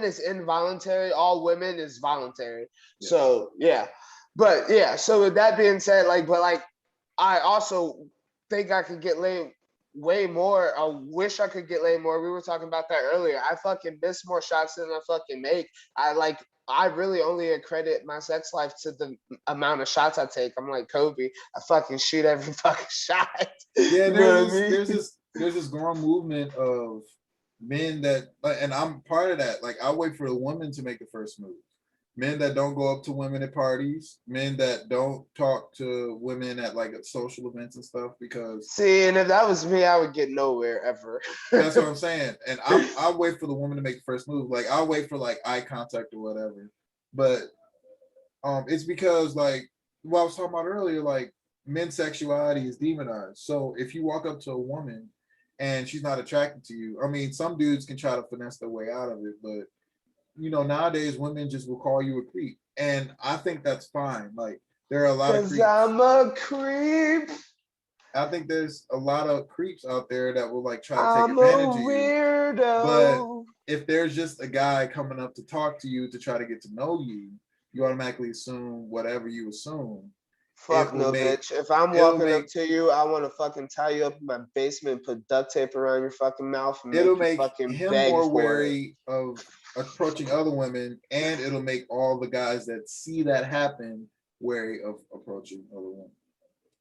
is involuntary. All women is voluntary. Yeah. So yeah, but yeah. So with that being said, like, but like, I also think I could get laid way more. I wish I could get laid more. We were talking about that earlier. I fucking miss more shots than I fucking make. I really only accredit my sex life to the amount of shots I take. I'm like Kobe. I fucking shoot every fucking shot. Yeah, there's this growing movement of men that, and I'm part of that. Like, I wait for a woman to make the first move. Men that don't go up to women at parties, men that don't talk to women at like at social events and stuff, because See, and if that was me, I would get nowhere ever. that's what I'm saying. And I wait for the woman to make the first move. Like, I'll wait for like eye contact or whatever. But it's because like what I was talking about earlier, like men's sexuality is demonized. So if you walk up to a woman and she's not attracted to you, I mean, some dudes can try to finesse their way out of it, but nowadays women just will call you a creep. And I think that's fine. Like, there are a lot of Cause creeps. I'm a creep. I think there's a lot of creeps out there that will like try to take I'm a advantage of you. But weirdo. if there's just a guy coming up to talk to you to try to get to know you, you automatically assume whatever you assume. Fuck no, bitch. If I'm walking up to you, I want to fucking tie you up in my basement, put duct tape around your fucking mouth, and It'll make you make fucking him beg more for it. wary of approaching other women, and it'll make all the guys that see that happen wary of approaching other women.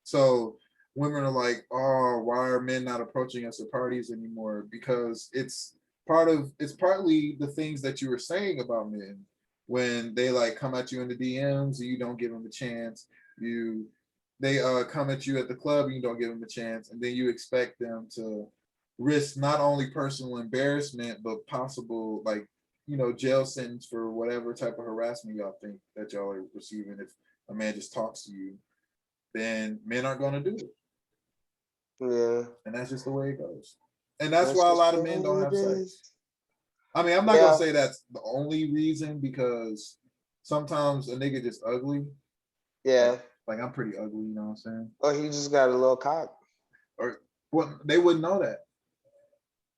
So women are like, oh, why are men not approaching us at parties anymore? Because it's partly the things that you were saying about men when they like come at you in the DMs and you don't give them a chance. They come at you at the club and you don't give them a chance, and then you expect them to risk not only personal embarrassment but possible like jail sentence for whatever type of harassment y'all think that y'all are receiving if a man just talks to you. Then men aren't going to do it. Yeah. And that's just the way it goes. And that's why a lot of men don't have sex. I mean, I'm not going to say that's the only reason, because sometimes a nigga just ugly. Yeah. Like I'm pretty ugly, you know what I'm saying? Or he just got a little cock. Or well, they wouldn't know that.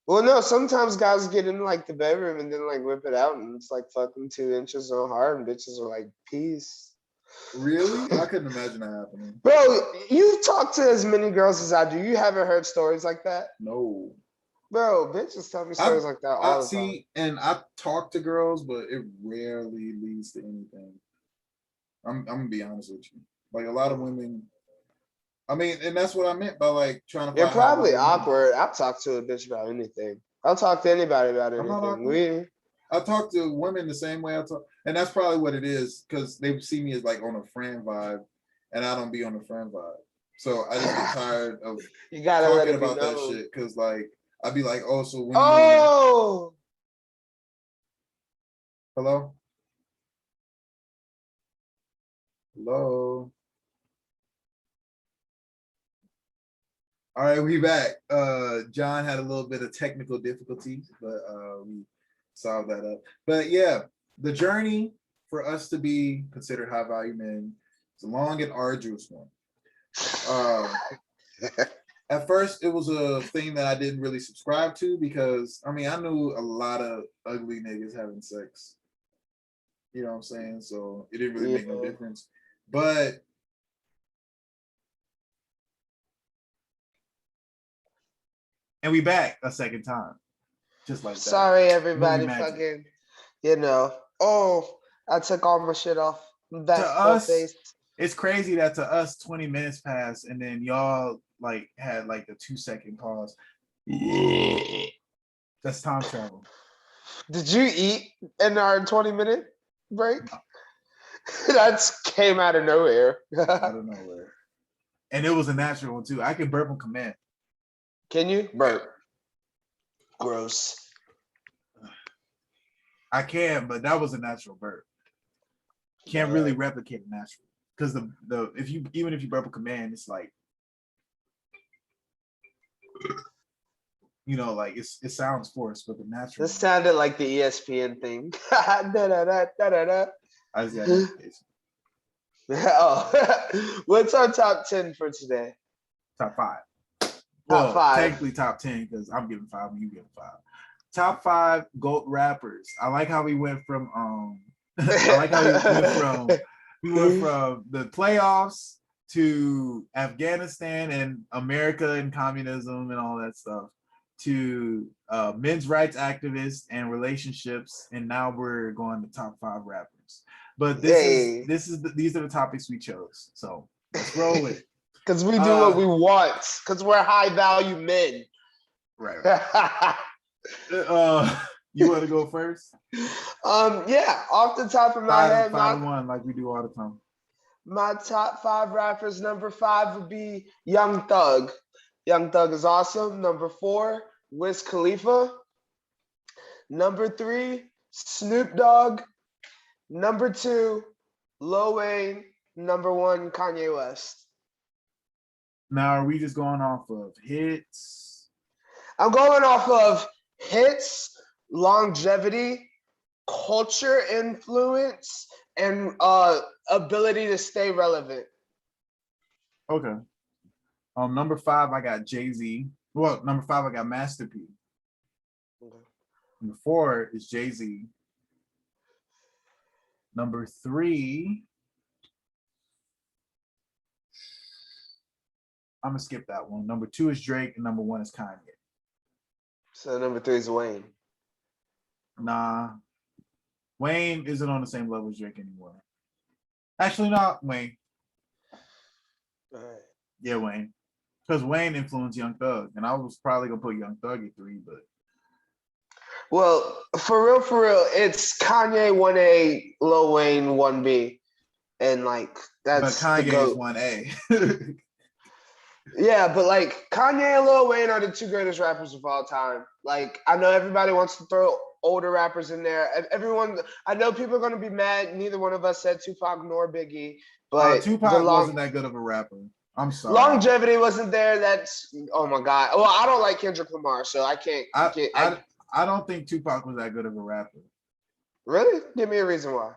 Well, no, sometimes guys get in like the bedroom and then like whip it out and it's like fucking 2 inches on hard and bitches are like, peace. Really? I couldn't imagine that happening. Bro, you talk to as many girls as I do. You haven't heard stories like that? No. Bro, bitches tell me stories like that all the time. And I talk to girls, but it rarely leads to anything. I'm gonna be honest with you. Like a lot of women, I mean, and that's what I meant by like trying to. You're probably awkward. I'll talk to a bitch about anything. I'll talk to anybody about anything. I'm not awkward. I talk to women the same way I talk, and that's probably what it is, because they see me as like on a friend vibe, and I don't be on a friend vibe. So I just get tired of you gotta talking about that shit, because like I'd be like, oh, so when hello? Hello? All right, we back. John had a little bit of technical difficulties, but we solved that up. But yeah, the journey for us to be considered high value men is a long and arduous one. At first, it was a thing that I didn't really subscribe to, because I mean, I knew a lot of ugly niggas having sex. You know what I'm saying? So it didn't really make no difference. But and we back a second time, just like that. Sorry, everybody. Fucking, I took all my shit off. To us, it's crazy that to us 20 minutes passed, and then y'all like had like the 2-second pause. That's time travel. Did you eat in our 20-minute break? No. That came out of nowhere. Out of nowhere. And it was a natural one too. I can burp on command. Can you? Burp. Gross. I can, but that was a natural burp. Can't really replicate it naturally. Because even if you burp a command, it's like, like it sounds forced, but the natural. This sounded like the ESPN thing. da, da, da, da, da, da. I just got notification. Oh, what's our top 10 for today? Top 5. Top 5. Technically top 10, because I'm giving 5 and you giving 5. Top 5 GOAT rappers. I like how we went from we went from the playoffs to Afghanistan and America and communism and all that stuff, to men's rights activists and relationships, and now we're going to top 5 rappers. But these are the topics we chose, so let's roll with it. Because we do what we want, because we're high value men. Right. You want to go first? Yeah, off the top of my head, Five to one, like we do all the time. my top 5 rappers. Number 5 would be Young Thug. Young Thug is awesome. Number 4, Wiz Khalifa. Number 3, Snoop Dogg. Number 2, Lil Wayne. Number 1, Kanye West. Now, are we just going off of hits? I'm going off of hits, longevity, culture influence, and ability to stay relevant. Okay. Number 5, I got Jay-Z. Well, number 5, I got Master P. Okay. Number 4 is Jay-Z. Number 3, I'm gonna skip that one. Number 2 is Drake, and number 1 is Kanye. So number 3 is Wayne. Nah, Wayne isn't on the same level as Drake anymore. Actually, not Wayne. All right. Yeah, Wayne. Because Wayne influenced Young Thug, and I was probably gonna put Young Thug at 3, but Well, for real, it's Kanye 1A, Lil Wayne 1B, and like that's Kanye the GOAT. is 1A. Yeah, but like Kanye and Lil Wayne are the 2 greatest rappers of all time. Like I know everybody wants to throw older rappers in there. Everyone, I know people are gonna be mad. Neither one of us said Tupac nor Biggie, but Tupac wasn't that good of a rapper. I'm sorry. Longevity wasn't there. That's oh my god. Well, I don't like Kendrick Lamar, so I can't. I don't think Tupac was that good of a rapper. Really? Give me a reason why.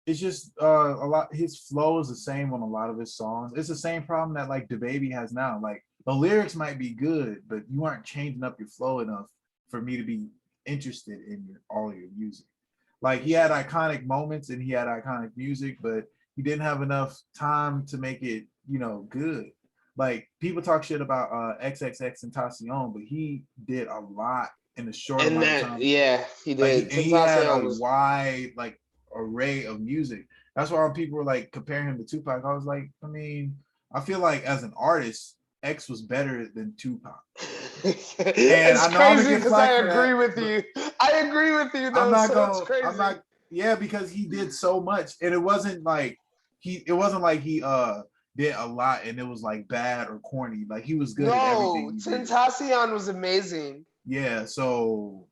It's just a lot. His flow is the same on a lot of his songs. It's the same problem that like DaBaby has now. Like the lyrics might be good, but you aren't changing up your flow enough for me to be interested in all your music. Like he had iconic moments and he had iconic music, but he didn't have enough time to make it, good. Like people talk shit about XXX and Tentacion, but he did a lot in a short amount of time. Yeah, he did. Like, he had a wide array of music. That's why when people were like comparing him to Tupac, I was like, I mean, I feel like as an artist, X was better than Tupac. It's crazy because I agree with you. I agree with you though. It's crazy. Yeah, because he did so much, and it wasn't like he did a lot and it was like bad or corny. Like he was good at everything. No, Tentacion was amazing. Yeah, so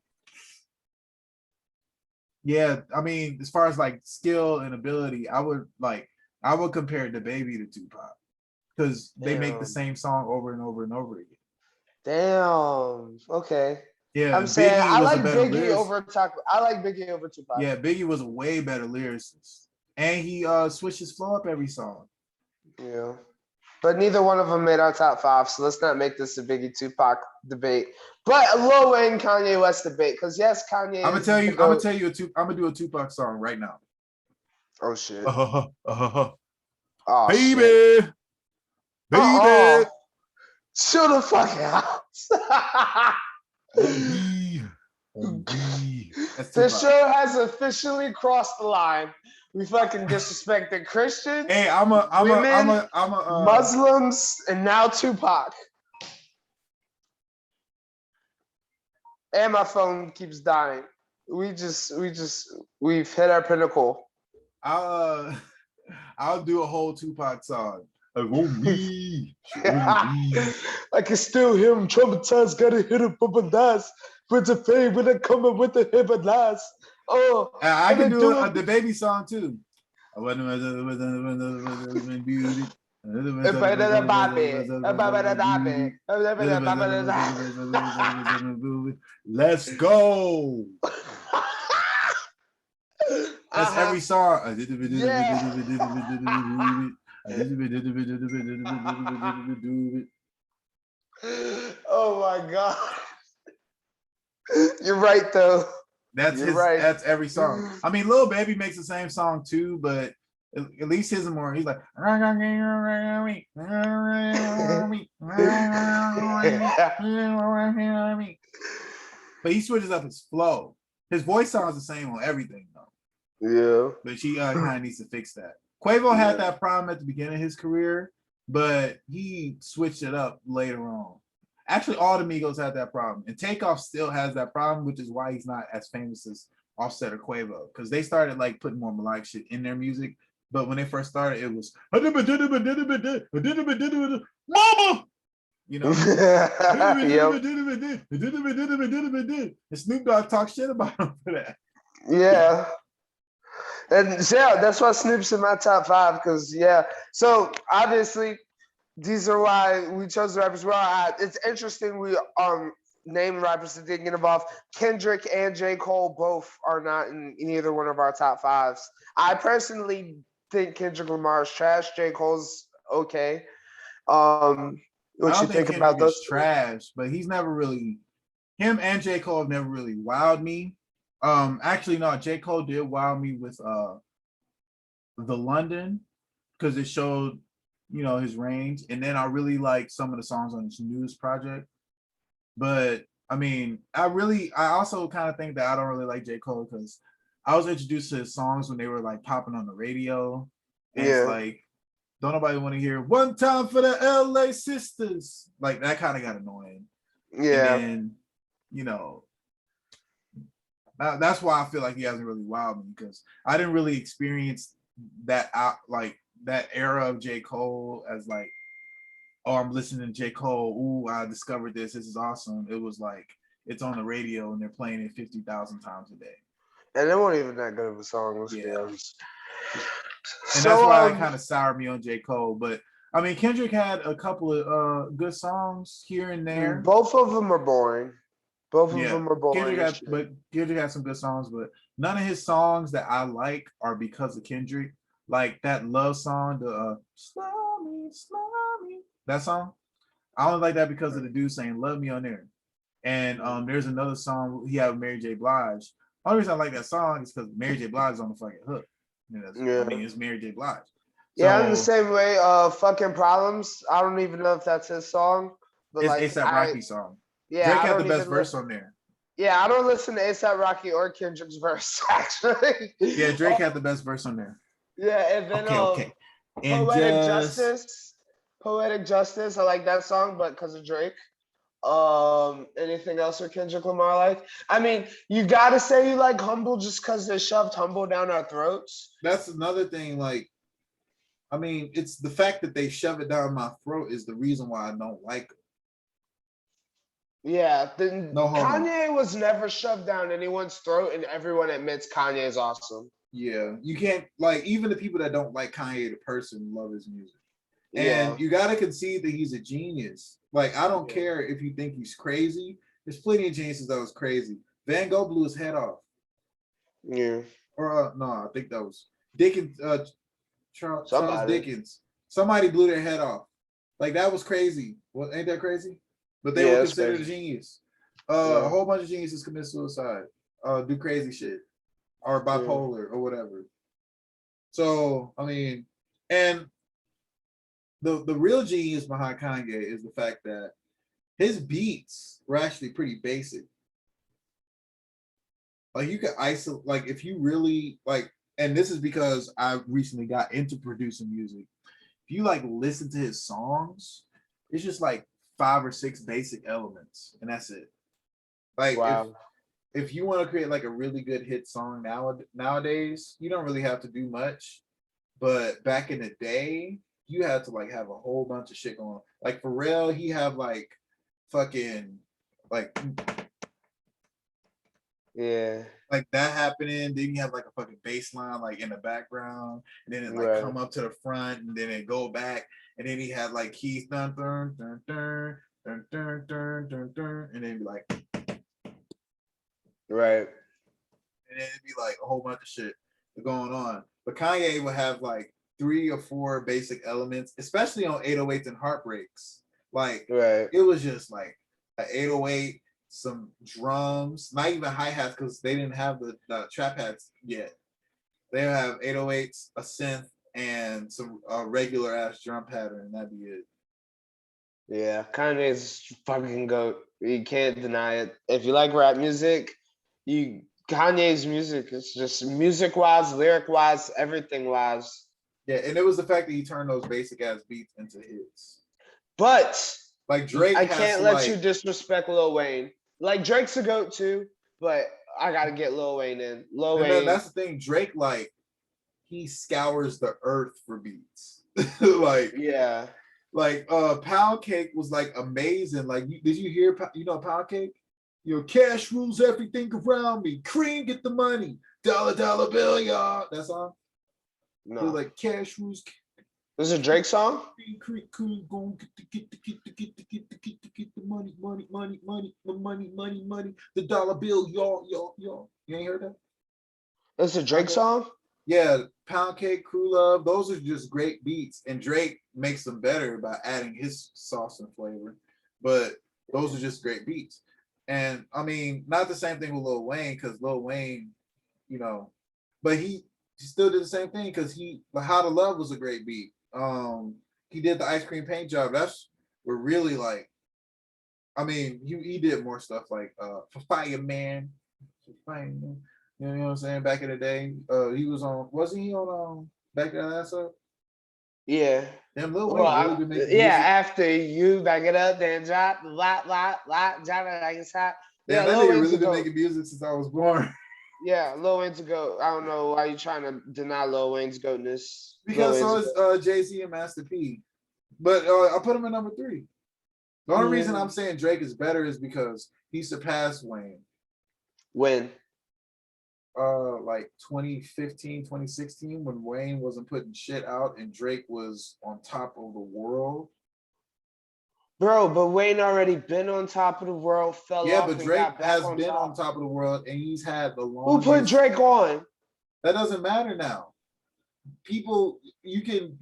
yeah, I mean, as far as like skill and ability, I would compare DaBaby to Tupac because they make the same song over and over and over again. Damn. Okay. Yeah, I'm saying I like Biggie over Tupac. I like Biggie over Tupac. Yeah, Biggie was a way better lyricist, and he switched his flow up every song. Yeah, but neither one of them made our top 5, so let's not make this a Biggie Tupac debate. But a Lil Wayne Kanye West debate, because yes, Kanye. I'm gonna do a Tupac song right now. Oh shit. Oh, baby. Shit. Baby. Chill the fuck out. This show has officially crossed the line. We fucking disrespected Christians. Hey, I'm a Muslims, and now Tupac. And my phone keeps dying. We've hit our pinnacle. I'll do a whole Tupac song. Like, oh me. I can still hear him traumatized, gotta hit him up and dies. With the fame when I come up with the hip and lies. Oh, I can do the baby song too. Let's go. That's every song. Oh my god. You're right though. That's every song. I mean, Lil Baby makes the same song too, but at least his is more. He's like, but he switches up his flow. His voice sounds the same on everything though. Yeah, but she kind of needs to fix that. Quavo had that problem at the beginning of his career, but he switched it up later on. Actually, all the Migos had that problem, and Takeoff still has that problem, which is why he's not as famous as Offset or Quavo, because they started like putting more melodic shit in their music. But when they first started, it was mama, you know. Yep. And Snoop Dogg talks shit about him for that. Yeah. And yeah, that's why Snoop's in my top 5, because yeah. So obviously these are why we chose the rappers. Well, it's interesting we name rappers that didn't get involved. Kendrick and J. Cole both are not in either one of our top 5s. I personally think Kendrick Lamar is trash. J. Cole's okay. What I you don't think think about Kendrick is those? trash, but he's never really, him and J. Cole have never really wowed me. Actually, no, J. Cole did wow me with the London, because it showed, you know, his range. And then I really like some of the songs on his News project. But I mean, I also kind of think that I don't really like J. Cole because I was introduced to his songs when they were like popping on the radio. And it's like, don't nobody want to hear "One Time for the LA Sisters." Like that kind of got annoying. Yeah. And then, you know, that's why I feel like he hasn't really wowed me, because I didn't really experience that like that era of J. Cole as like, oh, I'm listening to J. Cole. Ooh, I discovered this. This is awesome. It was like it's on the radio and they're playing it 50,000 times a day. And it wasn't even that good of a song, let's be honest. And that's why it kind of soured me on J. Cole. But I mean, Kendrick had a couple of good songs here and there. Both of them are boring. Both of them are boring. Kendrick had some good songs, but none of his songs that I like are because of Kendrick. Like that love song, the Slow Me, that song. I only like that because of the dude saying "Love Me" on there. And there's another song he had with Mary J. Blige. The only reason I like that song is because Mary J. Blige is on the fucking hook. I mean, it's Mary J. Blige. Yeah, I'm the same way. Fucking Problems. I don't even know if that's his song. But it's like A$AP Rocky's song. Yeah, Drake had the best verse on there. Yeah, I don't listen to A$AP Rocky or Kendrick's verse, actually. Yeah, Drake had the best verse on there. Yeah, and then okay. And Poetic Justice. I like that song, but because of Drake. Anything else with Kendrick Lamar like? I mean, you gotta say you like Humble just because they shoved Humble down our throats. That's another thing. Like, I mean, it's the fact that they shove it down my throat is the reason why I don't like it. Yeah, Kanye was never shoved down anyone's throat, and everyone admits Kanye is awesome. Yeah, you can't, like, even the people that don't like Kanye the person love his music. And you gotta concede that he's a genius. Like, I don't care if you think he's crazy. There's plenty of geniuses that was crazy. Van Gogh blew his head off. Yeah. Or no, I think that was Dickens. Charles Dickens. Somebody blew their head off. Like, that was crazy. Well, ain't that crazy? But they were considered a genius. A whole bunch of geniuses commit suicide, do crazy shit, or bipolar or whatever. So I mean, and the real genius behind Kanye is the fact that his beats were actually pretty basic. Like, you could isolate, like, if you really like, and this is because I recently got into producing music. If you like listen to his songs, it's just like 5 or 6 basic elements, and that's it. Like, if you want to create like a really good hit song nowadays, you don't really have to do much. But back in the day, you had to like have a whole bunch of shit going on. Like Pharrell, he have like fucking like like that happening. Then you have like a fucking bass line like in the background, and then it like come up to the front, and then it go back, and then he had like keys dun dun dun dun dun dun dun dun dun, and then be like and then it'd be like a whole bunch of shit going on. But Kanye would have like 3 or 4 basic elements, especially on 808s and Heartbreaks. Like, it was just like an 808, some drums, not even hi-hats because they didn't have the trap hats yet. They have 808s, a synth, and some regular ass drum pattern, and that'd be it. Yeah, Kanye's fucking GOAT. You can't deny it. If you like rap music, Kanye's music is just music-wise, lyric-wise, everything-wise. Yeah, and it was the fact that he turned those basic ass beats into hits. But Like Drake I has can't to, let you like, disrespect Lil Wayne. Like Drake's a goat too, but I gotta get Lil Wayne in. Lil and Wayne. that's the thing. Drake, like, he scours the earth for beats. like Yeah. Pound Cake was like amazing. Like, did you hear Pound Cake? Cash rules everything around me. Cream, get the money. Dollar dollar bill, y'all. That song. No. They're like cash rules. This is a Drake song? Go get the money, money. The dollar bill, y'all. You ain't heard that? This is a Drake song? Yeah, Pound Cake, Crew Love, those are just great beats, and Drake makes them better by adding his sauce and flavor. But those are just great beats. And I mean, not the same thing with Lil Wayne, because Lil Wayne, but he still did the same thing because How to Love was a great beat. He did the Ice Cream Paint Job. That's we're really like, I mean, he did more stuff like for Fireman. You know what I'm saying? Back in the day, he was on. Wasn't he on Back That Ass Up? Yeah. Damn, Lil Wayne really been making music. After you back it up, then drop, drop it like it's hot. Yeah, that nigga really been making music since I was born. Yeah, Lil Wayne's a goat. I don't know why you trying to deny Lil Wayne's goatness. Because so is Jay-Z and Master P. But I put him at number 3. The only reason I'm saying Drake is better is because he surpassed Wayne. When? Like 2015, 2016, when Wayne wasn't putting shit out and Drake was on top of the world. Bro, but Wayne already been on top of the world, fell off. Yeah, but Drake has been on top of the world, and he's had the longest. Who put Drake on? That doesn't matter now. People, you can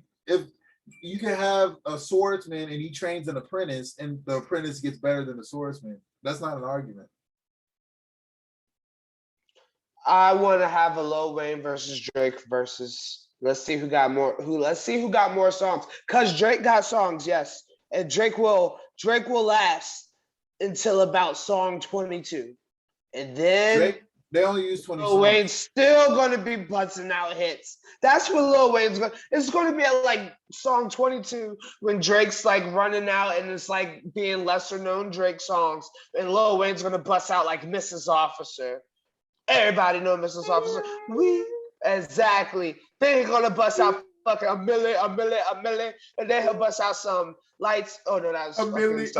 have a swordsman and he trains an apprentice, and the apprentice gets better than the swordsman. That's not an argument. I want to have a Lil Wayne versus Drake versus. Let's see who got more songs. Cause Drake got songs, yes, and Drake will last until about song 22, and then they only use 20 Lil songs. Wayne's still gonna be busting out hits. That's what Lil Wayne's gonna. It's gonna be at like song 22 when Drake's like running out and it's like being lesser known Drake songs, and Lil Wayne's gonna bust out like Mrs. Officer. Everybody know Mrs. Officer. Exactly. Then he's gonna bust out fucking a million, and then he'll bust out some lights. Oh no, that's a million.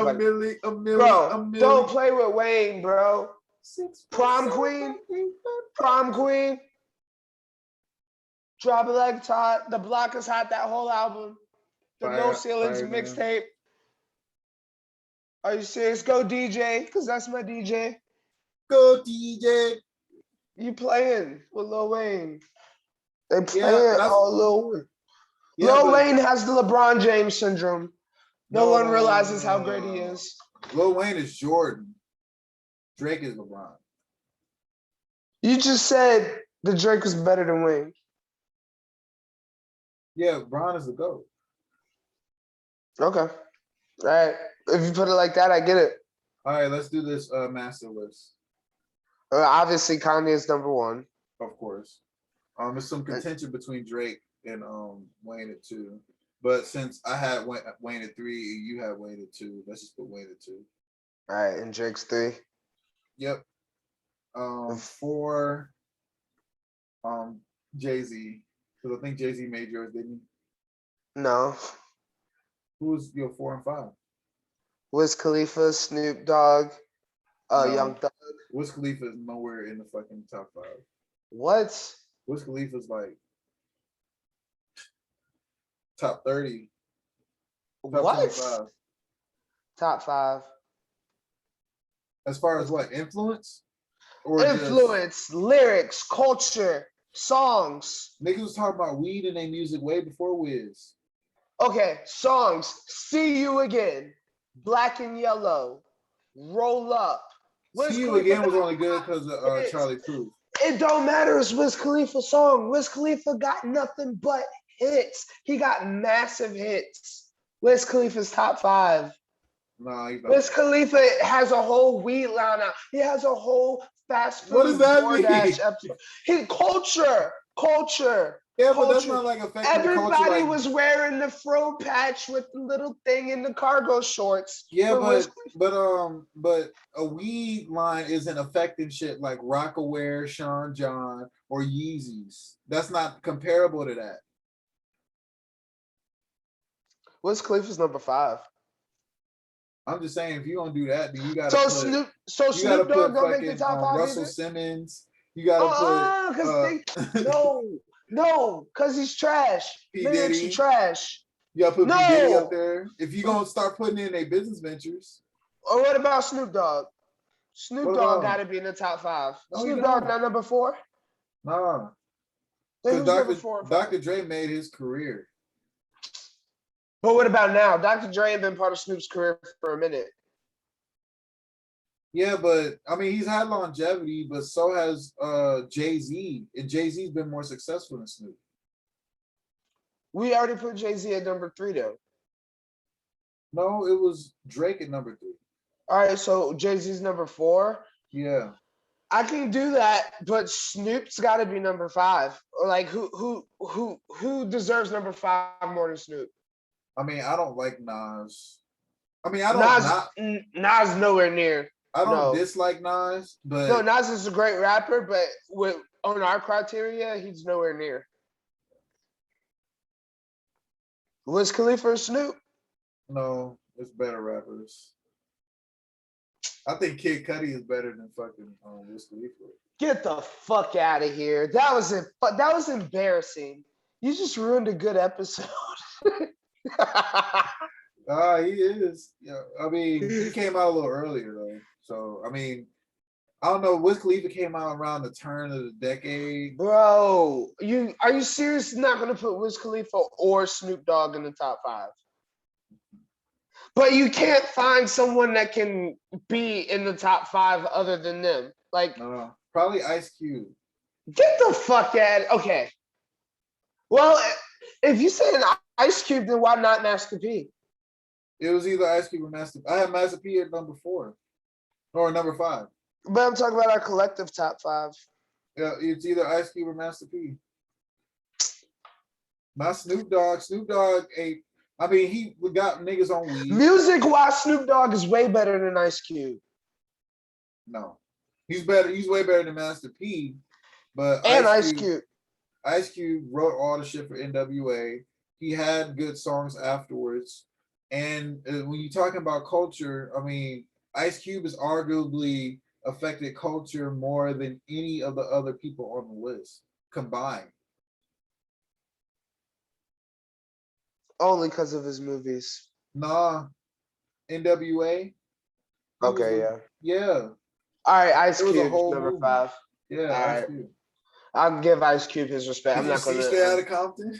Bro, don't play with Wayne, bro. Prom Queen. Drop it like it's hot. The Block is Hot. That whole album. The No Ceilings mixtape. Are you serious? Go DJ, because that's my DJ. Go DJ. You playing with Lil Wayne. They playing all Lil Wayne. Lil Wayne has the LeBron James syndrome. No one realizes how great he is. Lil Wayne is Jordan. Drake is LeBron. You just said that Drake was better than Wayne. Yeah, LeBron is the GOAT. Okay. All right. If you put it like that, I get it. All right, let's do this master list. Obviously, Kanye is number 1. Of course. There's some contention between Drake and Wayne at 2. But since I had Wayne at 3 and you had Wayne at 2, let's just put Wayne at 2. All right, and Drake's 3. Yep. 4, Jay-Z. Because I think Jay-Z made yours, didn't he? No. Who was your 4 and 5? Wiz Khalifa, Snoop Dogg, Young Thug. Wiz Khalifa is nowhere in the fucking top 5. What? Wiz Khalifa's like top 30. Top what? 25. Top 5. As far as what? Influence? Or influence, lyrics, culture, songs. Niggas was talking about weed in their music way before Wiz. Okay, songs. See You Again. Black and Yellow. Roll Up. See You Again was only good because of Charlie Puth. It don't matter. It's Wiz Khalifa's song. Wiz Khalifa got nothing but hits. He got massive hits. Wiz Khalifa's top 5. No, Wiz Khalifa has a whole weed line out. He has a whole fast food what does that DoorDash mean? episode. Culture. Yeah, but that's culture. not like affecting the culture. Everybody Like, was wearing the fro patch with the little thing in the cargo shorts. yeah, Wiz but a weed line isn't affecting shit like Rockaware, Sean John, or Yeezys. That's not comparable to that. Khalifa's number 5. I'm just saying, if you don't do that, then you gotta So put Snoop Dogg don't make the fucking top 5 Russell either. Simmons. You gotta put Because because he's trash. P Lyrics are Diddy. trash. You gotta put P Diddy up No. there. If you gonna start putting in a business ventures, Or what about Snoop Dogg? Snoop what Dogg about got him? to be in the top 5. No, you Snoop Dogg don't. not number 4. Nah, Then because who's number 4 and 5? Dr. Dre made his career. But what about now? Dr. Dre has been part of Snoop's career for a minute. Yeah, but I mean, he's had longevity, but so has Jay-Z, and Jay-Z's been more successful than Snoop. We already put Jay-Z at number 3 though. No, it was Drake at number 3. All right, so Jay-Z's number 4. Yeah, I can do that, but Snoop's got to be number 5. Or like who deserves number 5 more than Snoop? I mean, I don't like Nas. I mean, I don't Nas nowhere near. I don't No. dislike Nas, but No, Nas is a great rapper, but on our criteria, he's nowhere near. Wiz Khalifa or Snoop? no, it's better rappers. I think Kid Cudi is better than fucking Wiz Khalifa. Get the fuck out of here. That was embarrassing. You just ruined a good episode. He is. Yeah, I mean, he came out a little earlier though. So I mean, I don't know. Wiz Khalifa came out around the turn of the decade. Bro, are you seriously not gonna put Wiz Khalifa or Snoop Dogg in the top 5? But you can't find someone that can be in the top 5 other than them. Like, probably Ice Cube. Get the fuck out. Okay. Well, if you say an Ice Cube, then why not Master P? It was either Ice Cube or Master. I have Master P at number 4 or number 5. But I'm talking about our collective top 5. Yeah, it's either Ice Cube or Master P. Not Snoop Dogg. Snoop Dogg ate. I mean, he got niggas on weed. Music-wise, Snoop Dogg is way better than Ice Cube. No, he's better. He's way better than Master P. But Ice Cube. Ice Cube wrote all the shit for NWA. He had good songs afterwards. And when you're talking about culture, I mean, Ice Cube has arguably affected culture more than any of the other people on the list combined. Only because of his movies. Nah, NWA. Okay, yeah. Yeah. All right, Ice Cube number movie. 5. Yeah, Ice Cube. I'll give Ice Cube his respect. I'm not gonna stay out of Compton.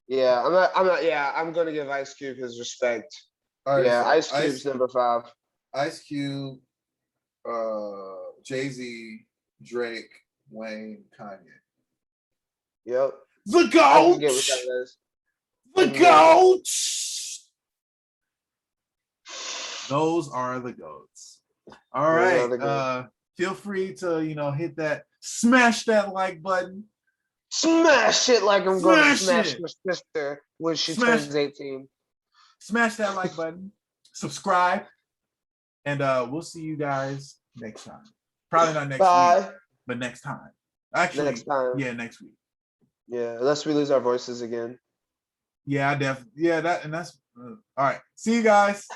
Yeah, I'm not. Yeah, I'm gonna give Ice Cube his respect. All right, yeah, so Ice Cube's number 5. Ice Cube, Jay-Z, Drake, Wayne, Kanye. Yep. The GOAT. The GOAT. Those are the GOATs. All right. Feel free to hit that, smash that like button. Smash it like I'm going to smash my sister when she turns 18. Smash that like button. Subscribe. And we'll see you guys next time. Probably not next week, but next time. Actually, next time. Yeah, next week. Yeah, unless we lose our voices again. Yeah, that's all right. See you guys.